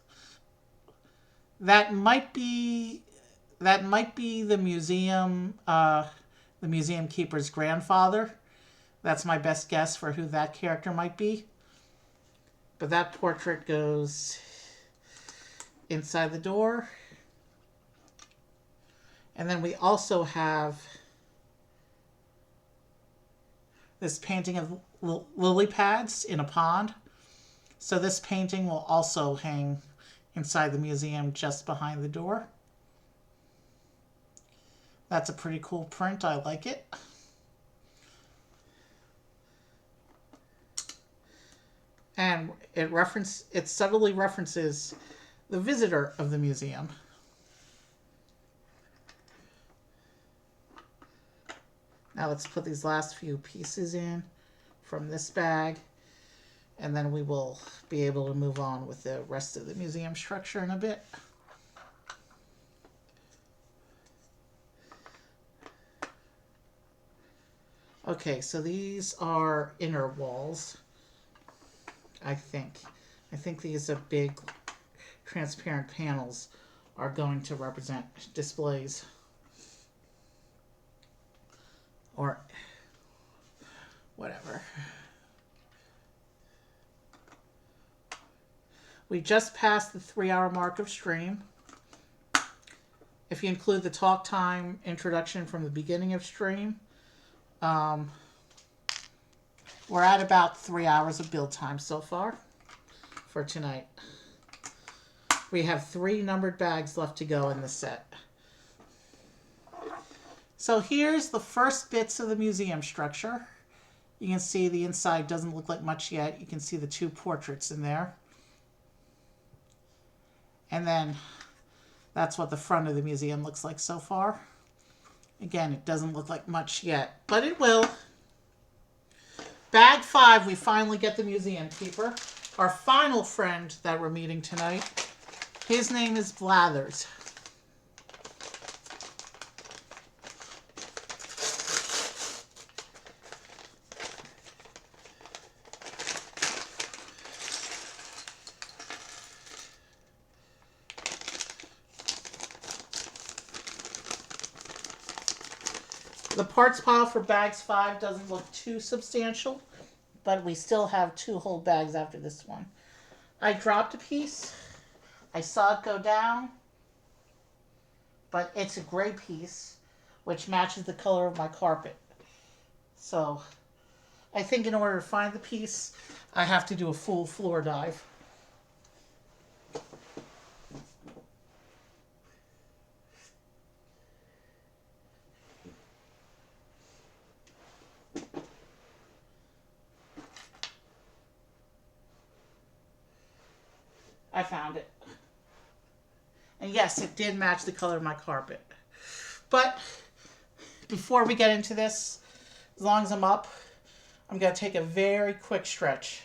That might be the museum keeper's grandfather. That's my best guess for who that character might be. But that portrait goes inside the door. And then we also have this painting of lily pads in a pond. So this painting will also hang inside the museum just behind the door. That's a pretty cool print. I like it. And it subtly references the visitor of the museum. Now let's put these last few pieces in from this bag, and then we will be able to move on with the rest of the museum structure in a bit. Okay, so these are inner walls, I think. I think these are big transparent panels are going to represent displays. Or whatever. We just passed the 3-hour mark of stream. If you include the talk time introduction from the beginning of stream, we're at about 3 hours of build time so far for tonight. We have 3 numbered bags left to go in the set. So here's the first bits of the museum structure. You can see the inside doesn't look like much yet. You can see the 2 portraits in there. And then that's what the front of the museum looks like so far. Again, it doesn't look like much yet, but it will. Bag 5, we finally get the museum keeper. Our final friend that we're meeting tonight, his name is Blathers. The parts pile for bags 5 doesn't look too substantial, but we still have 2 whole bags after this one. I dropped a piece. I saw it go down, but it's a gray piece, which matches the color of my carpet. So I think in order to find the piece, I have to do a full floor dive. I found it. And yes, it did match the color of my carpet. But before we get into this, as long as I'm up, I'm going to take a very quick stretch.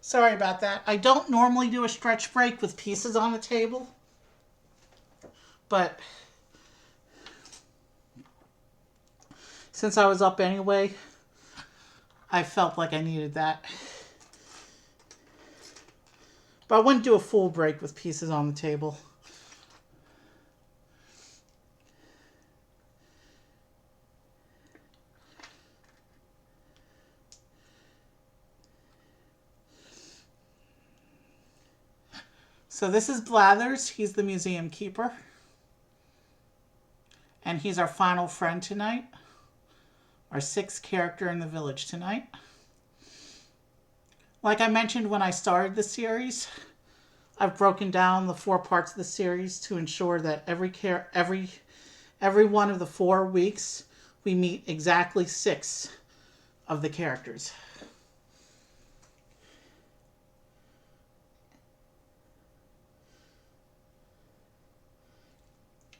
Sorry about that. I don't normally do a stretch break with pieces on the table, but since I was up anyway, I felt like I needed that. But I wouldn't do a full break with pieces on the table. So this is Blathers. He's the museum keeper. And he's our final friend tonight. Our 6th character in the village tonight. Like I mentioned when I started the series, I've broken down the 4 parts of the series to ensure that every one of the 4 weeks we meet exactly 6 of the characters.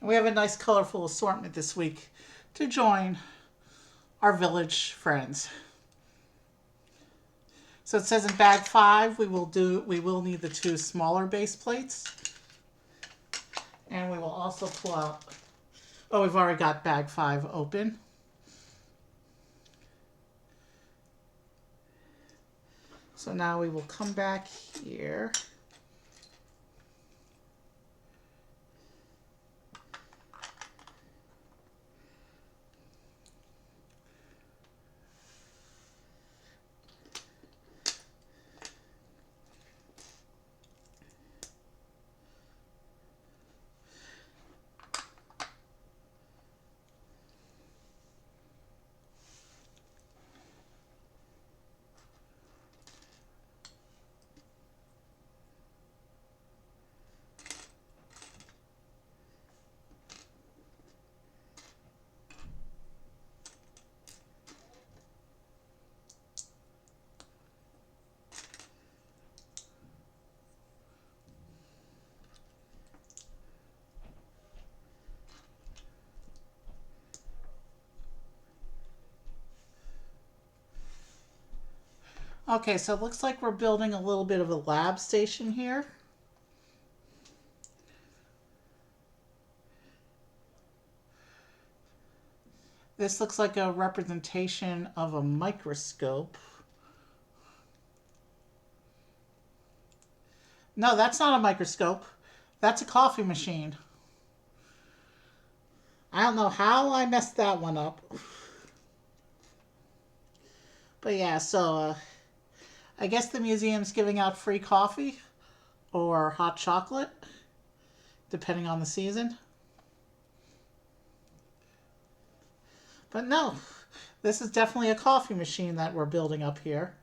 We have a nice colorful assortment this week to join our village friends. So it says in bag 5 we will need the 2 smaller base plates. And we will also pull out, oh, we've already got bag 5 open. So now we will come back here. Okay, so it looks like we're building a little bit of a lab station here. This looks like a representation of a microscope. No, that's not a microscope. That's a coffee machine. I don't know how I messed that one up. But yeah, so I guess the museum's giving out free coffee or hot chocolate, depending on the season. But no, this is definitely a coffee machine that we're building up here.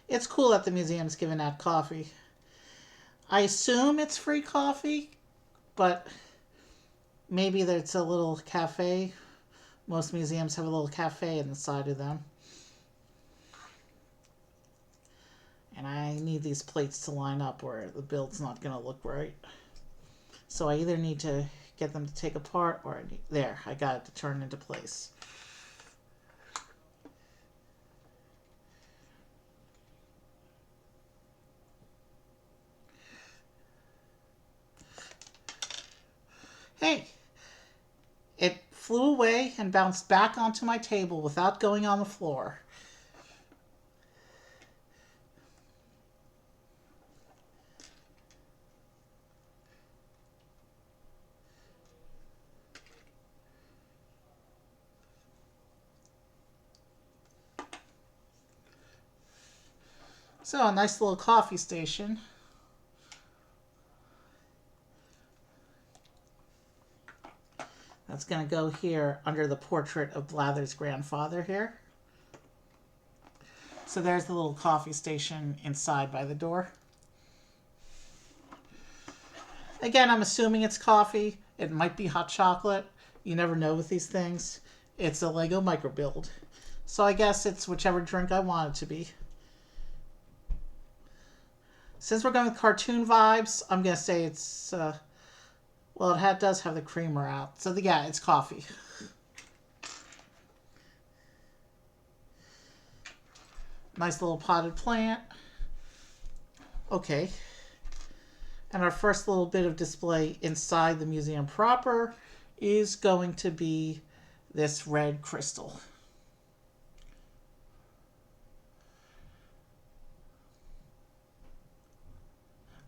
It's cool that the museum's giving out coffee. I assume it's free coffee, but maybe there's a little cafe. Most museums have a little cafe inside of them. And I need these plates to line up or the build's not going to look right. So I either need to get them to take apart or there, I got it to turn into place. Hey, it flew away and bounced back onto my table without going on the floor. So a nice little coffee station. That's going to go here under the portrait of Blathers' grandfather here. So there's the little coffee station inside by the door. Again, I'm assuming it's coffee. It might be hot chocolate. You never know with these things. It's a Lego micro build. So I guess it's whichever drink I want it to be. Since we're going with cartoon vibes, I'm going to say it's, well, it does have the creamer out. So, yeah, it's coffee. Nice little potted plant. Okay. And our first little bit of display inside the museum proper is going to be this red crystal.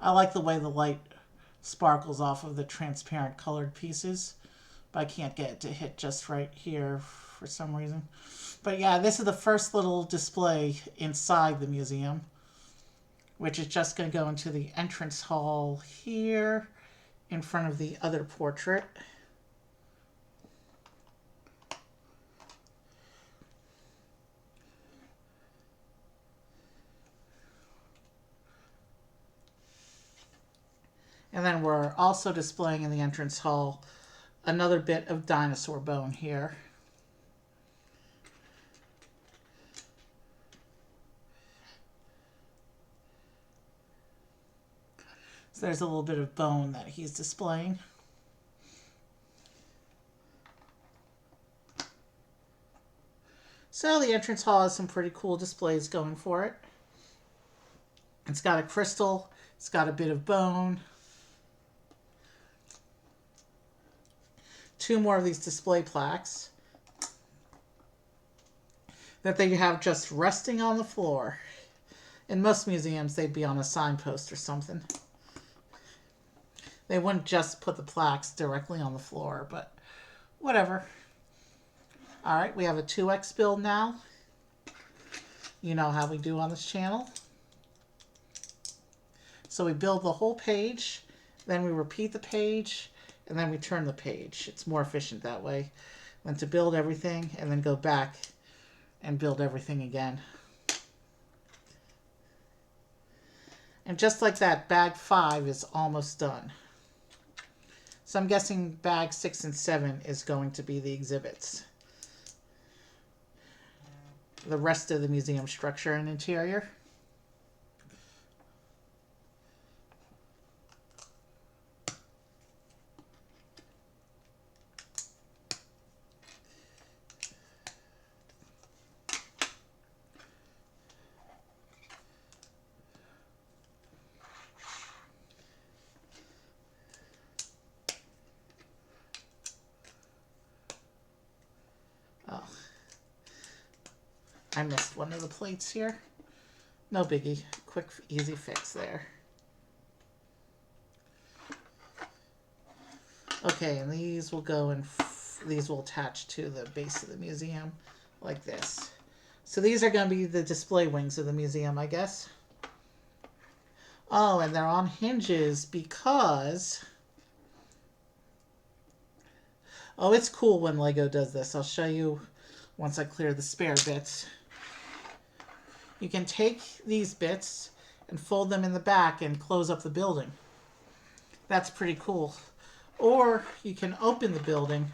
I like the way the light sparkles off of the transparent colored pieces, but I can't get it to hit just right here for some reason. But yeah, this is the first little display inside the museum, which is just going to go into the entrance hall here in front of the other portrait. And then we're also displaying in the entrance hall another bit of dinosaur bone here. So there's a little bit of bone that he's displaying. So the entrance hall has some pretty cool displays going for it. It's got a crystal, it's got a bit of bone. Two more of these display plaques that they have just resting on the floor. In most museums, they'd be on a signpost or something. They wouldn't just put the plaques directly on the floor, but whatever. All right, we have a 2x build now. You know how we do on this channel. So we build the whole page, then we repeat the page, and then we turn the page. It's more efficient that way than to build everything and then go back and build everything again. And just like that, bag 5 is almost done. So I'm guessing bag 6 and 7 is going to be the exhibits. the rest of the museum structure and interior. Oh, I missed one of the plates here. No biggie. Quick, easy fix there. Okay, and these will go and these will attach to the base of the museum like this. So these are going to be the display wings of the museum, I guess. Oh, and they're on hinges because... Oh, it's cool when Lego does this. I'll show you once I clear the spare bits. You can take these bits and fold them in the back and close up the building. That's pretty cool. Or you can open the building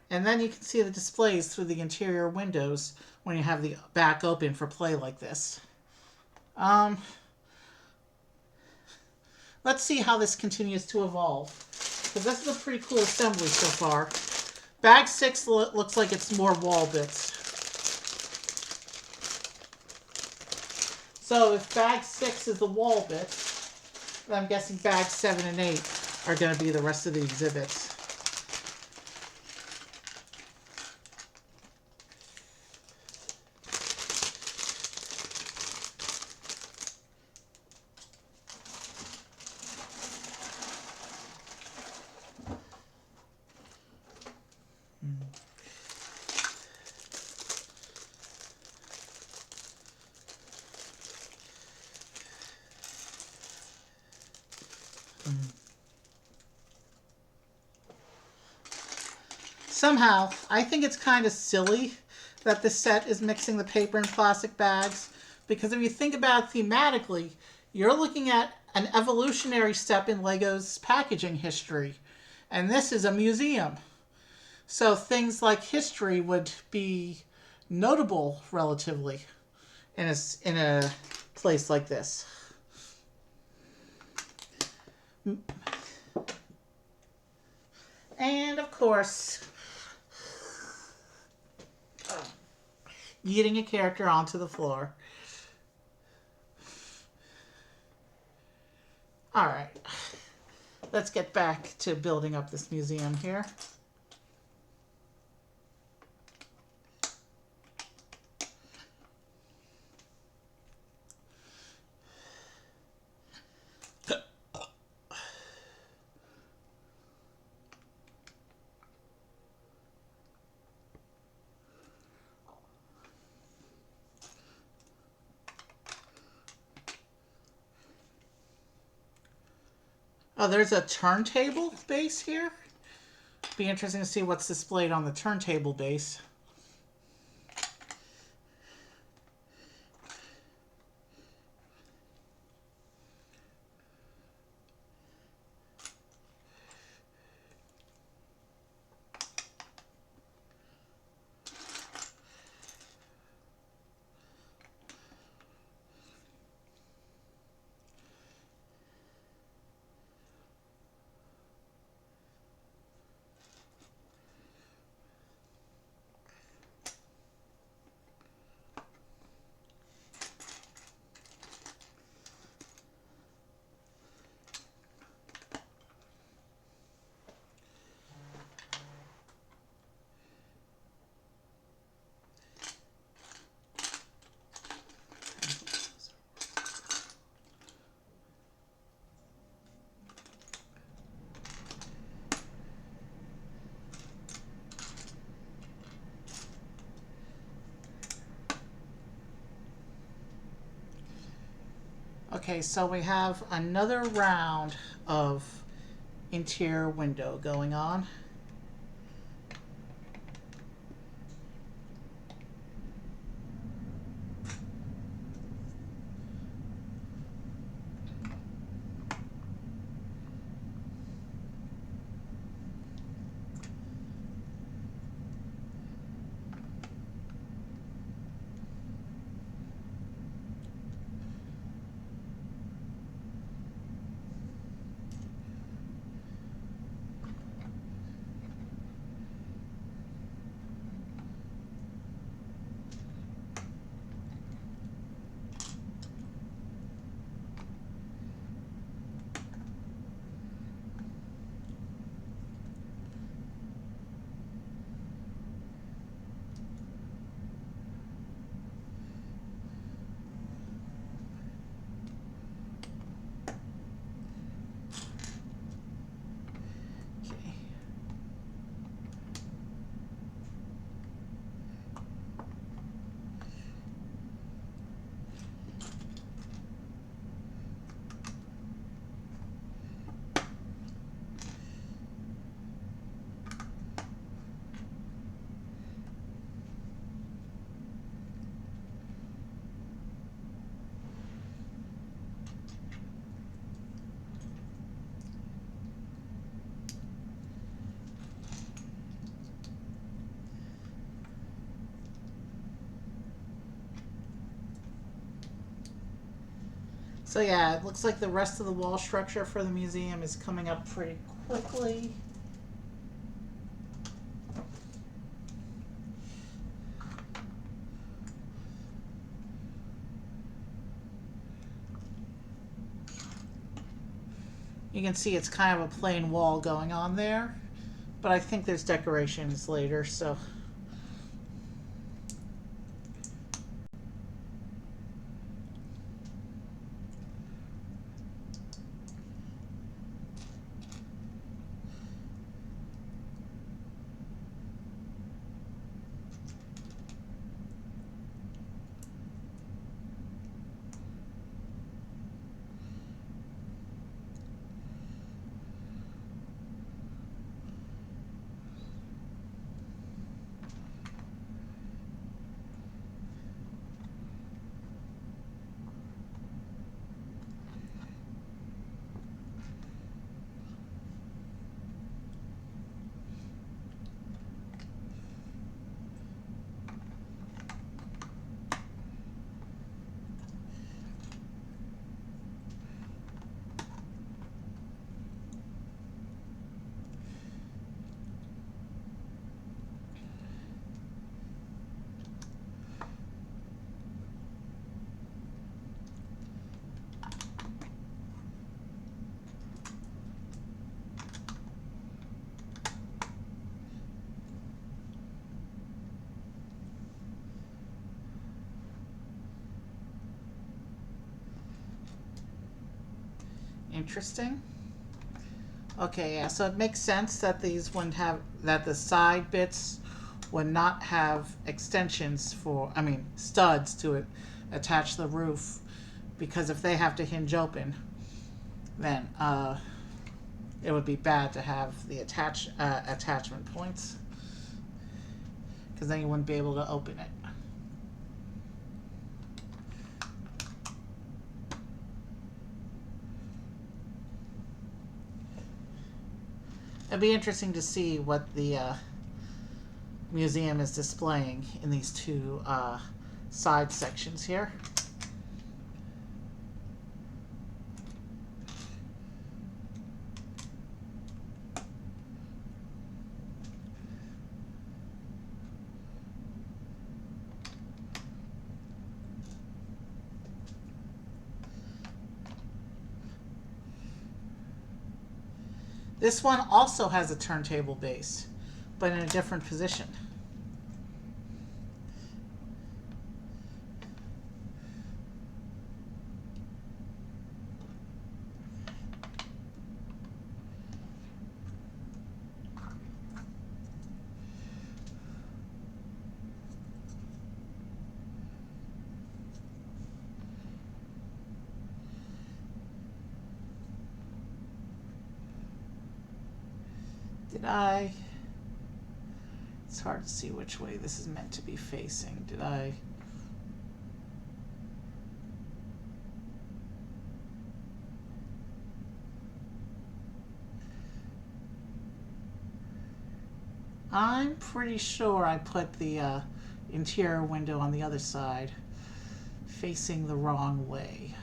and then you can see the displays through the interior windows when you have the back open for play like this. Let's see how this continues to evolve, because this is a pretty cool assembly so far. Bag 6 looks like it's more wall bits. So if bag 6 is the wall bits, then I'm guessing bags 7 and 8 are going to be the rest of the exhibits. Somehow, I think it's kind of silly that this set is mixing the paper and plastic bags, because if you think about it thematically, you're looking at an evolutionary step in Lego's packaging history, and this is a museum. So things like history would be notable relatively in a place like this. And of course, yeeting a character onto the floor. Alright, let's get back to building up this museum here. Oh, there's a turntable base here. Be interesting to see what's displayed on the turntable base. Okay, so we have another round of interior window going on. So yeah, it looks like the rest of the wall structure for the museum is coming up pretty quickly. You can see it's kind of a plain wall going on there, but I think there's decorations later, so. Interesting. Okay, yeah, so it makes sense that these wouldn't have, that the side bits would not have extensions for, I mean, studs to it, attach the roof, because if they have to hinge open, then it would be bad to have the attachment points, because then you wouldn't be able to open it. It'd be interesting to see what the museum is displaying in these two side sections here. This one also has a turntable base, but in a different position. Did I? It's hard to see which way this is meant to be facing. Did I? I'm pretty sure I put the interior window on the other side, facing the wrong way.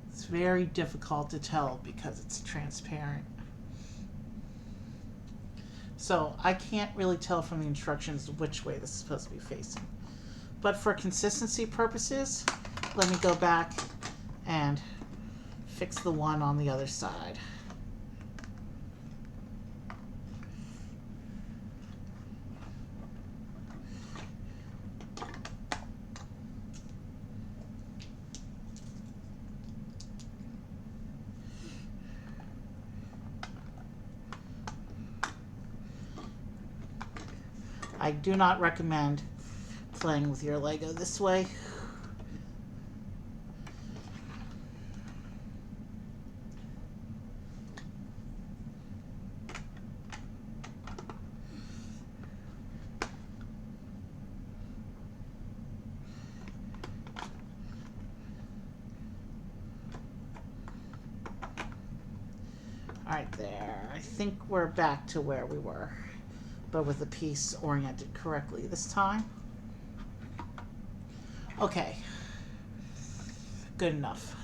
It's very difficult to tell because it's transparent. So I can't really tell from the instructions which way this is supposed to be facing. But for consistency purposes, let me go back and fix the one on the other side. I do not recommend playing with your Lego this way. Alright, there. I think we're back to where we were, but with the piece oriented correctly this time. Okay. good enough.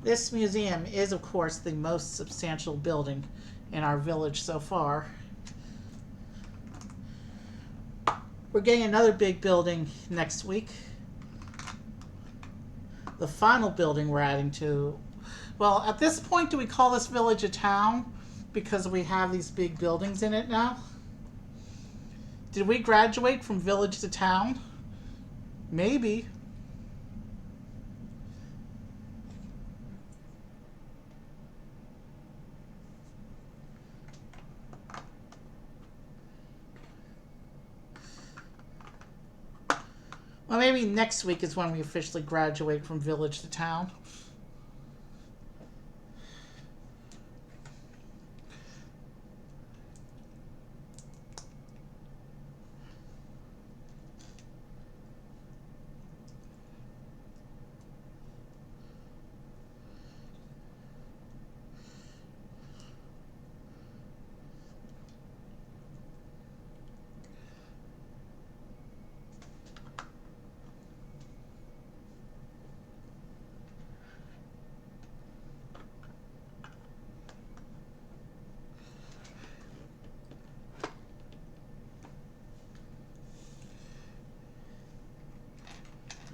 This museum is, of course, the most substantial building in our village so far. We're getting another big building next week. The final building we're adding to... Well, at this point, do we call this village a town? Because we have these big buildings in it now? Did we graduate from village to town? Maybe. Well, maybe next week is when we officially graduate from village to town.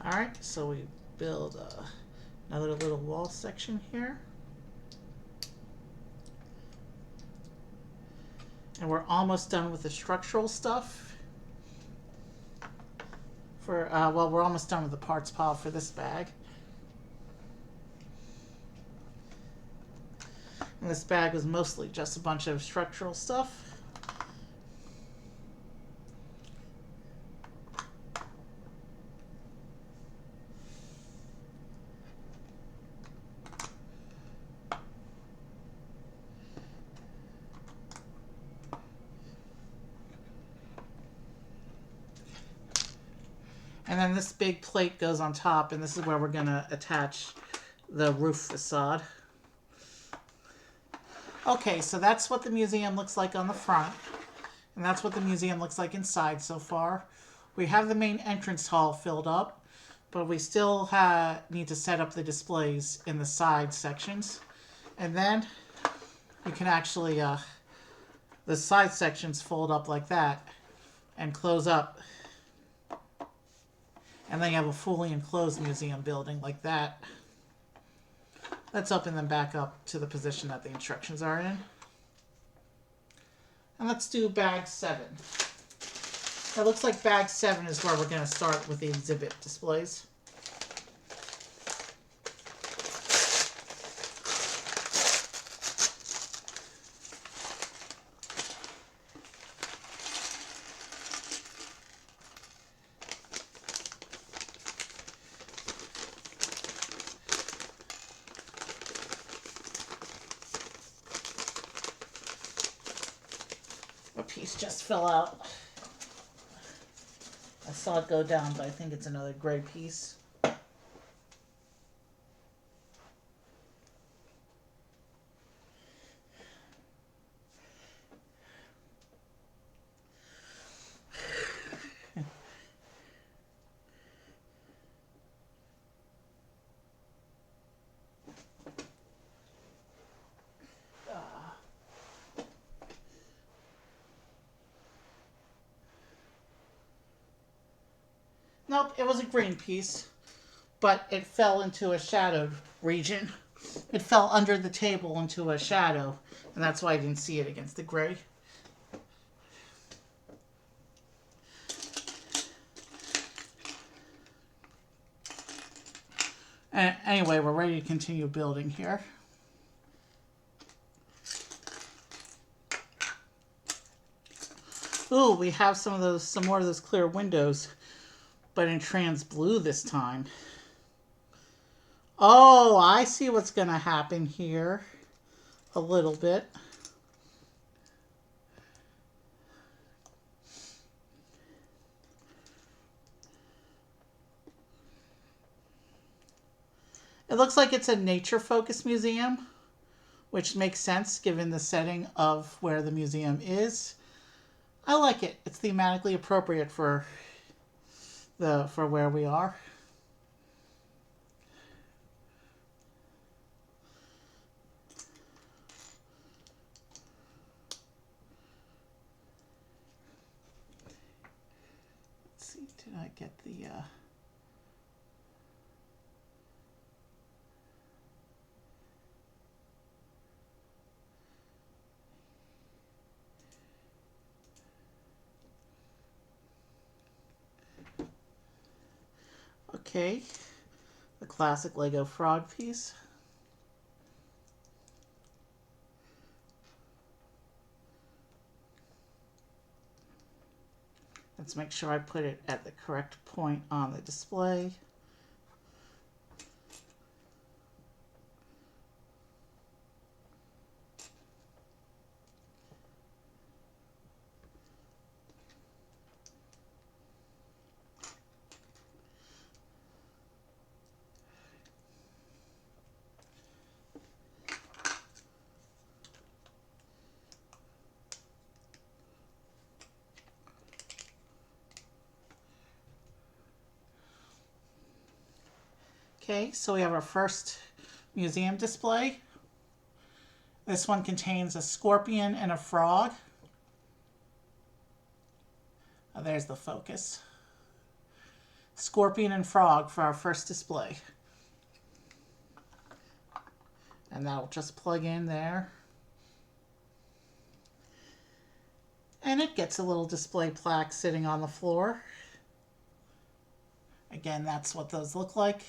Alright, so we build another little wall section here. And we're almost done with the structural stuff. Well, we're almost done with the parts pile for this bag. And this bag was mostly just a bunch of structural stuff. And then this big plate goes on top, and this is where we're going to attach the roof facade. Okay, so that's what the museum looks like on the front. And that's what the museum looks like inside so far. We have the main entrance hall filled up, but we still need to set up the displays in the side sections. And then you can actually, the side sections fold up like that and close up. And then you have a fully enclosed museum building like that. Let's open them back up to the position that the instructions are in. And let's do bag 7. It looks like bag 7 is where we're going to start with the exhibit displays. A piece just fell out. I saw it go down, but I think it's another gray piece. Nope, it was a green piece, but it fell into a shadowed region. It fell under the table into a shadow, and that's why I didn't see it against the gray. And anyway, we're ready to continue building here. Ooh, we have some more of those clear windows, but in trans blue this time. Oh, I see what's going to happen here a little bit. It looks like it's a nature-focused museum, which makes sense given the setting of where the museum is. I like it. It's thematically appropriate for where we are. Let's see, did I get the okay, the classic Lego frog piece. Let's make sure I put it at the correct point on the display. Okay, so we have our first museum display. This one contains a scorpion and a frog. Oh, there's the focus. Scorpion and frog for our first display. And that'll just plug in there. And it gets a little display plaque sitting on the floor. Again, that's what those look like.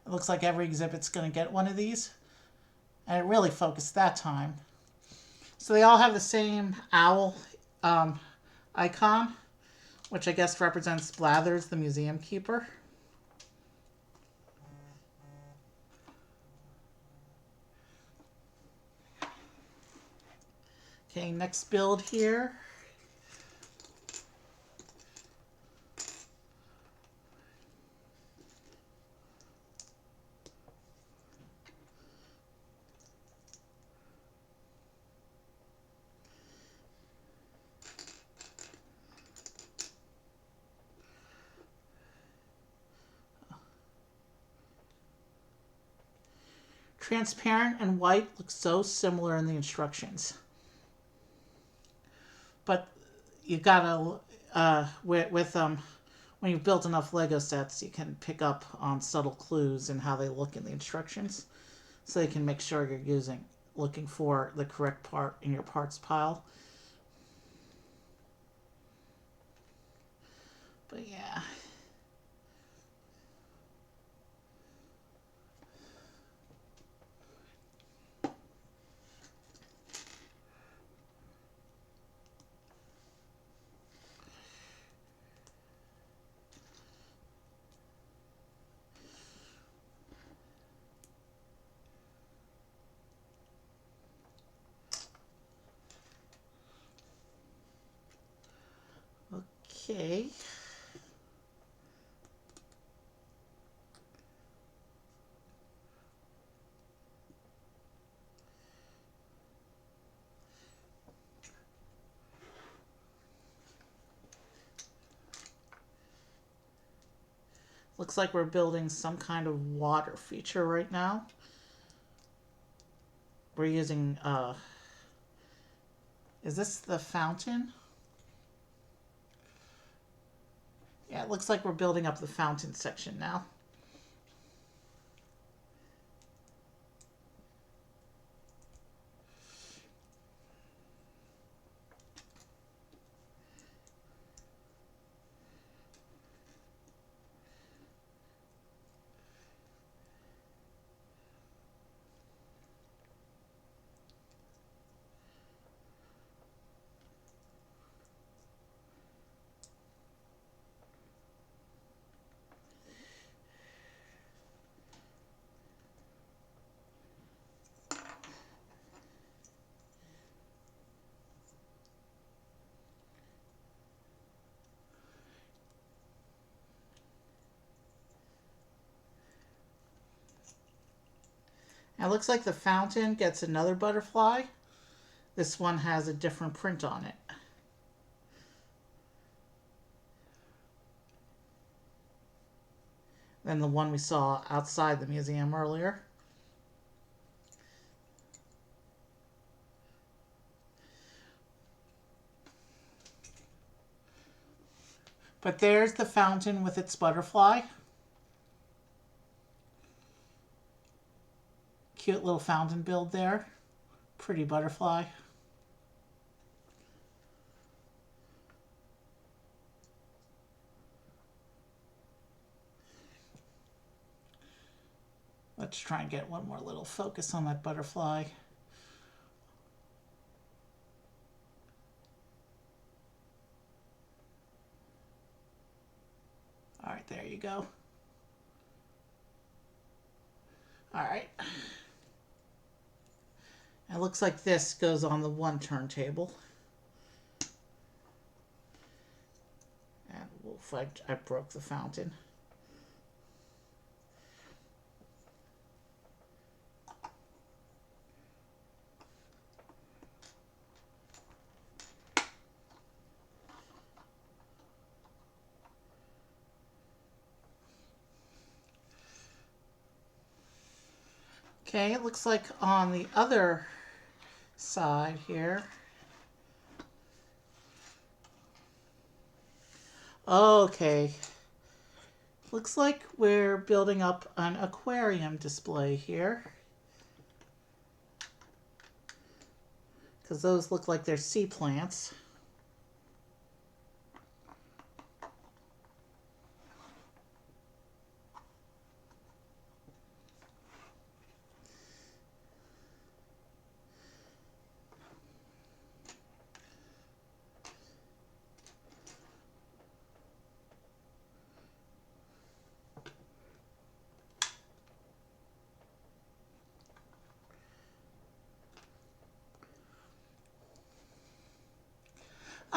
It looks like every exhibit's going to get one of these. And it really focused that time. So they all have the same owl icon, which I guess represents Blathers, the museum keeper. Okay, next build here. Transparent and white look so similar in the instructions. But you gotta, when you've built enough Lego sets, you can pick up on subtle clues in how they look in the instructions. So you can make sure you're looking for the correct part in your parts pile. But yeah. Okay. Looks like we're building some kind of water feature right now. We're using, is this the fountain? Yeah, it looks like we're building up the fountain section now. It looks like the fountain gets another butterfly. This one has a different print on it. Than the one we saw outside the museum earlier. But there's the fountain with its butterfly. Cute little fountain build there. Pretty butterfly. Let's try and get one more little focus on that butterfly. All right, there you go. All right. It looks like this goes on the one turntable. And wolf, I broke the fountain. Okay, it looks like on the other side here. Okay. Looks like we're building up an aquarium display here. Because those look like they're sea plants.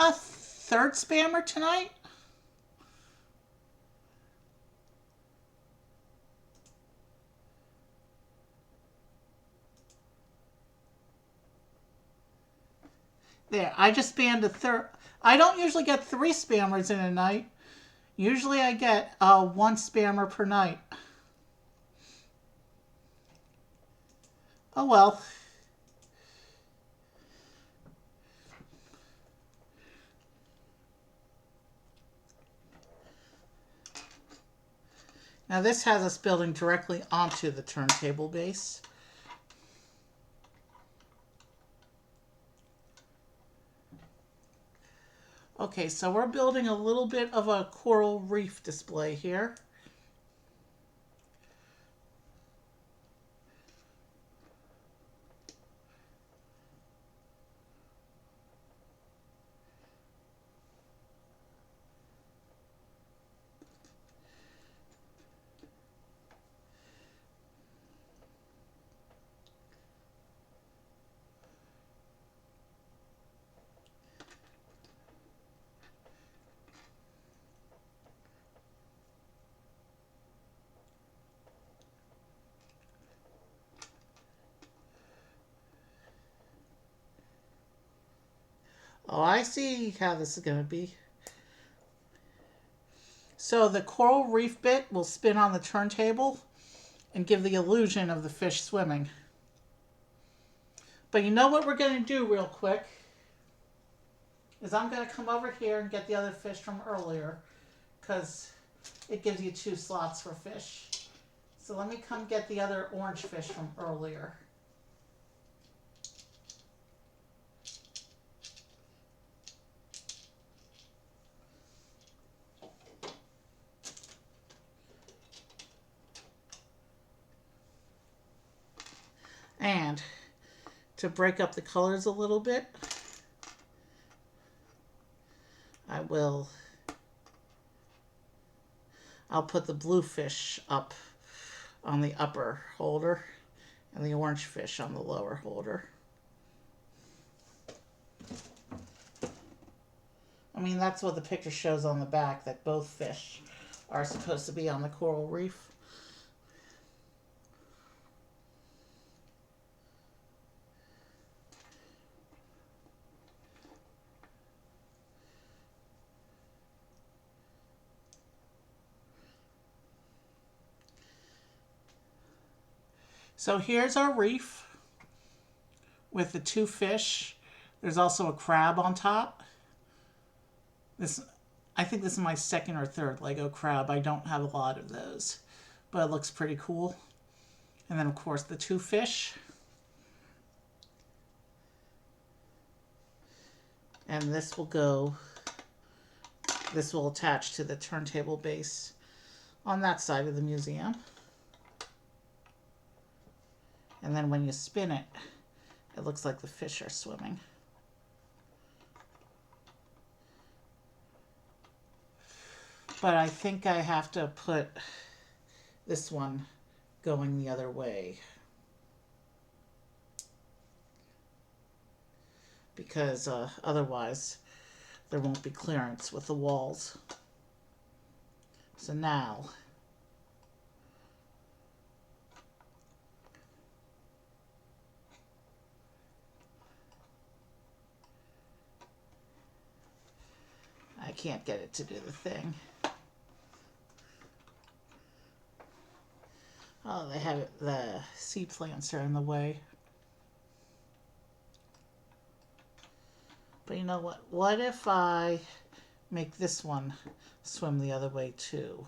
A third spammer tonight? There, I just spammed a third. I don't usually get 3 spammers in a night. Usually I get 1 spammer per night. Oh well. Now this has us building directly onto the turntable base. Okay, so we're building a little bit of a coral reef display here. Oh, I see how this is going to be. So the coral reef bit will spin on the turntable and give the illusion of the fish swimming. But you know what we're going to do real quick? Is I'm going to come over here and get the other fish from earlier, because it gives you 2 slots for fish. So let me come get the other orange fish from earlier. And to break up the colors a little bit, I'll put the blue fish up on the upper holder and the orange fish on the lower holder. I mean, that's what the picture shows on the back, that both fish are supposed to be on the coral reef. So here's our reef with the two fish. There's also a crab on top. I think this is my second or third Lego crab. I don't have a lot of those, but it looks pretty cool. And then of course the two fish. And this will attach to the turntable base on that side of the museum. And then when you spin it, it looks like the fish are swimming. But I think I have to put this one going the other way, because otherwise there won't be clearance with the walls. So now I can't get it to do the thing. Oh, they have it, the sea plants are in the way. But you know what? What if I make this one swim the other way too?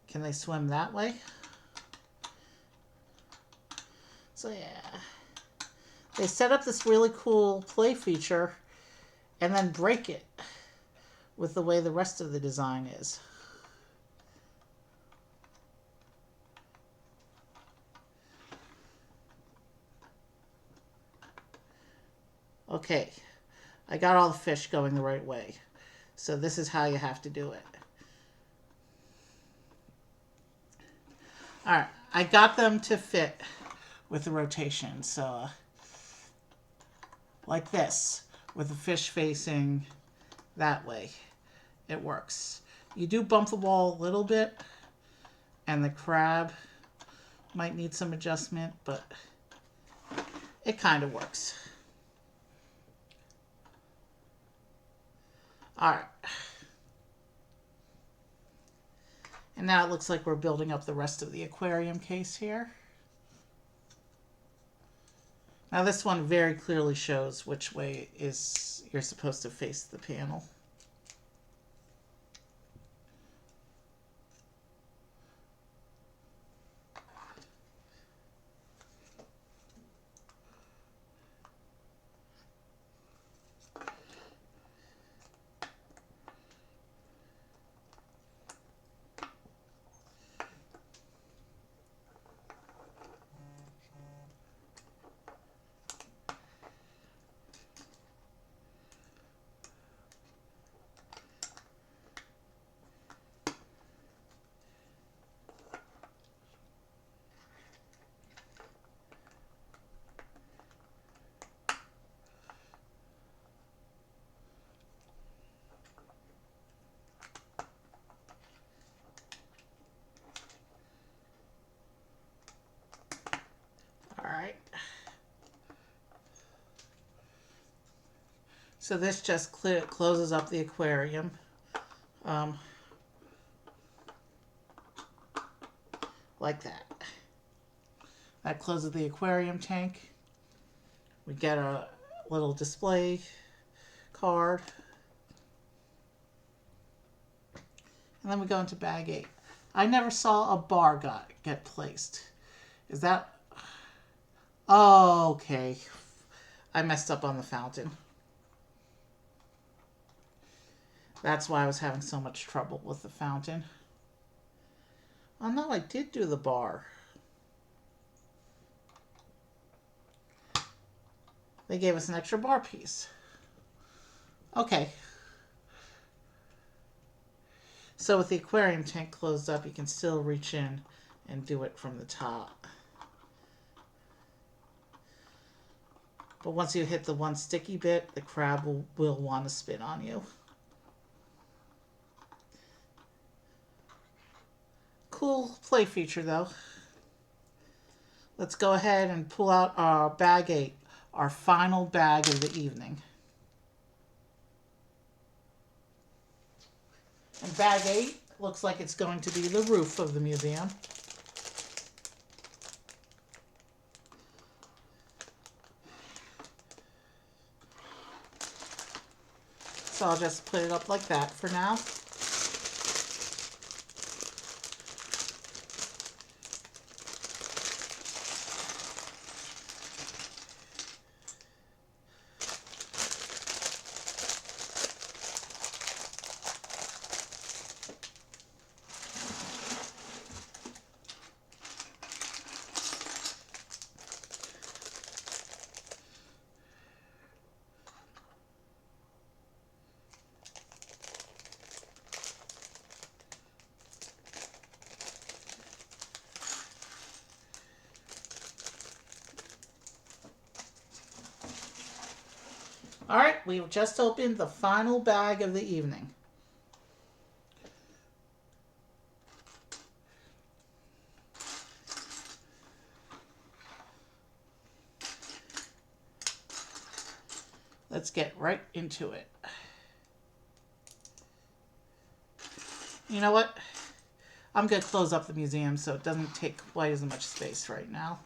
Can they swim that way? So yeah. They set up this really cool play feature and then break it with the way the rest of the design is. Okay, I got all the fish going the right way. So this is how you have to do it. Alright, I got them to fit with the rotation. So, like this, with the fish facing that way, it works. You do bump the wall a little bit, and the crab might need some adjustment, but it kind of works. Alright. And now it looks like we're building up the rest of the aquarium case here. Now this one very clearly shows which way is you're supposed to face the panel. Alright. So this just closes up the aquarium. Like that. That closes the aquarium tank. We get a little display card. And then we go into bag 8. I never saw a bar get placed. Is that... Oh, okay. I messed up on the fountain. That's why I was having so much trouble with the fountain. Oh no, I did do the bar. They gave us an extra bar piece. Okay. So with the aquarium tank closed up, you can still reach in and do it from the top. But once you hit the one sticky bit, the crab will want to spin on you. Cool play feature though. Let's go ahead and pull out our bag 8, our final bag of the evening. And bag 8 looks like it's going to be the roof of the museum. So I'll just put it up like that for now. All right, we've just opened the final bag of the evening. Let's get right into it. You know what? I'm going to close up the museum so it doesn't take quite as much space right now.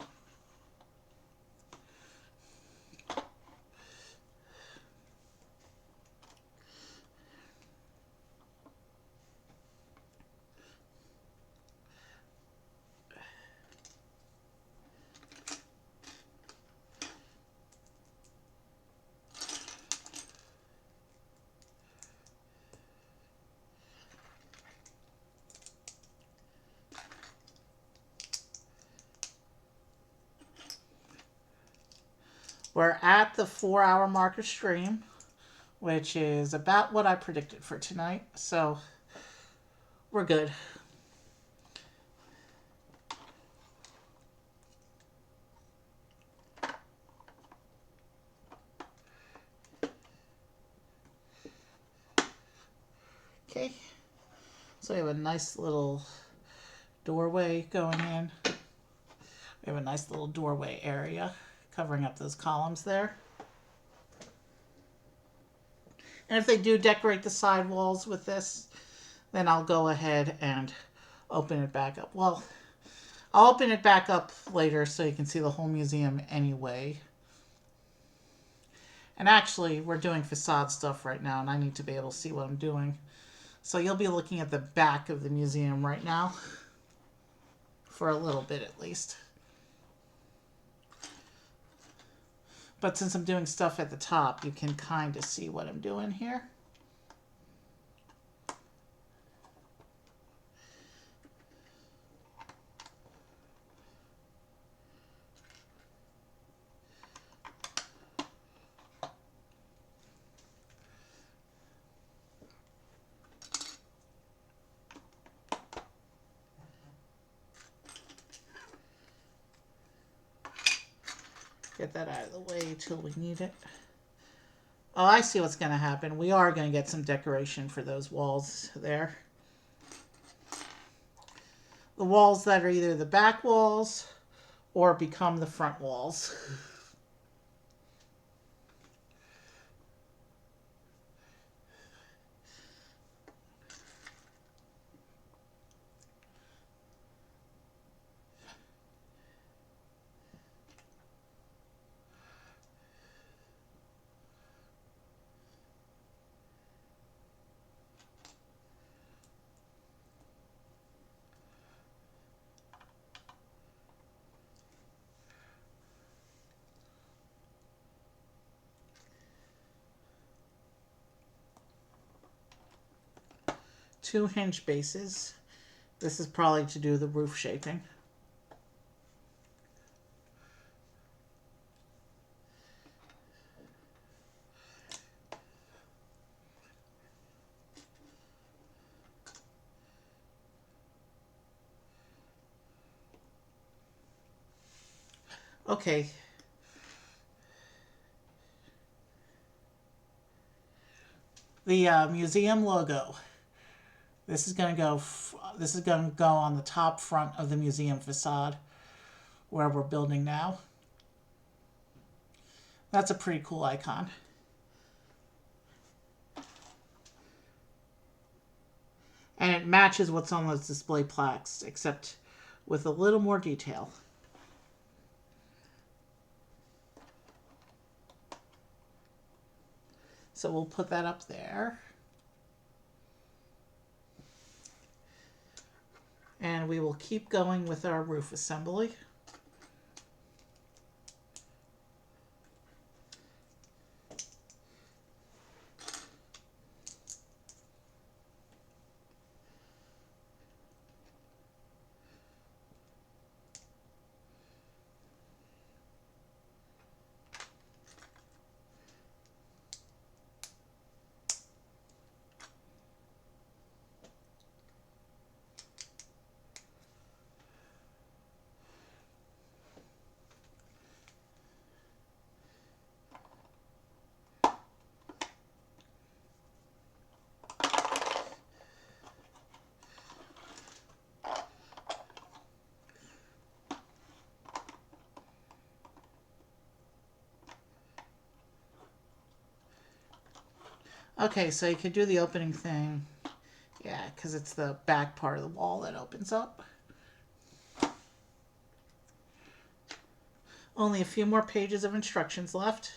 We're at the 4-hour mark of stream, which is about what I predicted for tonight. So we're good. Okay. So we have a nice little doorway going in. We have a nice little doorway area covering up those columns there. And if they do decorate the side walls with this, then I'll go ahead and open it back up. Well, I'll open it back up later so you can see the whole museum anyway. And actually, we're doing facade stuff right now, and I need to be able to see what I'm doing. So you'll be looking at the back of the museum right now, for a little bit at least. But since I'm doing stuff at the top, you can kind of see what I'm doing here. Get that out of the way till we need it. Oh, I see what's going to happen. We are going to get some decoration for those walls there. The walls that are either the back walls or become the front walls. Two hinge bases. This is probably to do the roof shaping. Okay. The museum logo. This is going to go. This is going to go on the top front of the museum facade, where we're building now. That's a pretty cool icon. And it matches what's on those display plaques, except with a little more detail. So we'll put that up there. And we will keep going with our roof assembly. Okay, so you could do the opening thing. Yeah, because it's the back part of the wall that opens up. Only a few more pages of instructions left.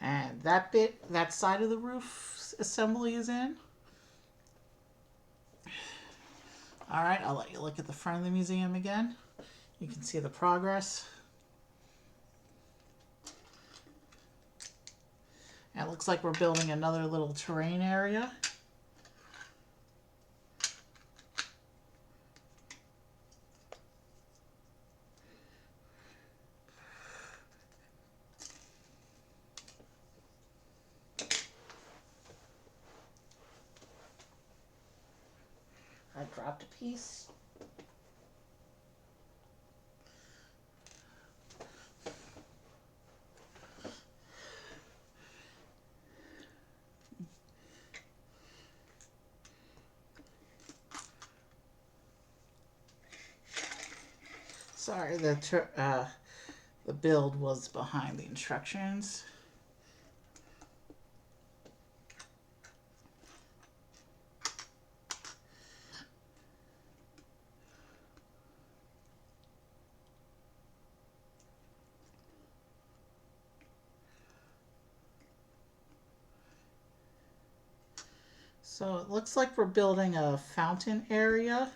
And that bit, that side of the roof assembly is in. All right, I'll let you look at the front of the museum again. You can see the progress. And it looks like we're building another little terrain area. I dropped a piece. Sorry, the build was behind the instructions. So it looks like we're building a fountain area.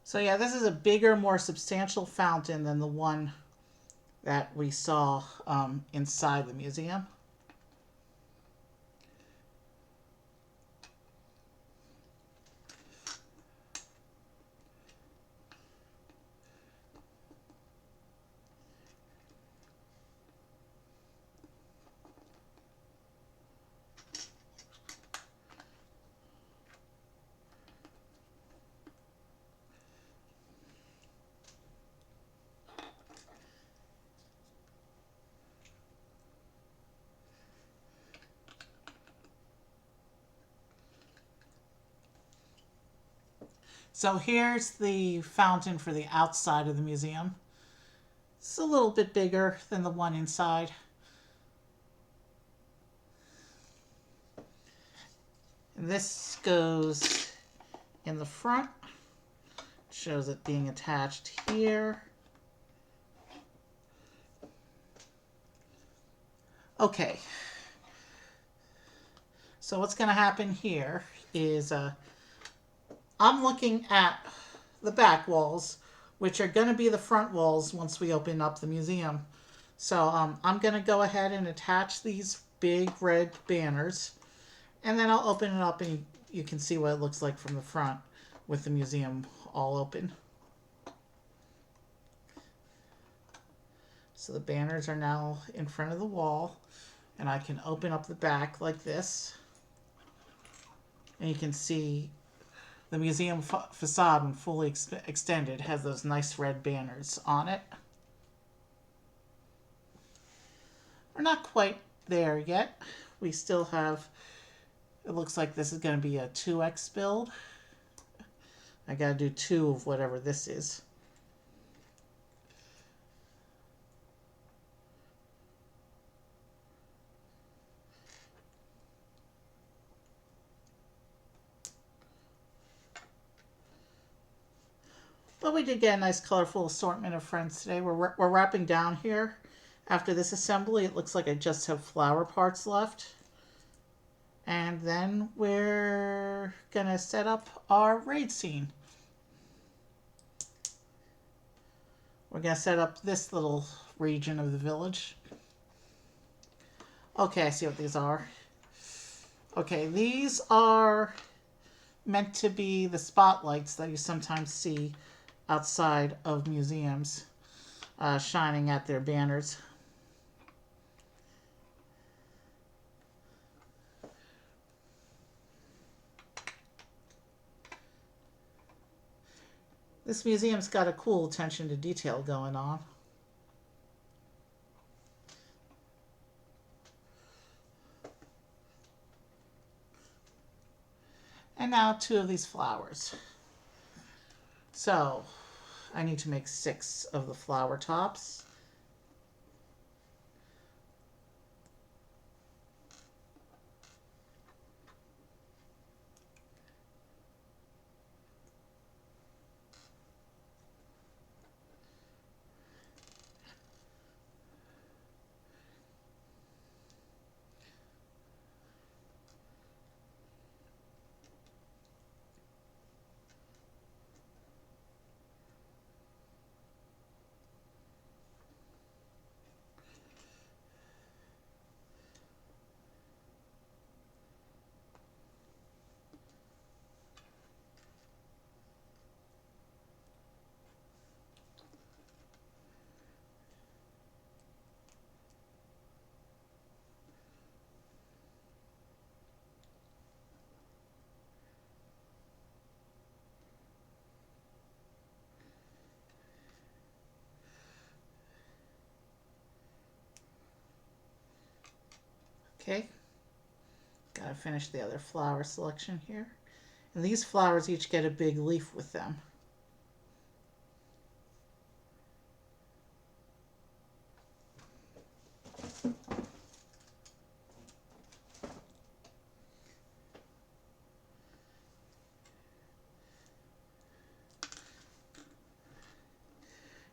So yeah, this is a bigger, more substantial fountain than the one that we saw inside the museum. So here's the fountain for the outside of the museum. It's a little bit bigger than the one inside. And this goes in the front. Shows it being attached here. Okay, so what's going to happen here is I'm looking at the back walls, which are going to be the front walls once we open up the museum. So I'm going to go ahead and attach these big red banners, and then I'll open it up and you can see what it looks like from the front with the museum all open. So the banners are now in front of the wall, and I can open up the back like this, and you can see the museum facade, when fully extended, has those nice red banners on it. We're not quite there yet. We still have, it looks like this is going to be a 2x build. I got to do 2 of whatever this is. But we did get a nice colorful assortment of friends today. We're wrapping down here. After this assembly, it looks like I just have flower parts left. And then we're gonna set up our raid scene. We're gonna set up this little region of the village. Okay, I see what these are. Okay, these are meant to be the spotlights that you sometimes see outside of museums, shining at their banners. This museum's got a cool attention to detail going on. And now 2 of these flowers. So I need to make 6 of the flower tops. Okay, gotta finish the other flower selection here. And these flowers each get a big leaf with them.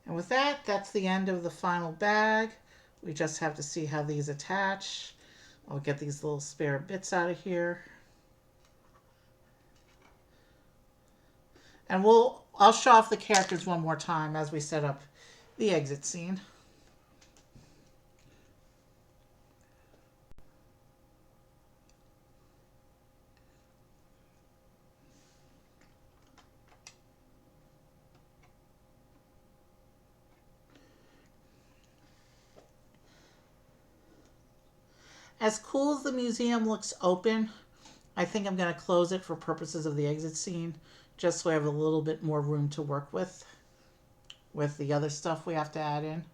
And with that, that's the end of the final bag. We just have to see how these attach. I'll get these little spare bits out of here. And I'll show off the characters one more time as we set up the exit scene. As cool as the museum looks open, I think I'm going to close it for purposes of the exit scene, just so I have a little bit more room to work with the other stuff we have to add in.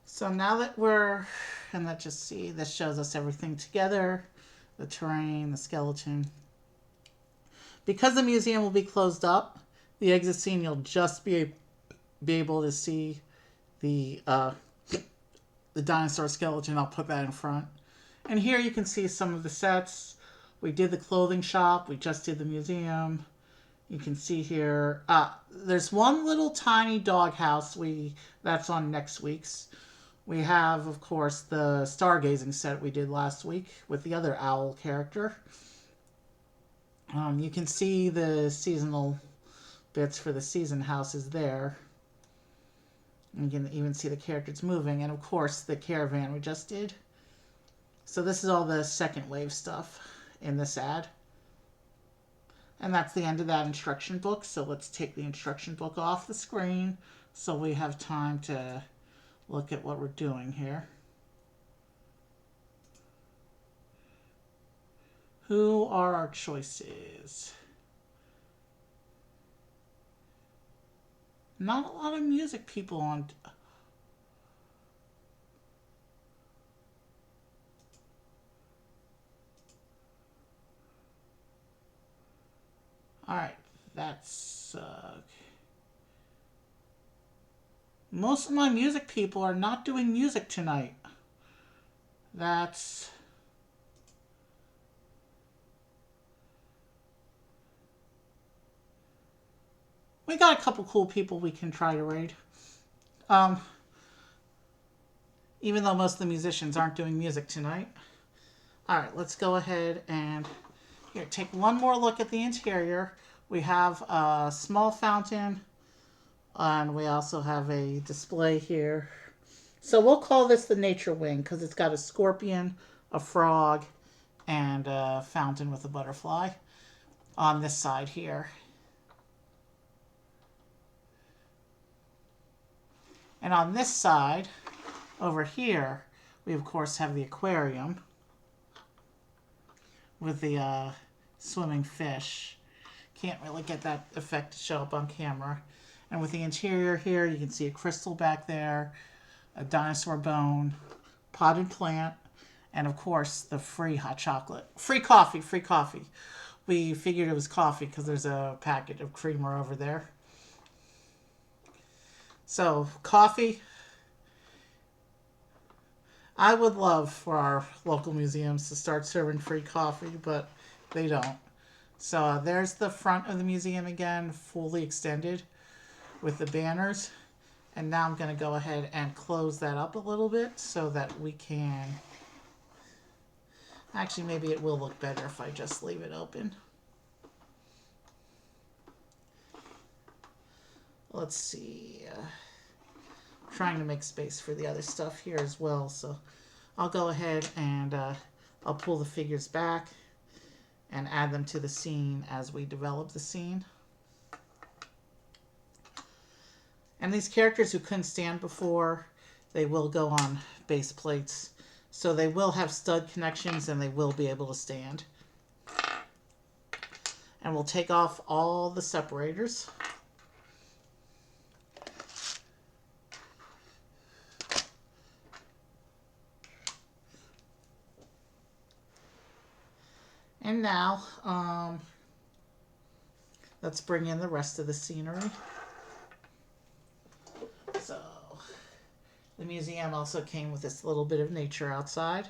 So now that and let's just see, this shows us everything together, the terrain, the skeleton. Because the museum will be closed up, the exit scene, you'll just be able to see the the dinosaur skeleton, I'll put that in front. And here you can see some of the sets. We did the clothing shop. We just did the museum. You can see here, there's one little tiny doghouse. That's on next week's. We have, of course, the stargazing set we did last week with the other owl character. You can see the seasonal bits for the season houses there. You can even see the characters moving, and of course the caravan we just did. So this is all the second wave stuff in this ad. And that's the end of that instruction book. So let's take the instruction book off the screen so we have time to look at what we're doing here. Who are our choices? Not a lot of music people on. Alright, that's... most of my music people are not doing music tonight. That's... we got a couple cool people we can try to raid. Even though most of the musicians aren't doing music tonight. Alright, let's go ahead and here, take one more look at the interior. We have a small fountain, and we also have a display here. So we'll call this the nature wing because it's got a scorpion, a frog, and a fountain with a butterfly on this side here. And on this side, over here, we of course have the aquarium with the swimming fish. Can't really get that effect to show up on camera. And with the interior here, you can see a crystal back there, a dinosaur bone, potted plant, and of course the free hot chocolate. Free coffee, free coffee. We figured it was coffee because there's a packet of creamer over there. So, coffee. I would love for our local museums to start serving free coffee, but they don't. So there's the front of the museum again, fully extended with the banners. And now I'm going to go ahead and close that up a little bit so that we can... actually, maybe it will look better if I just leave it open. Let's see. Trying to make space for the other stuff here as well. So I'll go ahead and I'll pull the figures back and add them to the scene as we develop the scene. And these characters who couldn't stand before, they will go on base plates. So they will have stud connections and they will be able to stand. And we'll take off all the separators. And now, let's bring in the rest of the scenery. So, the museum also came with this little bit of nature outside.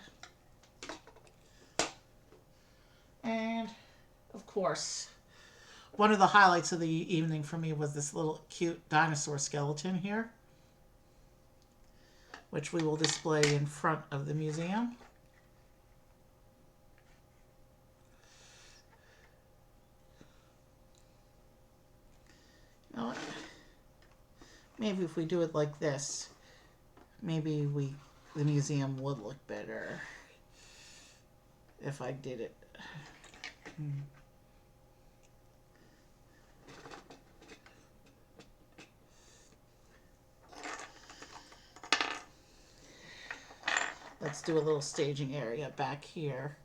And, of course, one of the highlights of the evening for me was this little cute dinosaur skeleton here, which we will display in front of the museum. Maybe if we do it like this, maybe the museum would look better if I did it. Let's do a little staging area back here.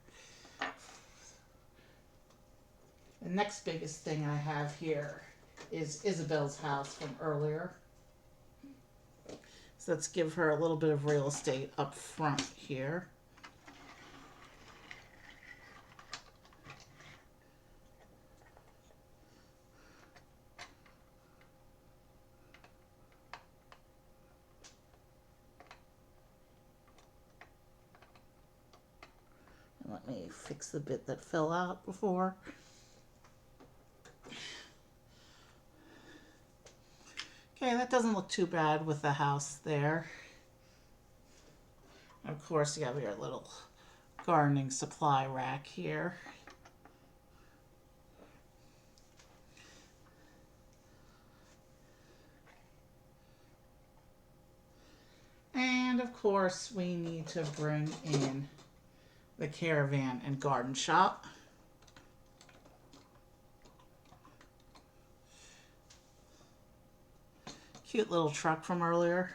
The next biggest thing I have here is Isabelle's house from earlier. So let's give her a little bit of real estate up front here. Let me fix the bit that fell out before. Okay, that doesn't look too bad with the house there. Of course, you have your little gardening supply rack here. And of course, we need to bring in the caravan and garden shop. Cute little truck from earlier.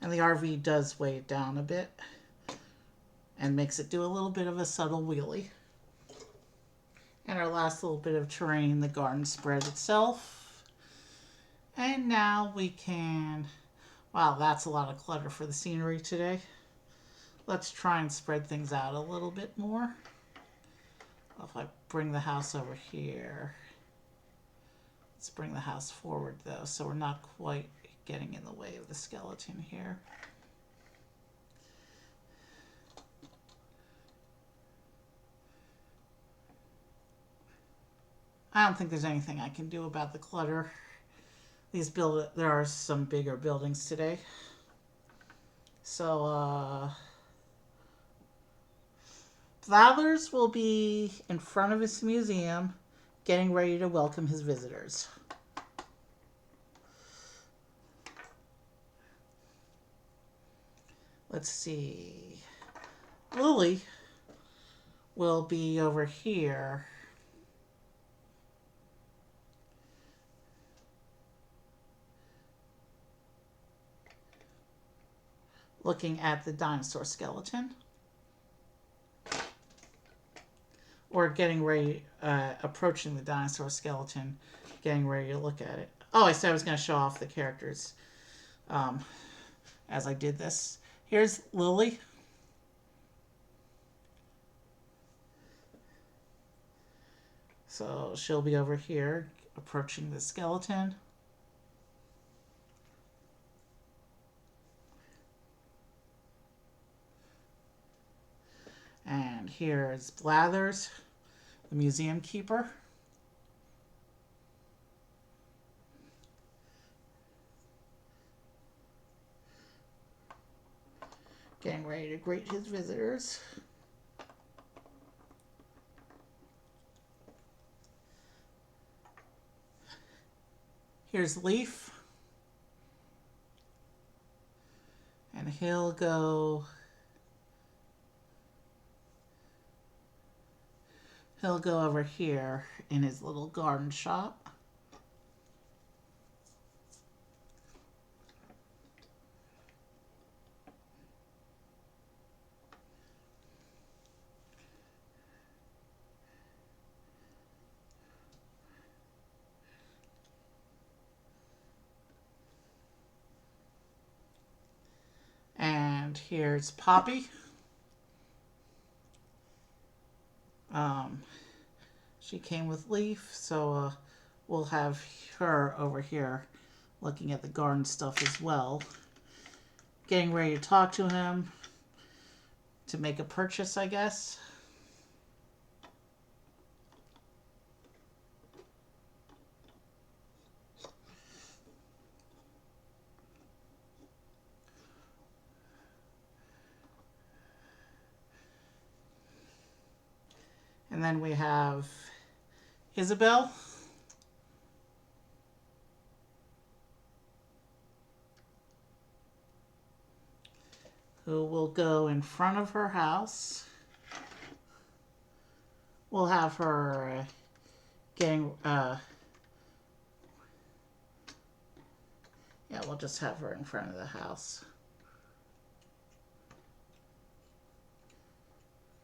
And the RV does weigh it down a bit and makes it do a little bit of a subtle wheelie. And our last little bit of terrain, the garden spread itself. And now we can, wow, that's a lot of clutter for the scenery today. Let's try and spread things out a little bit more. If I bring the house over here. Let's bring the house forward though, so we're not quite getting in the way of the skeleton here. I don't think there's anything I can do about the clutter. There are some bigger buildings today. So, Blathers will be in front of his museum, getting ready to welcome his visitors. Let's see. Lily will be over here. Looking at the dinosaur skeleton. Or getting ready, approaching the dinosaur skeleton, getting ready to look at it. Oh, I said I was going to show off the characters as I did this. Here's Lily. So she'll be over here approaching the skeleton. And here's Blathers, the museum keeper. Getting ready to greet his visitors. Here's Leif. And he'll go over here in his little garden shop. And here's Poppy. She came with Leif, so we'll have her over here looking at the garden stuff as well. Getting ready to talk to him to make a purchase, I guess. And then we have Isabelle. Who will go in front of her house. We'll have her getting, yeah, we'll just have her in front of the house.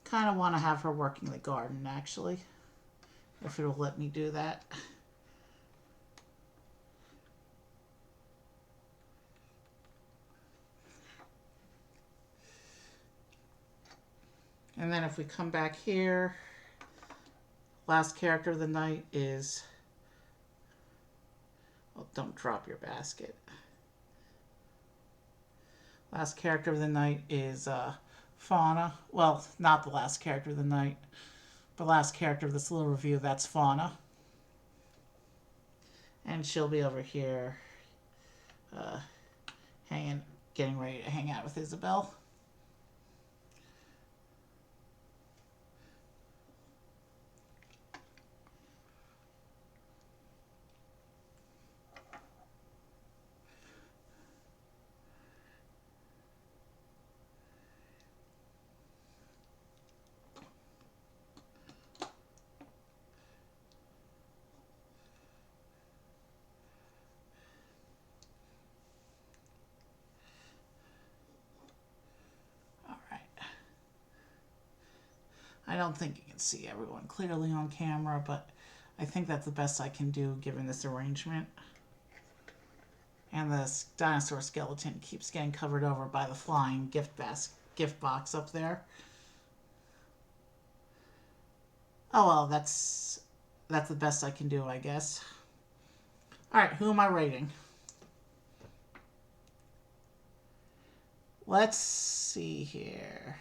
Kind of want to have her working the garden, actually, if it'll let me do that. And then if we come back here, last character of the night is, oh, don't drop your basket. Last character of the night is Fauna. Well, not the last character of the night. The last character of this little review, that's Fauna. And she'll be over here uh, getting ready to hang out with Isabelle. All right. I don't think you can see everyone clearly on camera, but I think that's the best I can do given this arrangement. And this dinosaur skeleton keeps getting covered over by the flying gift box up there. Oh well, that's the best I can do, I guess. All right, who am I rating? Let's see here.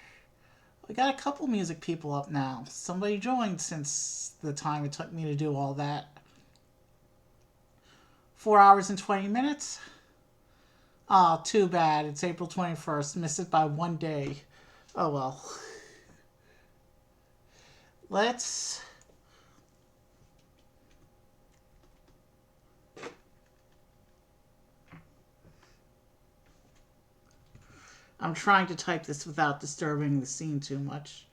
We got a couple music people up now. Somebody joined since the time it took me to do all that. 4 hours and 20 minutes? Oh, too bad. It's April 21st. Missed it by 1 day. Oh well. Let's... I'm trying to type this without disturbing the scene too much.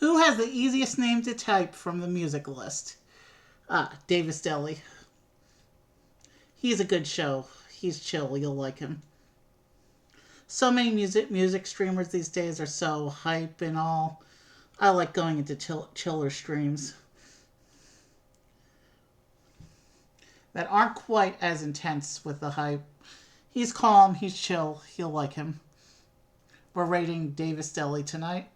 Who has the easiest name to type from the music list? Davis Deli. He's a good show. He's chill. You'll like him. So many music streamers these days are so hype and all. I like going into chiller streams that aren't quite as intense with the hype. He's calm. He's chill. You'll like him. We're rating Davis Deli tonight.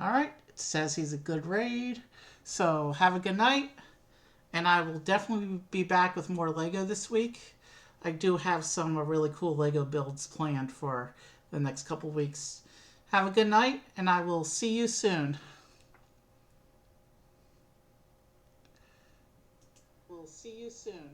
Alright, it says he's a good raid. So have a good night. And I will definitely be back with more Lego this week. I do have some really cool Lego builds planned for the next couple weeks. Have a good night, and I will see you soon. We'll see you soon.